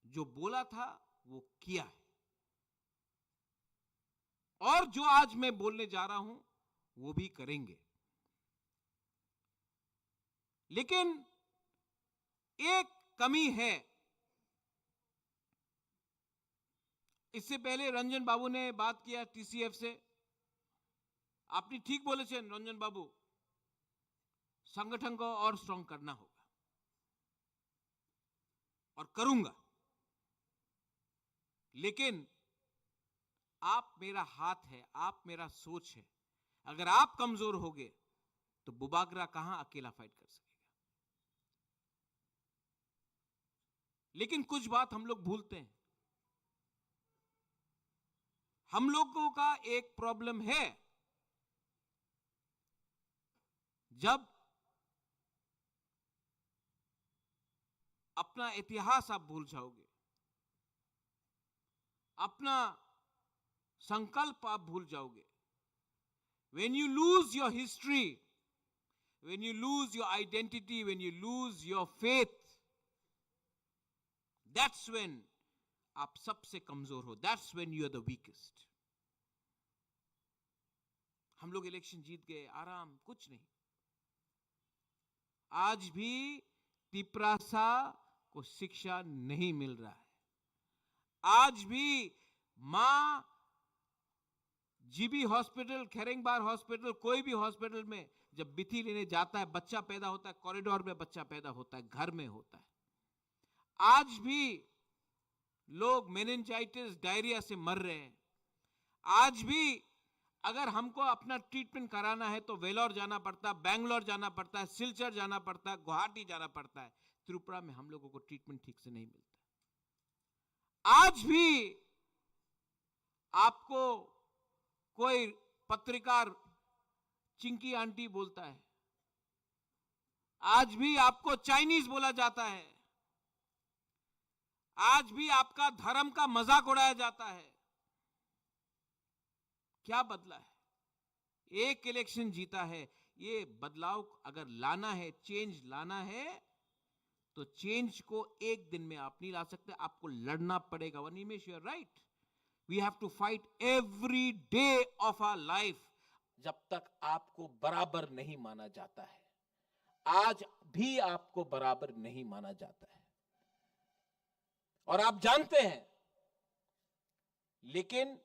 जो बोला था वो किया है। और जो आज मैं बोलने जा रहा हूं वो भी करेंगे। लेकिन एक कमी है। इससे पहले रंजन बाबू ने बात किया टीसीएफ से। आपने ठीक बोले थे रंजन बाबू, संगठन को और स्ट्रांग करना होगा, और करूंगा। लेकिन आप मेरा हाथ है, आप मेरा सोच है। अगर आप कमजोर होगे तो बुबागरा कहां अकेला फाइट कर सकेगा। लेकिन कुछ बात हम लोग भूलते हैं। हम लोगों का एक प्रॉब्लम है, जब अपना इतिहास आप भूल जाओगे, अपना संकल्प आप भूल जाओगे, when you lose your history, when you lose your identity, when you lose your faith, that's when आप सबसे कमजोर हो. That's when you are the weakest. हम लोग इलेक्शन जीत गए, आराम, कुछ नहीं. आज भी तिपरासा को शिक्षा नहीं मिल रहा है. आज भी मां जीबी हॉस्पिटल, खेरेंगबार हॉस्पिटल, कोई भी हॉस्पिटल में जब बिथी लेने जाता है, बच्चा पैदा होता है, कॉरिडोर में बच्चा पैदा होता है, घर में होता है. आज भी लोग मेनिंजाइटिस, डायरिया से मर रहे हैं. आज भी अगर हमको अपना ट्रीटमेंट कराना है तो वेलोर जाना पड़ता है, बैंगलोर जाना पड़ता है, सिलचर जाना पड़ता है, गुवाहाटी जाना पड़ता है. त्रिपुरा में हम लोगों को ट्रीटमेंट ठीक से नहीं मिलता. आज भी आपको कोई पत्रकार चिंकी आंटी बोलता है, आज भी आपको चाइनीज बोला जाता है, आज भी आपका धर्म का मजाक उड़ाया जाता है. क्या बदला है? एक इलेक्शन जीता है. ये बदलाव अगर लाना है, चेंज लाना है, तो चेंज को एक दिन में आप नहीं ला सकते, आपको लड़ना पड़ेगा. Vanimesh, you are right. We have to fight every day of our life. जब तक आपको बराबर नहीं माना जाता है, आज भी आपको बराबर नहीं माना जाता है और आप जानते हैं. लेकिन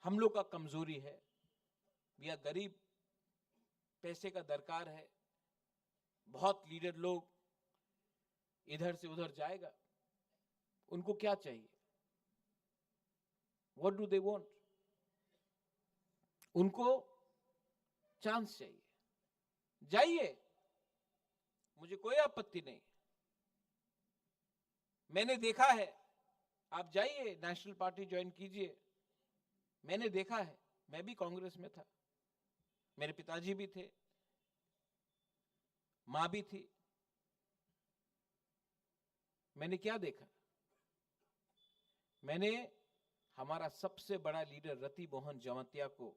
हम लोग का कमजोरी है, या गरीब, पैसे का दरकार है. बहुत लीडर लोग इधर से उधर जाएगा. उनको क्या चाहिए? What do they want? उनको चांस चाहिए. जाइए, मुझे कोई आपत्ति नहीं. मैंने देखा है, आप जाइए, नेशनल पार्टी ज्वाइन कीजिए. मैंने देखा है, मैं भी कांग्रेस में था, मेरे पिताजी भी थे, मां भी थी. मैंने क्या देखा? मैंने हमारा सबसे बड़ा लीडर रति मोहन जमतिया को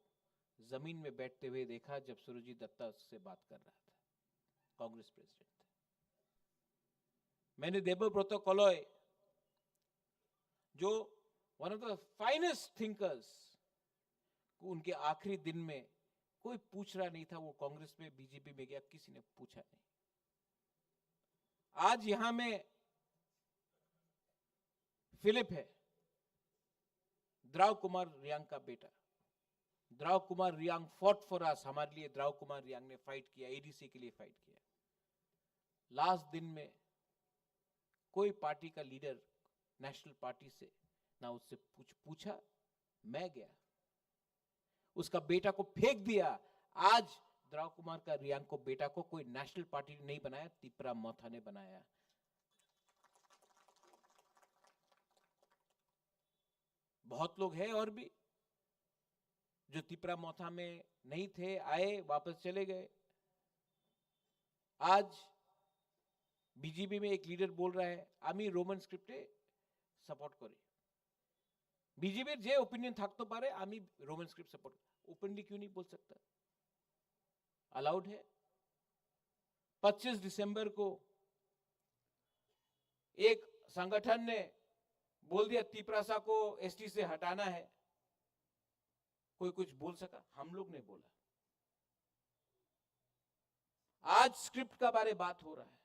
जमीन में बैठते हुए देखा जब सुरजीत दत्ता उससे बात कर रहा था, कांग्रेस प्रेसिडेंट थे. मैंने देवव्रत कलॉय, जो one of the finest thinkers, उनके आखिरी दिन में कोई पूछ रहा नहीं था वो कांग्रेस में, बीजेपी में गया, किसी ने पूछा नहीं. आज यहां में फिलिप है, द्राव कुमार रियांग का बेटा. Drav Kumar Reang fought for us. हमारे लिए द्राव कुमार रियांग ने फाइट किया, एडीसी के लिए फाइट किया. लास्ट दिन में कोई पार्टी का लीडर नेशनल पार्टी से ना उससे पूछा. मैं गया, उसका बेटा को फेंक दिया. आज द्राव कुमार का रियांग को बेटा को कोई नेशनल पार्टी नहीं बनाया, तिपरा मोथा ने बनाया. बहुत लोग हैं और भी जो तिपरा मोथा में नहीं थे, आए, वापस चले गए. आज बीजेपी में एक लीडर बोल रहा है আমি রোমান স্ক্রিপ্টে সাপোর্ট করি. बीजेपी जे ओपिनियन থাকতে পারে, আমি रोमन स्क्रिप्ट सपोर्ट. ओपनली क्यों नहीं बोल सकता? अलाउड है. 25 दिसंबर को एक संगठन ने बोल दिया तिपरासा को एसटी से हटाना है. कोई कुछ बोल सका? हम लोग ने बोला. आज स्क्रिप्ट का बारे बात हो रहा है.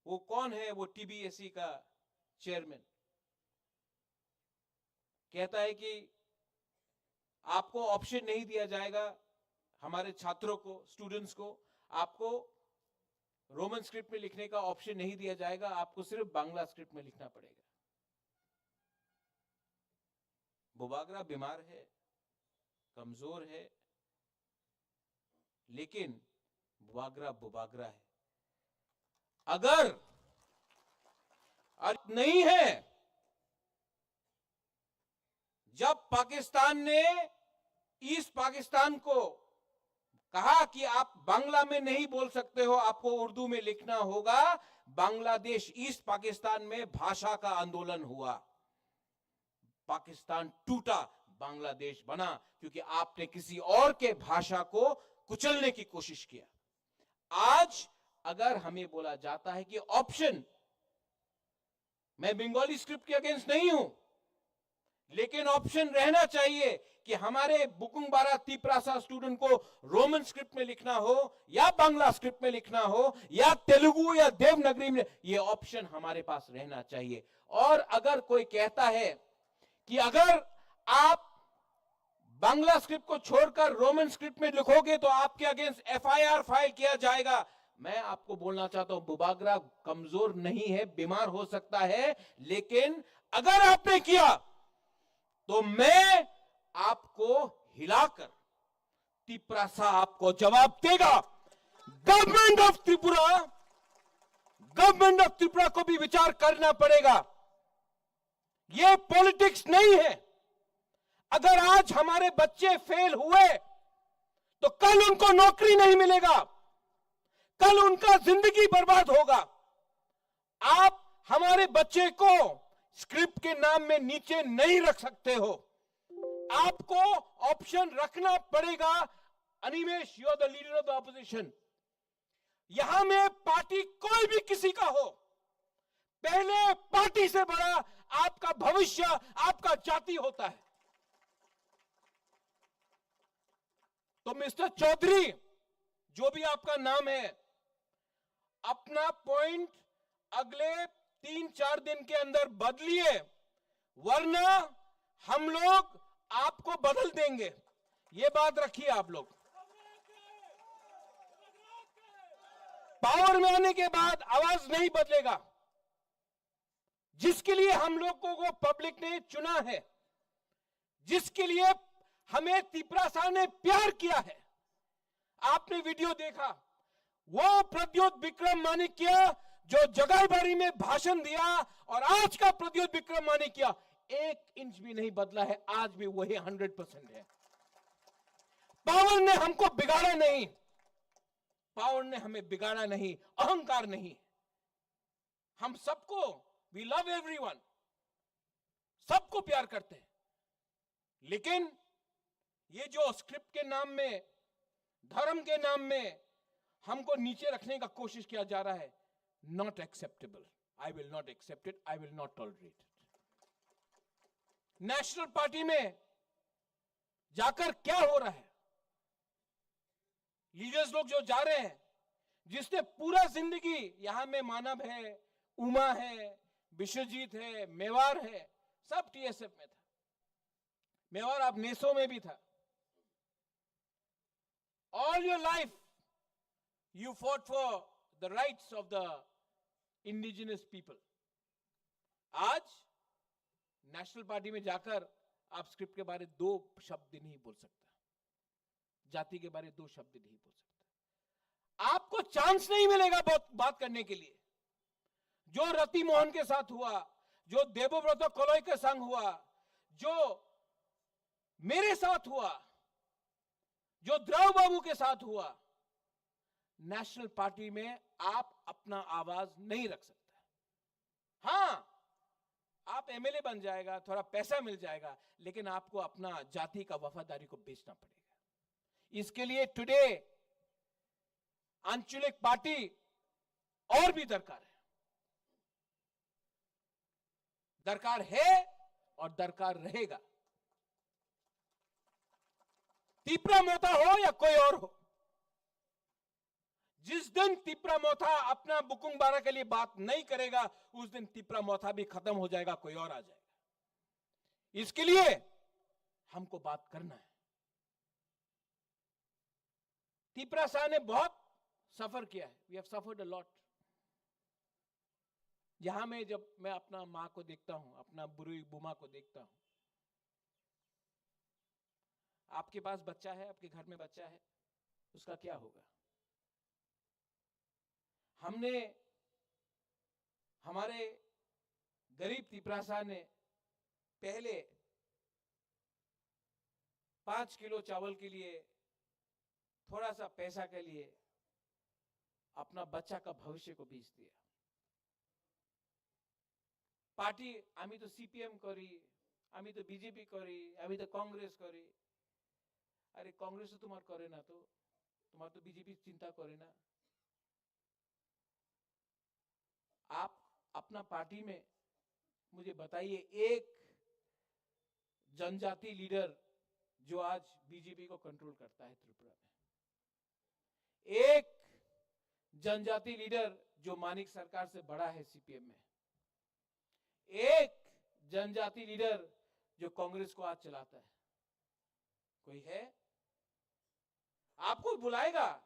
वो कौन है? वो टीबीएससी का चेयरमैन कहता है कि आपको ऑप्शन नहीं दिया जाएगा, हमारे छात्रों को, स्टूडेंट्स को, आपको रोमन स्क्रिप्ट में लिखने का ऑप्शन नहीं दिया जाएगा, आपको सिर्फ बांग्ला स्क्रिप्ट में लिखना पड़ेगा. बुबागरा बीमार है, कमजोर है, लेकिन बुबागरा बुबागरा है. अगर नहीं है, जब पाकिस्तान ने ईस्ट पाकिस्तान को कहा कि आप बांग्ला में नहीं बोल सकते हो, आपको उर्दू में लिखना होगा, बांग्लादेश ईस्ट पाकिस्तान में भाषा का आंदोलन हुआ. पाकिस्तान टूटा, बांग्लादेश बना, क्योंकि आपने किसी और के भाषा को कुचलने की कोशिश किया। आज अगर हमें बोला जाता है कि ऑप्शन, मैं बंगाली स्क्रिप्ट के अगेंस्ट नहीं हूं, लेकिन ऑप्शन रहना चाहिए कि हमारे बुकुंगबारा तिप्रासा स्टूडेंट को रोमन स्क्रिप्ट में लिखना हो या बांग्ला स्क्रिप्ट में लिखना हो या तेलुगु या देवनागरी में, ये ऑप्शन हमारे पास रहना चाहिए। और अगर कोई कहता है कि अगर आप बांग्ला स्क्रिप्ट को छोड़कर रोमन स्क्रिप्ट में लिखोगे तो आपके अगेंस्ट एफआईआर फाइल किया जाएगा, मैं आपको बोलना चाहता हूं बुबागरा कमजोर नहीं है, बीमार हो सकता है, लेकिन अगर आपने किया तो मैं आपको हिलाकर तिप्रासा आपको जवाब देगा। गवर्नमेंट ऑफ त्रिपुरा को भी विचार करना पड़ेगा। यह पॉलिटिक्स नहीं है। अगर आज हमारे बच्चे फेल हुए तो कल उनको नौकरी नहीं मिलेगा, कल उनका जिंदगी बर्बाद होगा। आप हमारे बच्चे को स्क्रिप्ट के नाम में नीचे नहीं रख सकते हो, आपको ऑप्शन रखना पड़ेगा। Animesh, you are the leader of the opposition. यहां में पार्टी कोई भी किसी का हो, पहले पार्टी से बड़ा आपका भविष्य, आपका जाति होता है। तो मिस्टर चौधरी, जो भी आपका नाम है, अपना पॉइंट अगले 3-4 दिन के अंदर बदलिए, वरना हम लोग आपको बदल देंगे। ये बात रखिए आप लोग। पावर में आने के बाद आवाज नहीं बदलेगा। जिसके लिए हम लोगों को पब्लिक ने चुना है, जिसके लिए हमें तिप्रासा ने प्यार किया है, आपने वीडियो देखा, वो प्रद्योत विक्रम माणिक्य जो जगाईबाड़ी में भाषण दिया और आज का प्रद्योत विक्रम माणिक्य 1 इंच भी नहीं बदला है, आज भी वही 100% है। पावर ने हमको बिगाड़ा नहीं, पावर ने हमें बिगाड़ा नहीं, अहंकार नहीं। हम सबको, वी लव एवरीवन, सबको प्यार करते हैं, लेकिन ये जो स्क्रिप्ट के नाम में, धर्म के नाम में हमको नीचे रखने का कोशिश किया जा रहा है, not acceptable. I will not accept it, I will not tolerate it. National party में जाकर क्या हो रहा है, लीडर्स लोग जो जा रहे हैं, जिसने पूरा जिंदगी यहां में मानव है, उमा है, विश्वजीत है, मेवार है, सब टीएसएफ में था। मेवार आप नेसो में भी था। All your life you fought for the rights of the indigenous people. आज नेशनल पार्टी में जाकर आप स्क्रिप्ट के बारे 2 शब्द नहीं बोल सकता, जाति के बारे 2 शब्द नहीं बोल सकता। आपको चांस नहीं मिलेगा बात करने के लिए। जो रति मोहन के साथ हुआ, जो देवव्रत कोलोई के संग हुआ, जो मेरे साथ हुआ, जो द्रव बाबू के साथ हुआ, नेशनल पार्टी में आप अपना आवाज नहीं रख सकते। हां, आप एमएलए बन जाएगा, थोड़ा पैसा मिल जाएगा, लेकिन आपको अपना जाति का वफादारी को बेचना पड़ेगा। इसके लिए टुडे आंचलिक पार्टी और भी दरकार है और दरकार रहेगा। तिप्रा मोथा हो या कोई और हो, जिस दिन तिप्रा मोथा अपना बुकुंगबारा के लिए बात नहीं करेगा, उस दिन तिप्रा मोथा भी खत्म हो जाएगा, कोई और आ जाएगा। इसके लिए हमको बात करना है। तिप्रासा ने बहुत सफर किया है, we have suffered a lot. यहां में जब मैं अपना मां को देखता हूं, अपना बुरी बुमा को देखता हूं, आपके पास बच्चा है, आपके घर में बच्चा है, उसका क्या होगा? हमने, हमारे गरीब तिप्रासा ने पहले 5 किलो चावल के लिए, थोड़ा सा पैसा के लिए अपना बच्चा का भविष्य को बेच दिया। पार्टी, आमी तो सीपीएम करी, आमी तो बीजेपी करी, आमी तो कांग्रेस करी। अरे कांग्रेस तो तुम्हार करे ना, तो तुम्हारा तो बीजेपी चिंता करे ना। आप अपना पार्टी में मुझे बताइए एक जनजाति लीडर जो आज बीजेपी को कंट्रोल करता है त्रिपुरा में, एक जनजाति लीडर जो मानिक सरकार से बड़ा है सीपीएम में, एक जनजाति लीडर जो कांग्रेस को आज चलाता है, कोई है? आपको बुलाएगा,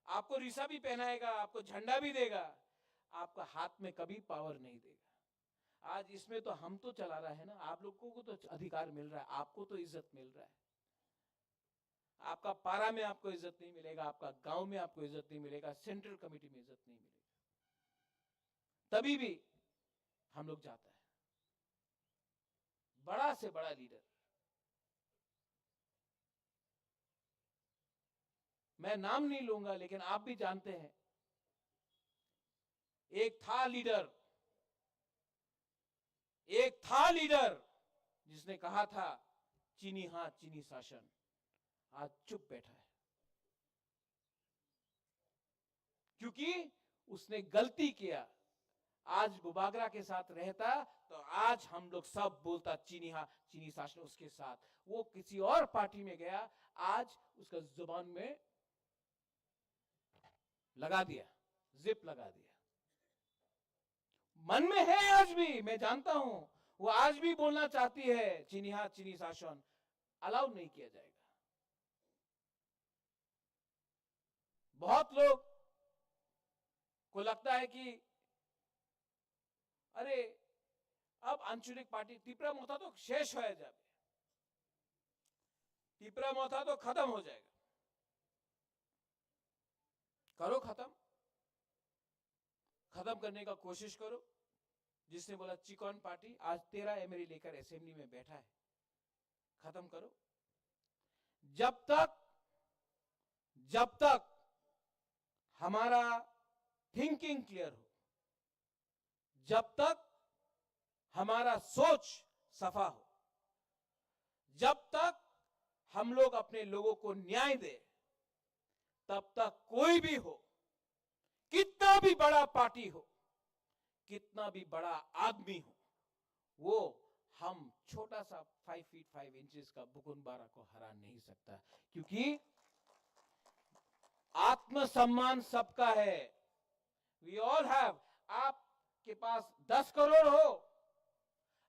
आपको रिसा भी पहनाएगा, आपको झंडा भी देगा, आपका हाथ में कभी पावर नहीं देगा। आज इसमें तो हम तो चला रहा है ना, आप लोगों को तो अधिकार मिल रहा है, आपको तो इज्जत मिल रहा है। आपका पारा में आपको इज्जत नहीं मिलेगा, आपका गांव में आपको इज्जत नहीं मिलेगा, सेंट्रल कमेटी में इज्जत नहीं मिलेगा। तभी भी हम लोग जाता है, बड़ा से बड़ा लीडर। मैं नाम नहीं लूंगा, लेकिन आप भी जानते हैं, एक था लीडर जिसने कहा था चीनी हां चीनी शासन, आज चुप बैठा है क्योंकि उसने गलती किया। आज बुबागरा के साथ रहता तो आज हम लोग सब बोलता चीनी हां चीनी शासन उसके साथ। वो किसी और पार्टी में गया, आज उसका जुबान में लगा दिया, जिप लगा दिया। मन में है आज भी, मैं जानता हूं, वो आज भी बोलना चाहती है चीनी हां चीनी शासन, अलाउ नहीं किया जाएगा। बहुत लोग को लगता है कि अरे अब आंचलिक पार्टी तिपरा मोथा तो शेष हो जाए, तिपरा मोथा तो खत्म हो जाएगा। करो खत्म करने का कोशिश करो। जिसने बोला चिकन पार्टी, आज 13 एमएलए लेकर असेंबली में बैठा है, खत्म करो। जब तक हमारा थिंकिंग क्लियर हो, जब तक हमारा सोच सफा हो, जब तक हम लोग अपने लोगों को न्याय दे, तब तक कोई भी हो, कितना भी बड़ा पार्टी हो, कितना भी बड़ा आदमी हो, वो हम छोटा सा 5 फीट 5 इंचेस का बुकुनबारा को हरा नहीं सकता। क्योंकि आत्मसम्मान सबका है। We all have. आपके पास 10 करोड़ हो,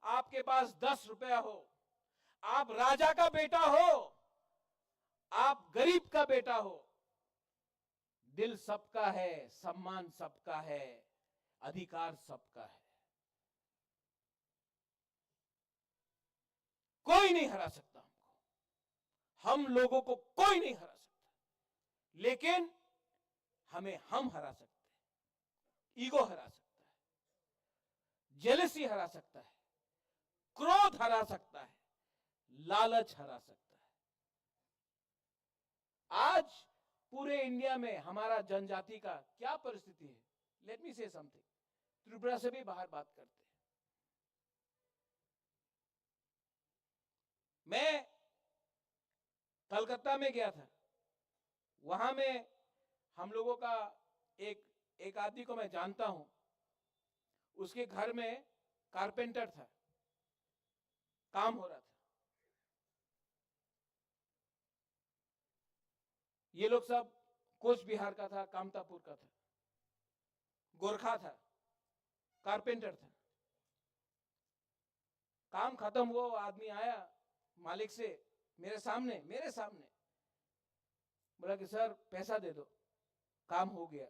आपके पास 10 रुपया हो, आप राजा का बेटा हो, आप गरीब का बेटा हो, दिल सबका है, सम्मान सबका है, अधिकार सबका है। कोई नहीं हरा सकता हमको, हम लोगों को कोई नहीं हरा सकता, लेकिन हमें हम हरा सकते हैं। ईगो हरा सकता है, जेलसी हरा सकता है, क्रोध हरा सकता है, लालच हरा सकता है। आज पूरे इंडिया में हमारा जनजाति का क्या परिस्थिति है? लेट मी से समथिंग। त्रिपुरा से भी बाहर बात करते हैं। मैं कलकत्ता में गया था, वहां में हम लोगों का एक आदमी को मैं जानता हूं, उसके घर में कारपेंटर था, काम हो रहा था। ये लोग सब कोच बिहार का था, कामतापुर का था, गोरखा था, कारपेंटर था। काम खत्म हुआ, आदमी आया मालिक से मेरे सामने बोला कि सर पैसा दे दो, काम हो गया।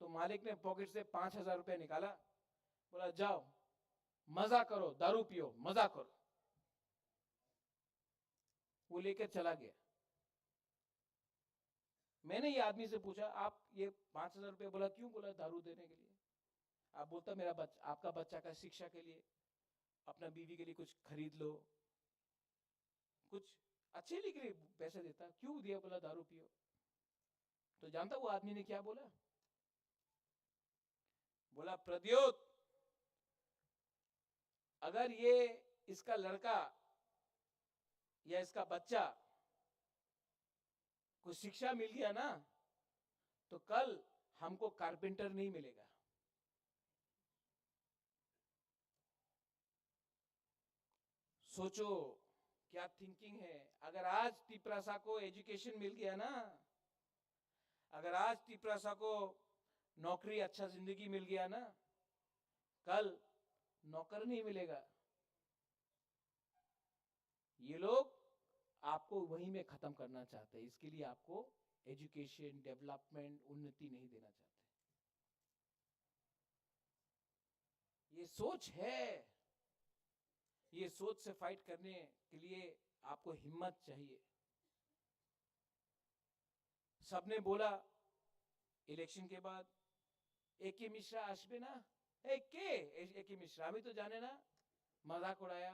तो मालिक ने पॉकेट से 5,000 रुपया निकाला, बोला जाओ मजा करो, दारू पियो, मजा करो। वो लेकर चला गया। मैंने ये आदमी से पूछा, आप ये 5,000 रुपये बोला क्यों? बोला दारू देने के लिए। आप बोलता मेरा बच्चा, आपका बच्चा का शिक्षा के लिए, अपना बीवी के लिए कुछ खरीद लो, कुछ अच्छे के लिए पैसे देता, क्यों दिया? बोला दारू पियो। तो जानता वो आदमी ने क्या बोला? बोला प्रद्योत, अगर ये इसका लड़का या इसका बच्चा को शिक्षा मिल गया ना, तो कल हमको कारपेंटर नहीं मिलेगा। सोचो क्या थिंकिंग है। अगर आज तिपरासा को एजुकेशन मिल गया ना, अगर आज तिपरासा को नौकरी, अच्छा जिंदगी मिल गया ना, कल नौकर नहीं मिलेगा। ये लोग आपको वहीं में खत्म करना चाहते हैं। इसके लिए आपको एजुकेशन, डेवलपमेंट, उन्नति नहीं देना चाहते। ये सोच है। ये सोच से फाइट करने के लिए आपको हिम्मत चाहिए। सबने बोला इलेक्शन के बाद एके मिश्रा आसबे ना, एके मिश्रा हमें तो जाने ना, मजाक उड़ाया।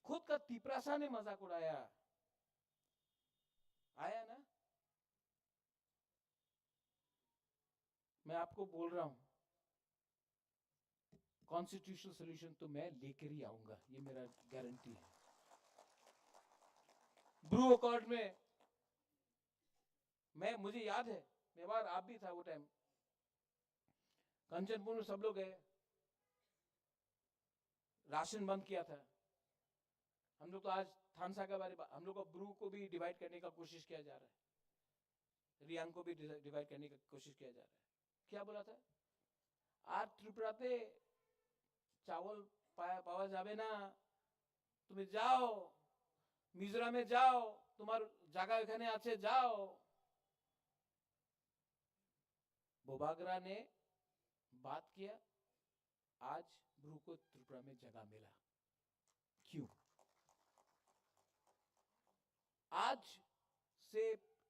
खुद का तिपरासा ने मजाक उड़ाया। आया ना? मैं आपको बोल रहा हूं, कॉन्स्टिट्यूशनल सोल्यूशन तो मैं लेकर ही आऊंगा, ये मेरा गारंटी है। ब्रू अकॉर्ड में मुझे याद है, मेवाड़ आप भी था वो टाइम, कंचनपुर में सब लोग गए, राशन बंद किया था। हम लोग तो आज थानसा के बारे में, हम लोग को ब्रू को भी डिवाइड करने का कोशिश किया जा रहा है, रियांग को भी डिवाइड करने की कोशिश किया जा रहा है। क्या बोला था? आज त्रिपुराते चावल पावा जावे ना, तुम्हें जाओ मिजोराम में जाओ, तुम्हार जगह एखाने आछे जाओ। बोबागरा ने बात किया, आज ब्रू को त्रिपुरा में जगह मिला। क्यों? आज से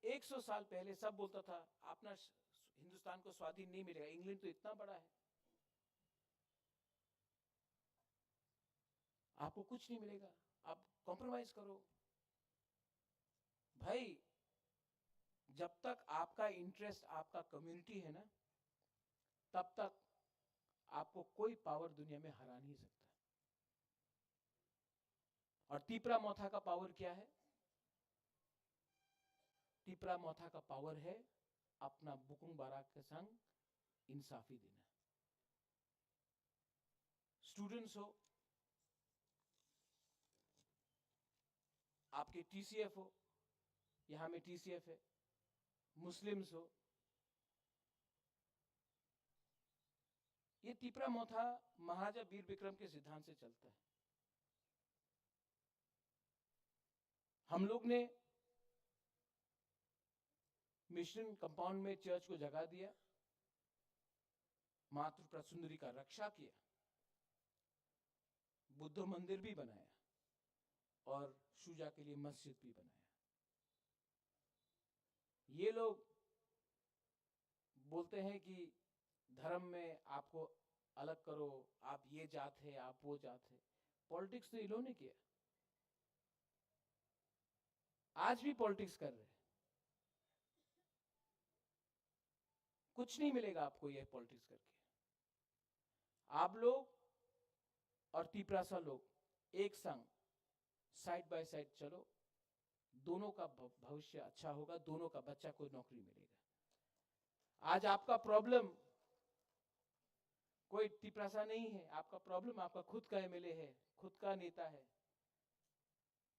100 साल पहले सब बोलता था अपना हिंदुस्तान को स्वाधीन नहीं मिलेगा, इंग्लैंड तो इतना बड़ा है, आपको कुछ नहीं मिलेगा, आप कॉम्प्रोमाइज करो। भाई जब तक आपका इंटरेस्ट आपका कम्युनिटी है ना, तब तक आपको कोई पावर दुनिया में हरा नहीं सकता। और तिपरा मोथा का पावर क्या है? तिपरा मोथा का पावर है अपना बुकुंग बाराक के संग इंसाफी देना। स्टूडेंट्स हो, आपके टीसीएफ हो, यहां में टीसीएफ है, मुस्लिम्स हो, ये तिपरा मोथा महाराजा वीर विक्रम के सिद्धांत से चलता है। हम लोग ने मिशन कंपाउंड में चर्च को जगह दिया, मां त्रिपुरा सुंदरी का रक्षा किया, बुद्ध मंदिर भी बनाया और शुजा के लिए मस्जिद भी बनाया। ये लोग बोलते हैं कि धर्म में आपको अलग करो, आप ये जात है, आप वो जात है। पॉलिटिक्स तो इन्होंने किया, आज भी पॉलिटिक्स कर रहे हैं। कुछ नहीं मिलेगा आपको ये पॉलिटिक्स करके। आप लोग और तिपरासा लोग एक संग साइड बाय साइड चलो, दोनों का भविष्य अच्छा होगा, दोनों का बच्चा को नौकरी मिलेगा। आज आपका प्रॉब्लम कोई तिपरासा नहीं है, आपका प्रॉब्लम आपका खुद का एमएलए है, खुद का नेता है,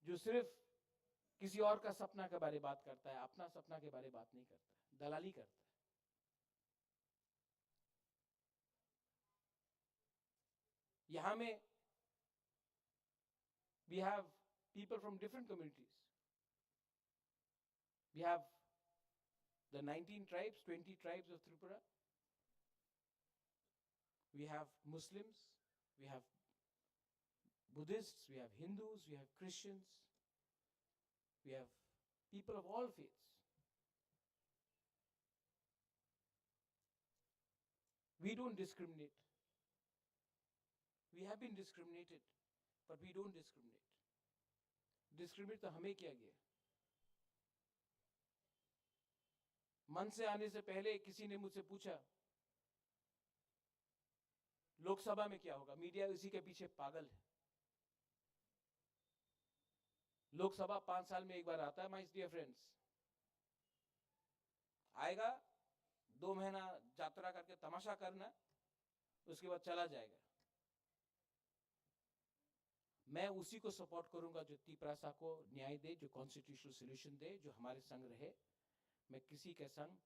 जो सिर्फ किसी और का सपना के बारे में बात करता है, अपना सपना के बारे में बात नहीं करता, दलाली करता है। यहां में we have people from different communities. We have the 19 tribes, 20 tribes of Tripura. We have Muslims, we have Buddhists, we have Hindus, we have Christians, we have people of all faiths. We don't discriminate. We have been discriminated, but we don't discriminate. Discriminate तो हमें किया गया। मन से आने से पहले किसी ने मुझसे पूछा लोकसभा में क्या होगा, मीडिया इसी के पीछे पागल है। लोकसभा 5 साल में एक बार आता है माय डियर फ्रेंड्स, आएगा 2 महीना यात्रा करके तमाशा करना, उसके बाद चला जाएगा। मैं उसी को सपोर्ट करूंगा जो तिपरासा को न्याय दे, जो कॉन्स्टिट्यूशनल सॉल्यूशन दे, जो हमारे संग रहे। मैं किसी के संग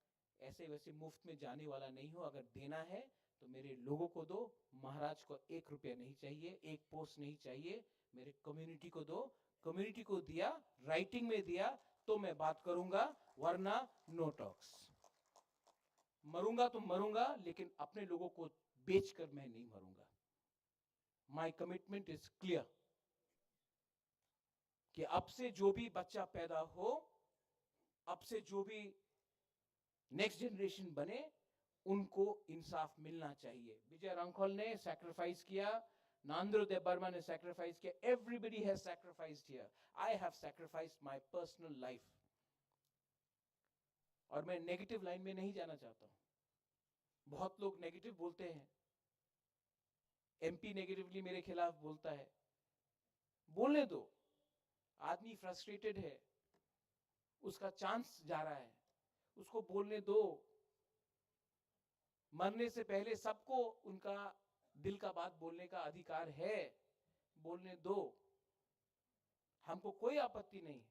ऐसे वैसे मुफ्त में जाने वाला नहीं हूं। अगर देना है तो मेरे लोगों को दो, महाराज को 1 रुपया नहीं चाहिए, 1 पोस्ट नहीं चाहिए, मेरे कम्युनिटी को दो। कम्युनिटी को दिया, राइटिंग में दिया तो मैं बात करूंगा, वरना नो टॉक्स। मरूंगा तो मरूंगा, लेकिन अपने लोगों को बेचकर मैं नहीं मरूंगा। माय कमिटमेंट इज क्लियर कि अब से जो भी बच्चा पैदा हो, अब से जो भी नेक्स्ट जनरेशन बने, उनको इंसाफ मिलना चाहिए। विजय रंखोल ने सैक्रिफाइस किया, नांद्रो देव बर्मा ने सैक्रिफाइस किया, everybody has sacrificed here. I have sacrificed my personal life. और मैं नेगेटिव लाइन में नहीं जाना चाहता हूं। बहुत लोग नेगेटिव बोलते हैं, एमपी नेगेटिवली मेरे खिलाफ बोलता है, बोलने दो। आदमी फ्रस्ट्रेटेड है, उसका चांस जा रहा है, उसको बोलने दो। मरने से पहले सबको उनका दिल का बात बोलने का अधिकार है, बोलने दो। हमको कोई आपत्ति नहीं है।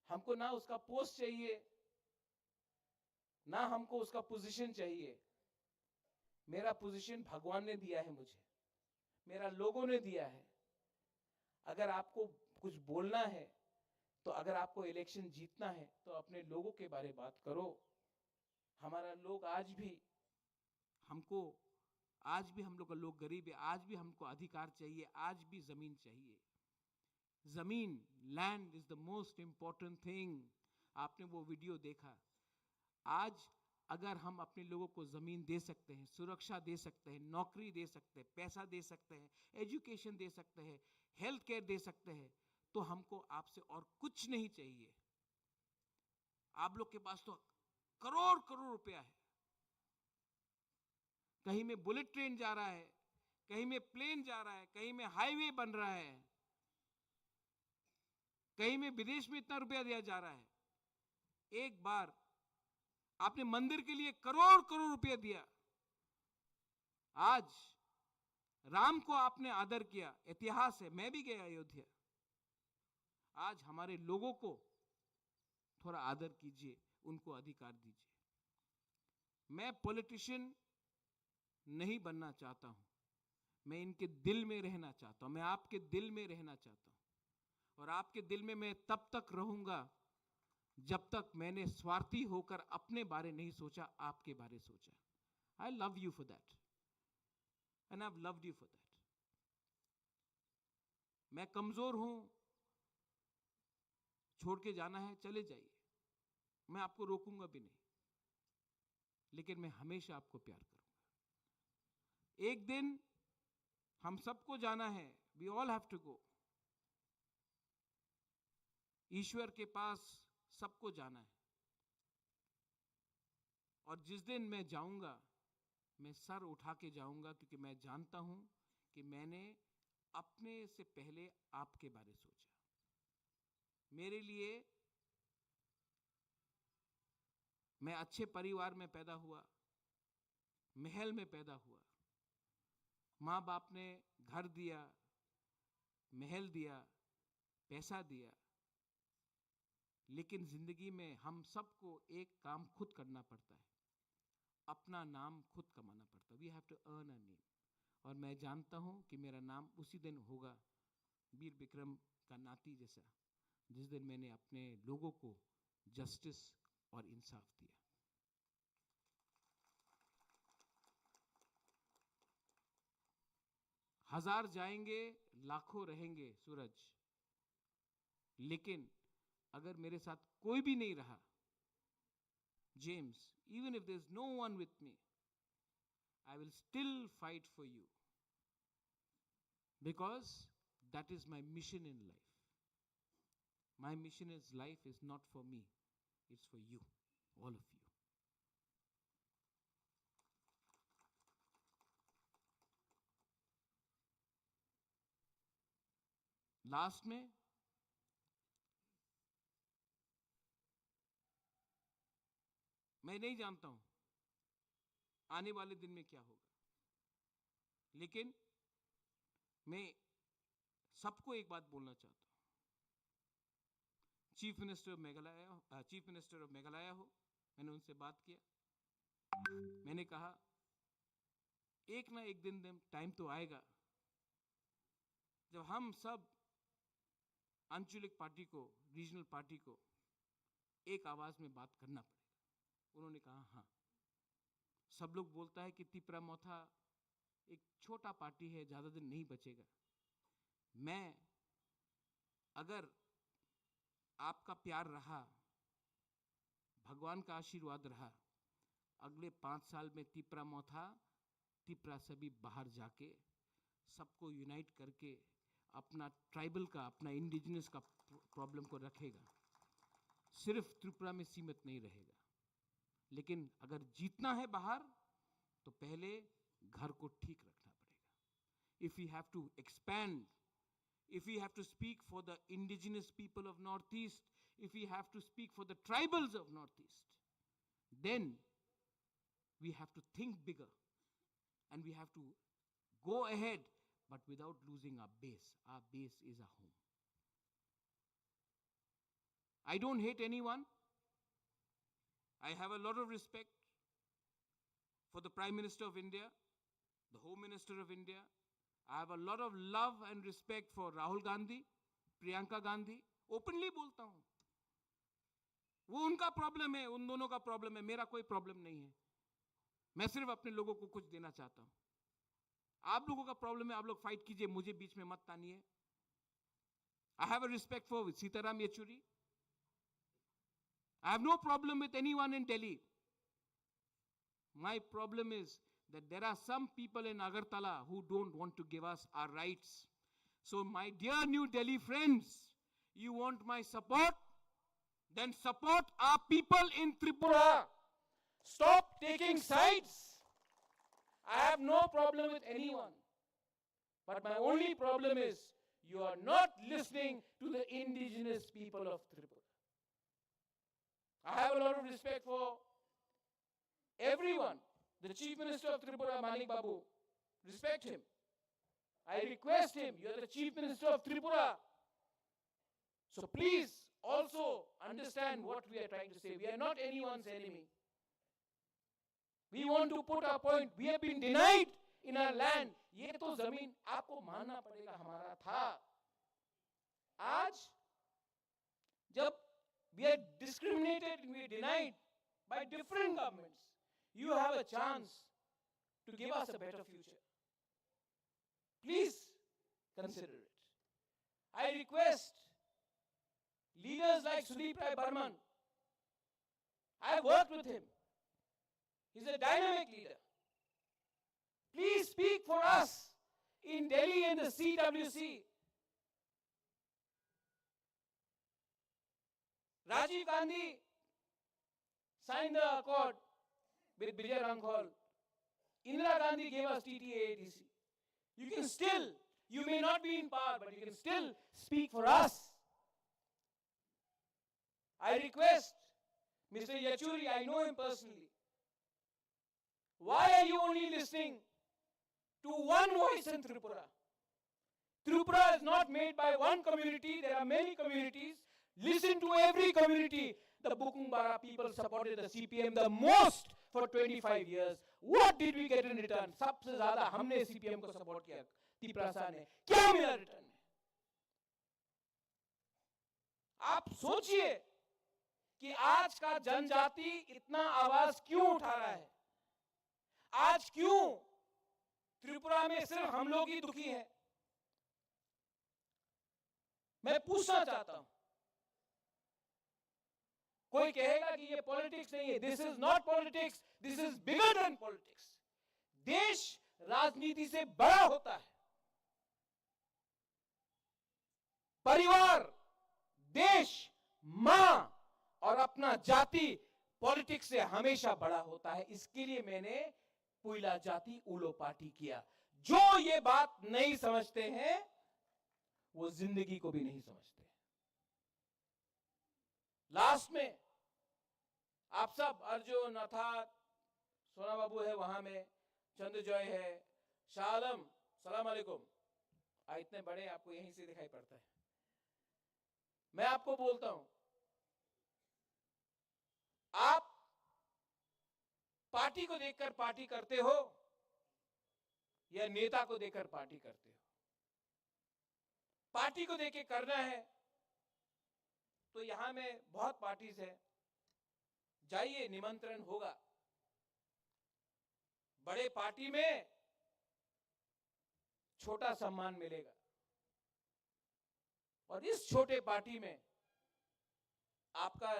हमको ना उसका पोस्ट चाहिए, ना हमको उसका पोजीशन चाहिए। मेरा पोजीशन भगवान ने दिया है मुझे, मेरा लोगों ने दिया है। अगर आपको कुछ बोलना है, तो अगर आपको इलेक्शन जीतना है, तो अपने लोगों के बारे में बात करो। हमारा लोग आज भी हम लोग का लोग गरीब है, आज भी हमको अधिकार चाहिए, आज भी जमीन चाहिए। जमीन, land is the most important thing. आपने वो वीडियो देखा। आज अगर हम अपने लोगों को जमीन दे सकते हैं, सुरक्षा दे सकते हैं, नौकरी दे सकते हैं, पैसा दे सकते हैं, एजुकेशन दे सकते हैं, हेल्थ केयर दे सकते हैं, तो हमको आपसे और कुछ नहीं चाहिए। आप लोग के पास तो करोड़ करोड़ रुपया है। कहीं में बुलेट ट्रेन जा रहा है, कहीं में प्लेन जा रहा है, कहीं में हाईवे बन रहा है, कहीं में विदेश में इतना रुपया दिया जा रहा है। एक बार आपने मंदिर के लिए करोड़ करोड़ रुपया दिया। आज राम को आपने आदर किया, इतिहास है, मैं भी गया अयोध्या। आज हमारे लोगों को थोड़ा आदर कीजिए, उनको अधिकार दीजिए। मैं पॉलिटिशियन नहीं बनना चाहता हूं, मैं इनके दिल में रहना चाहता हूं, मैं आपके दिल में रहना चाहता हूं। और आपके दिल में मैं तब तक रहूंगा जब तक मैंने स्वार्थी होकर अपने बारे नहीं सोचा, आपके बारे सोचा। आई love you for that and I have loved you for that. मैं कमजोर हूं, छोड़ के जाना है चले जाइए, मैं आपको रोकूंगा भी नहीं, लेकिन मैं हमेशा आपको प्यार करूंगा। एक दिन हम सबको जाना है, we all have to go. ईश्वर के पास सबको जाना है। और जिस दिन मैं जाऊंगा, मैं सर उठा के जाऊंगा, क्योंकि मैं जानता हूं कि मैंने अपने से पहले आपके बारे सोचा। मेरे लिए, मैं अच्छे परिवार में पैदा हुआ, महल में पैदा हुआ, माँ बाप ने घर दिया, महल दिया, पैसा दिया, लेकिन जिंदगी में हम सबको एक काम खुद करना पड़ता है, अपना नाम खुद कमाना पड़ता है। We have to earn a name. और मैं जानता हूं कि मेरा नाम उसी दिन होगा, वीर विक्रम का नाती जैसा, जिस दिन मैंने अपने लोगों को जस्टिस और इंसाफ दिया। हजार जाएंगे, लाखों रहेंगे सूरज, लेकिन अगर मेरे साथ कोई भी नहीं रहा, James, even if there's no one with me, I will still fight for you, because that is my mission in life. My mission in life is not for me, it's for you, all of you. Last में मैं नहीं जानता हूं आने वाले दिन में क्या होगा, लेकिन मैं सबको एक बात बोलना चाहता हूं। चीफ मिनिस्टर ऑफ मेघालय हो, मैंने उनसे बात किया, मैंने कहा एक ना एक दिन टाइम तो आएगा जब हम सब आंचलिक पार्टी को, रीजनल पार्टी को एक आवाज में बात करना पड़ेगा। उन्होंने कहा हाँ, सब लोग बोलता है कि तिपरा मोथा एक छोटा पार्टी है, ज्यादा दिन नहीं बचेगा। मैं, अगर आपका प्यार रहा, भगवान का आशीर्वाद रहा, अगले 5 साल में तिपरा मोथा, तिपरा सभी बाहर जाके सबको यूनाइट करके अपना ट्राइबल का, अपना इंडिजिनस का प्रॉब्लम को रखेगा। सिर्फ त्रिपुरा में सीमित नहीं रहेगा। लेकिन अगर जीतना है बाहर, तो पहले घर को ठीक रखना पड़ेगा। If we have to expand, if we have to speak for the indigenous people of Northeast, if we have to speak for the tribals of Northeast, then we have to think bigger and we have to go ahead, but without losing our base. Our base is our home. I don't hate anyone. I have a lot of respect for the Prime Minister of India, the Home Minister of India. I have a lot of love and respect for Rahul Gandhi, Priyanka Gandhi. Openly बोलता हूं, वो उनका problem है, उन दोनों का problem है, मेरा कोई प्रॉब्लम नहीं है। मैं सिर्फ अपने लोगों को कुछ देना चाहता हूं। आप लोगों का प्रॉब्लम है, आप लोग फाइट कीजिए, मुझे बीच में मत तानिए। I have a respect for Sitaram Yechuri. I have no problem with anyone in Delhi. My problem is that there are some people in Agartala who don't want to give us our rights. So my dear New Delhi friends, you want my support? Then support our people in Tripura. Stop taking sides. I have no problem with anyone. But my only problem is you are not listening to the indigenous people of Tripura. I have a lot of respect for everyone. The Chief Minister of Tripura, Manik Babu, respect him. I request him, you are the Chief Minister of Tripura. So please also understand what we are trying to say. We are not anyone's enemy. We want to put our point. We have been denied in our land. ये तो जमीन आपको मानना पड़ेगा हमारा था. आज जब we are discriminated, we are denied by different governments, you have a chance to give us a better future. Please consider it. I request leaders like Sudeep Rai Burman. I have worked with him. He's a dynamic leader. Please speak for us in Delhi and the CWC. Rajiv Gandhi signed the accord with Vijay Ranghol. Indira Gandhi gave us TTA-ADC. You can still, you may not be in power, but you can still speak for us. I request Mr. Yechuri, I know him personally. Why are you only listening to one voice in Tripura? Tripura is not made by one community, there are many communities. Listen to every community. The Bukungbara people supported the CPM the most for 25 years. What did we get in return? सबसे ज़्यादा हमने CPM को support किया, तिपरासा ने. क्या मिला return में? आप सोचिए कि आज का जनजाति इतना आवाज क्यों उठा रहा है? आज क्यों त्रिपुरा में सिर्फ हम लोग ही दुखी हैं? मैं पूछना चाहता हूं. कोई कहेगा कि ये पॉलिटिक्स नहीं है. This is not politics, this is bigger than politics. देश राजनीति से बड़ा होता है. परिवार, देश, मां और अपना जाति पॉलिटिक्स से हमेशा बड़ा होता है. इसके लिए मैंने पुइला जाति उलो पार्टी किया. जो ये बात नहीं समझते हैं वो जिंदगी को भी नहीं समझते. लास्ट में आप सब, अर्जुन, अर्थात सोना बाबू है वहां में, चंद्रजॉय है, शाह आलम, सलाम अलैकुम। इतने बड़े आपको यहीं से दिखाई पड़ता है। मैं आपको बोलता हूं, आप पार्टी को देखकर पार्टी करते हो या नेता को देखकर पार्टी करते हो? पार्टी को देख के करना है तो यहां में बहुत पार्टीज है, जाइए, निमंत्रण होगा। बड़े पार्टी में छोटा सम्मान मिलेगा और इस छोटे पार्टी में आपका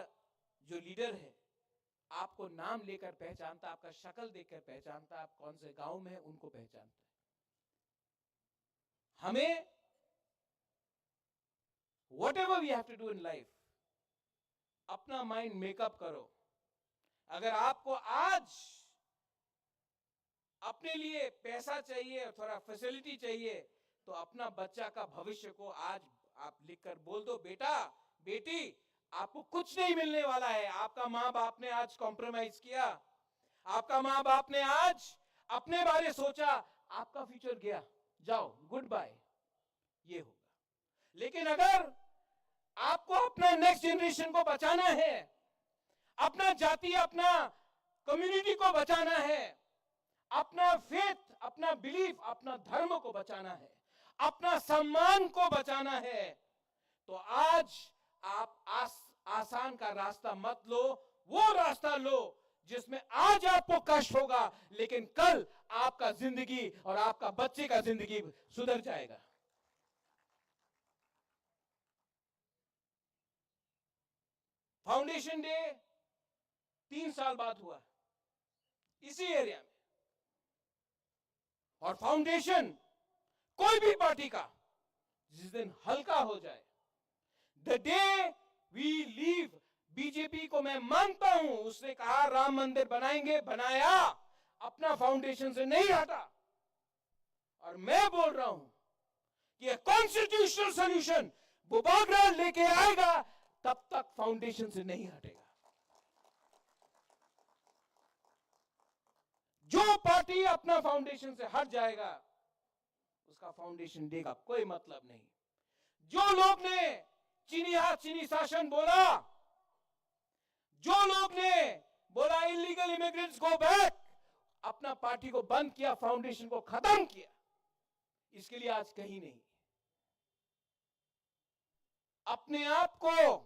जो लीडर है आपको नाम लेकर पहचानता, आपका शक्ल देखकर पहचानता, आप कौन से गांव में है उनको पहचानता है। हमें whatever we have to do in life, अपना माइंड मेकअप करो। अगर आपको आज अपने लिए पैसा चाहिए, थोड़ा फैसिलिटी चाहिए, तो अपना बच्चा का भविष्य को आज आप लिखकर बोल दो, बेटा बेटी आपको कुछ नहीं मिलने वाला है। आपका माँ बाप ने आज कॉम्प्रोमाइज किया, आपका माँ बाप ने आज अपने बारे सोचा, आपका फ्यूचर गया, जाओ गुड बाय, ये होगा। लेकिन अगर आपको अपना नेक्स्ट जनरेशन को बचाना है, अपना जाति, अपना कम्युनिटी को बचाना है, अपना फेथ, अपना बिलीफ, अपना धर्म को बचाना है, अपना सम्मान को बचाना है, तो आज आप आसान का रास्ता मत लो, वो रास्ता लो जिसमें आज आपको कष्ट होगा लेकिन कल आपका जिंदगी और आपका बच्चे का जिंदगी सुधर जाएगा। फाउंडेशन डे 3 साल बाद हुआ इसी एरिया में, और फाउंडेशन कोई भी पार्टी का जिस दिन हल्का हो जाए, the day we leave BJP को मैं मानता हूं, उसने कहा राम मंदिर बनाएंगे, बनाया, अपना फाउंडेशन से नहीं हटा। और मैं बोल रहा हूं कि कॉन्स्टिट्यूशनल सॉल्यूशन बुबागरा लेके आएगा, तब तक फाउंडेशन से नहीं हटेगा। जो पार्टी अपना फाउंडेशन से हट जाएगा उसका फाउंडेशन डे का कोई मतलब नहीं। जो लोग ने चीनी हाथ चीनी शासन बोला, जो लोग ने बोला इलीगल इमिग्रेंट्स गो बैक, अपना पार्टी को बंद किया, फाउंडेशन को खत्म किया, इसके लिए आज कहीं नहीं। अपने आप को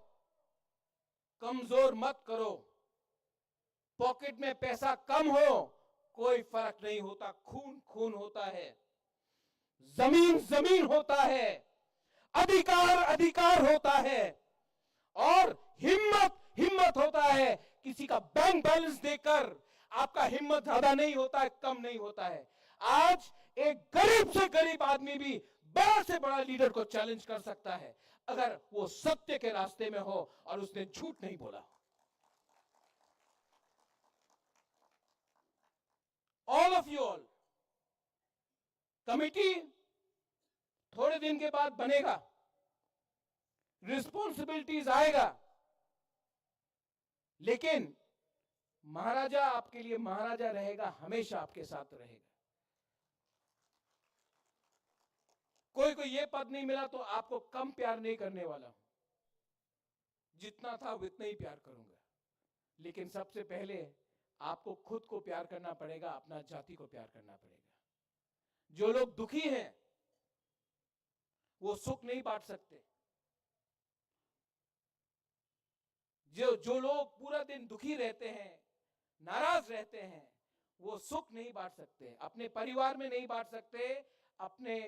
कमजोर मत करो। पॉकेट में पैसा कम हो कोई फर्क नहीं होता, खून खून होता है, जमीन जमीन होता है, अधिकार अधिकार होता है, और हिम्मत हिम्मत होता है। किसी का बैंक बैलेंस देखकर आपका हिम्मत ज्यादा नहीं होता है, कम नहीं होता है। आज एक गरीब से गरीब आदमी भी बड़ा से बड़ा लीडर को चैलेंज कर सकता है अगर वो सत्य के रास्ते में हो और उसने झूठ नहीं बोला। All of you all, committee थोड़े दिन के बाद बनेगा, रिस्पॉन्सिबिलिटीज आएगा, लेकिन महाराजा आपके लिए महाराजा रहेगा, हमेशा आपके साथ रहेगा। कोई को ये पद नहीं मिला तो आपको कम प्यार नहीं करने वाला हूं, जितना था उतना ही प्यार करूंगा। लेकिन सबसे पहले आपको खुद को प्यार करना पड़ेगा, अपना जाति को प्यार करना पड़ेगा। जो लोग दुखी हैं वो सुख नहीं बांट सकते। जो लोग पूरा दिन दुखी रहते हैं, नाराज रहते हैं, वो सुख नहीं बांट सकते। अपने परिवार में नहीं बांट सकते, अपने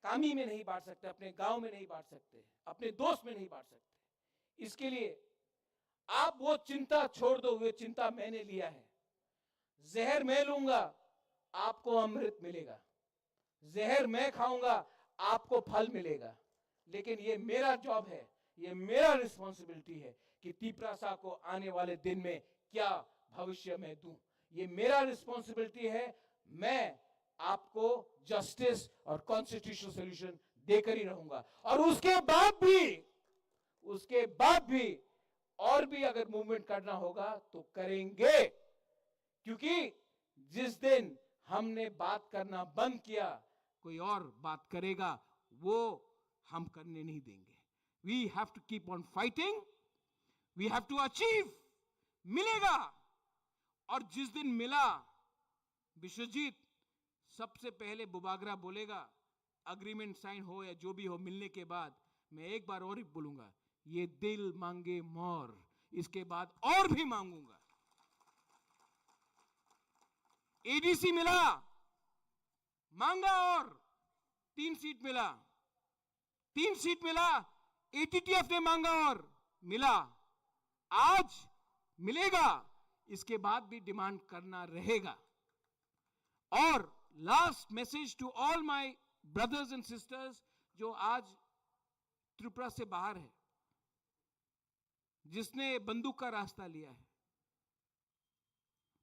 कामी में नहीं बांट सकते, अपने गांव में नहीं बांट सकते, अपने दोस्त में नहीं बांट सकते। इसके लिए आप वो चिंता छोड़ दो, वो चिंता मैंने लिया है। जहर मैं लूंगा, आपको अमृत मिलेगा। जहर मैं खाऊंगा, आपको फल मिलेगा। लेकिन ये मेरा जॉब है, ये मेरा रिस्पॉन्सिबिलिटी है कि तिपरासा को आने वाले दिन में क्या भविष्य में दूं। ये मेरा रिस्पॉन्सिबिलिटी है। मैं आपको जस्टिस और कॉन्स्टिट्यूशनल सॉल्यूशन देकर ही रहूंगा। और उसके बाद भी और भी अगर मूवमेंट करना होगा तो करेंगे, क्योंकि जिस दिन हमने बात करना बंद किया कोई और बात करेगा, वो हम करने नहीं देंगे. We have to keep on fighting. We have to achieve. मिलेगा. और जिस दिन मिला, विश्वजीत, सबसे पहले बुबागरा बोलेगा, अग्रीमेंट साइन हो या जो भी हो, मिलने के बाद मैं एक बार और ही बोलूंगा, ये दिल मांगे मोर, इसके बाद और भी मांगूंगा. एडीसी मिला, मांगा, और 3 सीट मिला, 3 सीट मिला. एटीटीएफ ने मांगा और मिला. आज मिलेगा, इसके बाद भी डिमांड करना रहेगा. और last message to all my brothers and sisters जो आज त्रिपुरा से बाहर है, जिसने बंदूक का रास्ता लिया है,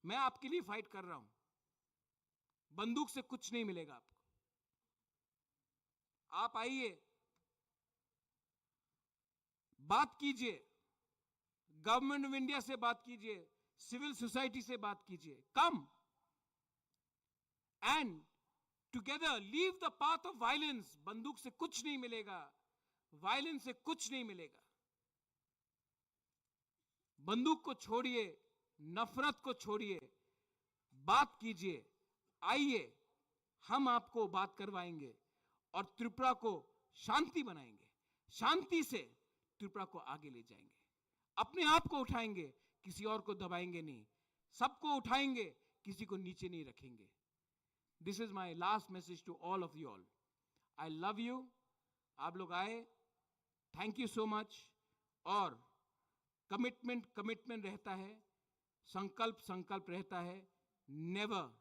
मैं आपके लिए फाइट कर रहा हूं. बंदूक से कुछ नहीं मिलेगा आपको. आप आइए, बात कीजिए, गवर्नमेंट ऑफ इंडिया से बात कीजिए, सिविल सोसाइटी से बात कीजिए. Come and together leave the path of violence. बंदूक से कुछ नहीं मिलेगा, वायलेंस से कुछ नहीं मिलेगा. बंदूक को छोड़िए, नफरत को छोड़िए, बात कीजिए. आइए, हम आपको बात करवाएंगे और त्रिपुरा को शांति बनाएंगे. शांति से त्रिपुरा को आगे ले जाएंगे. अपने आप को उठाएंगे, किसी और को दबाएंगे नहीं. सबको उठाएंगे, किसी को नीचे नहीं रखेंगे. This is my last message to all of you all. I love you. आप लोग आए, थैंक यू सो मच. और कमिटमेंट रहता है, संकल्प रहता है. Never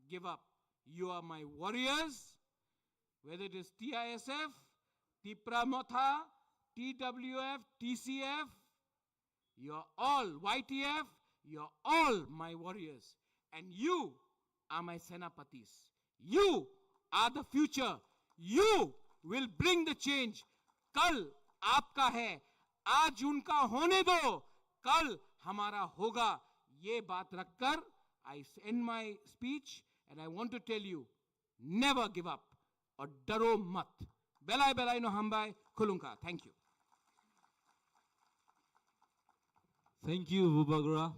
give up. You are my warriors. Whether it is TISF, Tripura Motha, TWF, TCF, you are all YTF, you are all my warriors, and you are my senapatis. You are the future. You will bring the change. कल आपका है, आज उनका होने दो, कल हमारा होगा. ये बात रखकर I end my speech and I want to tell you, never give up. और डरो मत. बेलाय बेलाय नो हमबाय खुलुंका. Thank you. Thank you, Bubagra.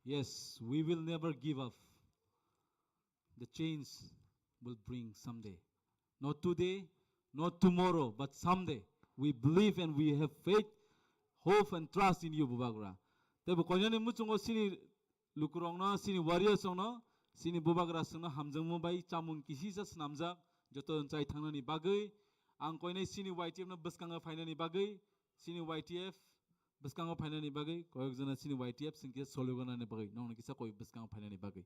Yes, we will never give up. The change will bring someday. Not today, not tomorrow, but someday. We believe and we have faith, hope and trust in you, Bubagra. Tebo konyane muchungo sini lukurongna, sini warriors ongna, sini Bubagra songna hamjangmo bai chamun kisi sa snamjak joto oncai thangnani bagui. Ang koine sini YTF na bwskanga phainani bagui, sini YTF bwskanga phainani bagui, koyok jona sini YTF singke soluganani bagui, nongna kisa koi bwskanga phainani bagui.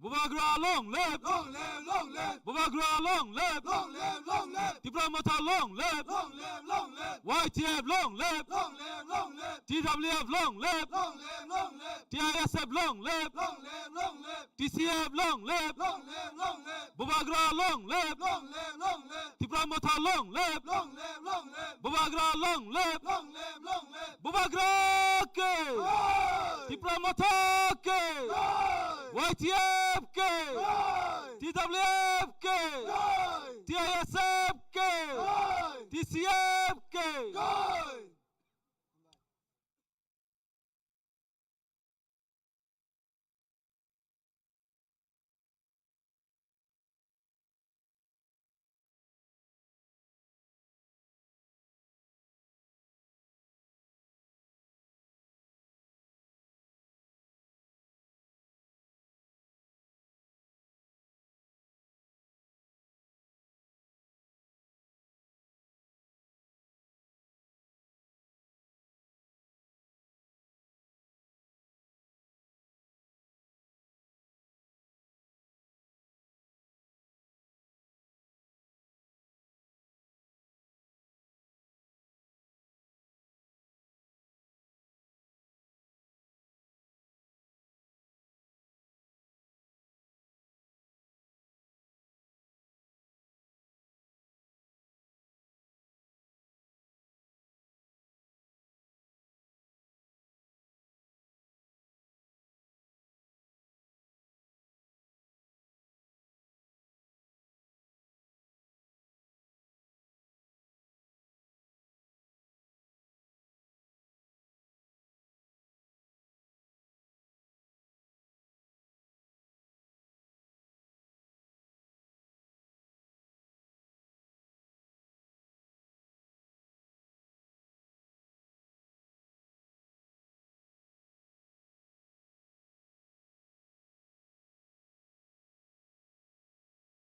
Bubagra long live. Long live, long live. Bubagra long live. Long live, long live. Tripura Motha long live. Long live, long live. YTF long live. Long live, long live. TWF long live. Long live, long live. TISF long live. Long live, long live. TCF long live. Long live, long live. Bubagra long live. Long live, long live. Tripura Motha long live. Long live, long live. Bubagra long live. Long live, long live. Bubagra ke. Tripura Motha ke. YTF ke. TWF ke. TISF ke. TCF ke.